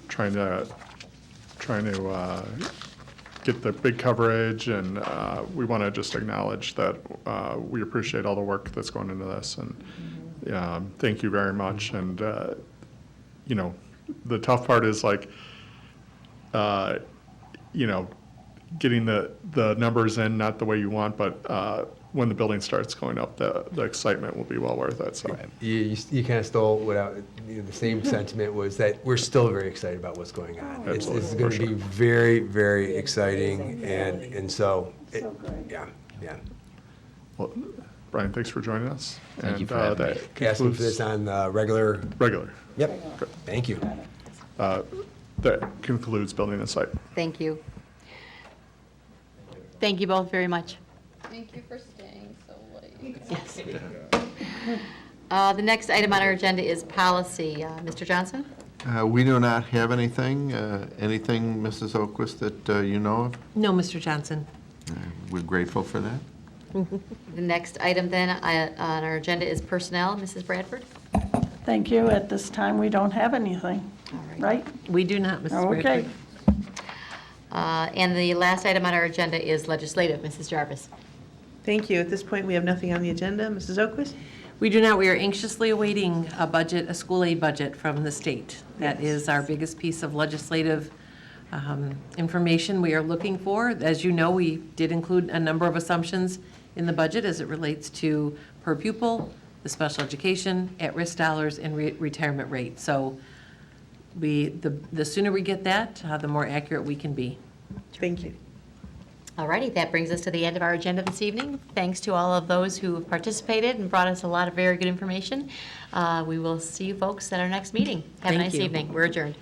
trying to get the big coverage, and we want to just acknowledge that we appreciate all the work that's going into this, and thank you very much. And you know, the tough part is like, you know, getting the numbers in, not the way you want, but when the building starts going up, the excitement will be well worth it. So You kind of stole what the same sentiment was, that we're still very excited about what's going on. It's going to be very, very exciting, and so, yeah. Well, Brian, thanks for joining us. Thank you for having me. Asking for this on regular. Regular. Yep. Good. Thank you. That concludes building the site. Thank you. Thank you both very much. Thank you for staying so late. Yes. The next item on our agenda is policy. Mr. Johnson? We do not have anything. Anything, Mrs. Oquist, that you know of? No, Mr. Johnson. We're grateful for that. The next item then on our agenda is personnel. Mrs. Bradford? Thank you. At this time, we don't have anything, All right? We do not, Mrs. Bradford. Okay. And the last item on our agenda is legislative. Mrs. Jarvis? Thank you. At this point, we have nothing on the agenda. Mrs. Oquist? We do not. We are anxiously awaiting a school aid budget from the state. That is our biggest piece of legislative information we are looking for. As you know, we did include a number of assumptions in the budget as it relates to per pupil, the special education, at-risk dollars, and retirement rate. So the sooner we get that, the more accurate we can be. Thank you. All righty, that brings us to the end of our agenda this evening. Thanks to all of those who have participated and brought us a lot of very good information. We will see you folks at our next meeting. Have a Thank nice you. evening. We're adjourned.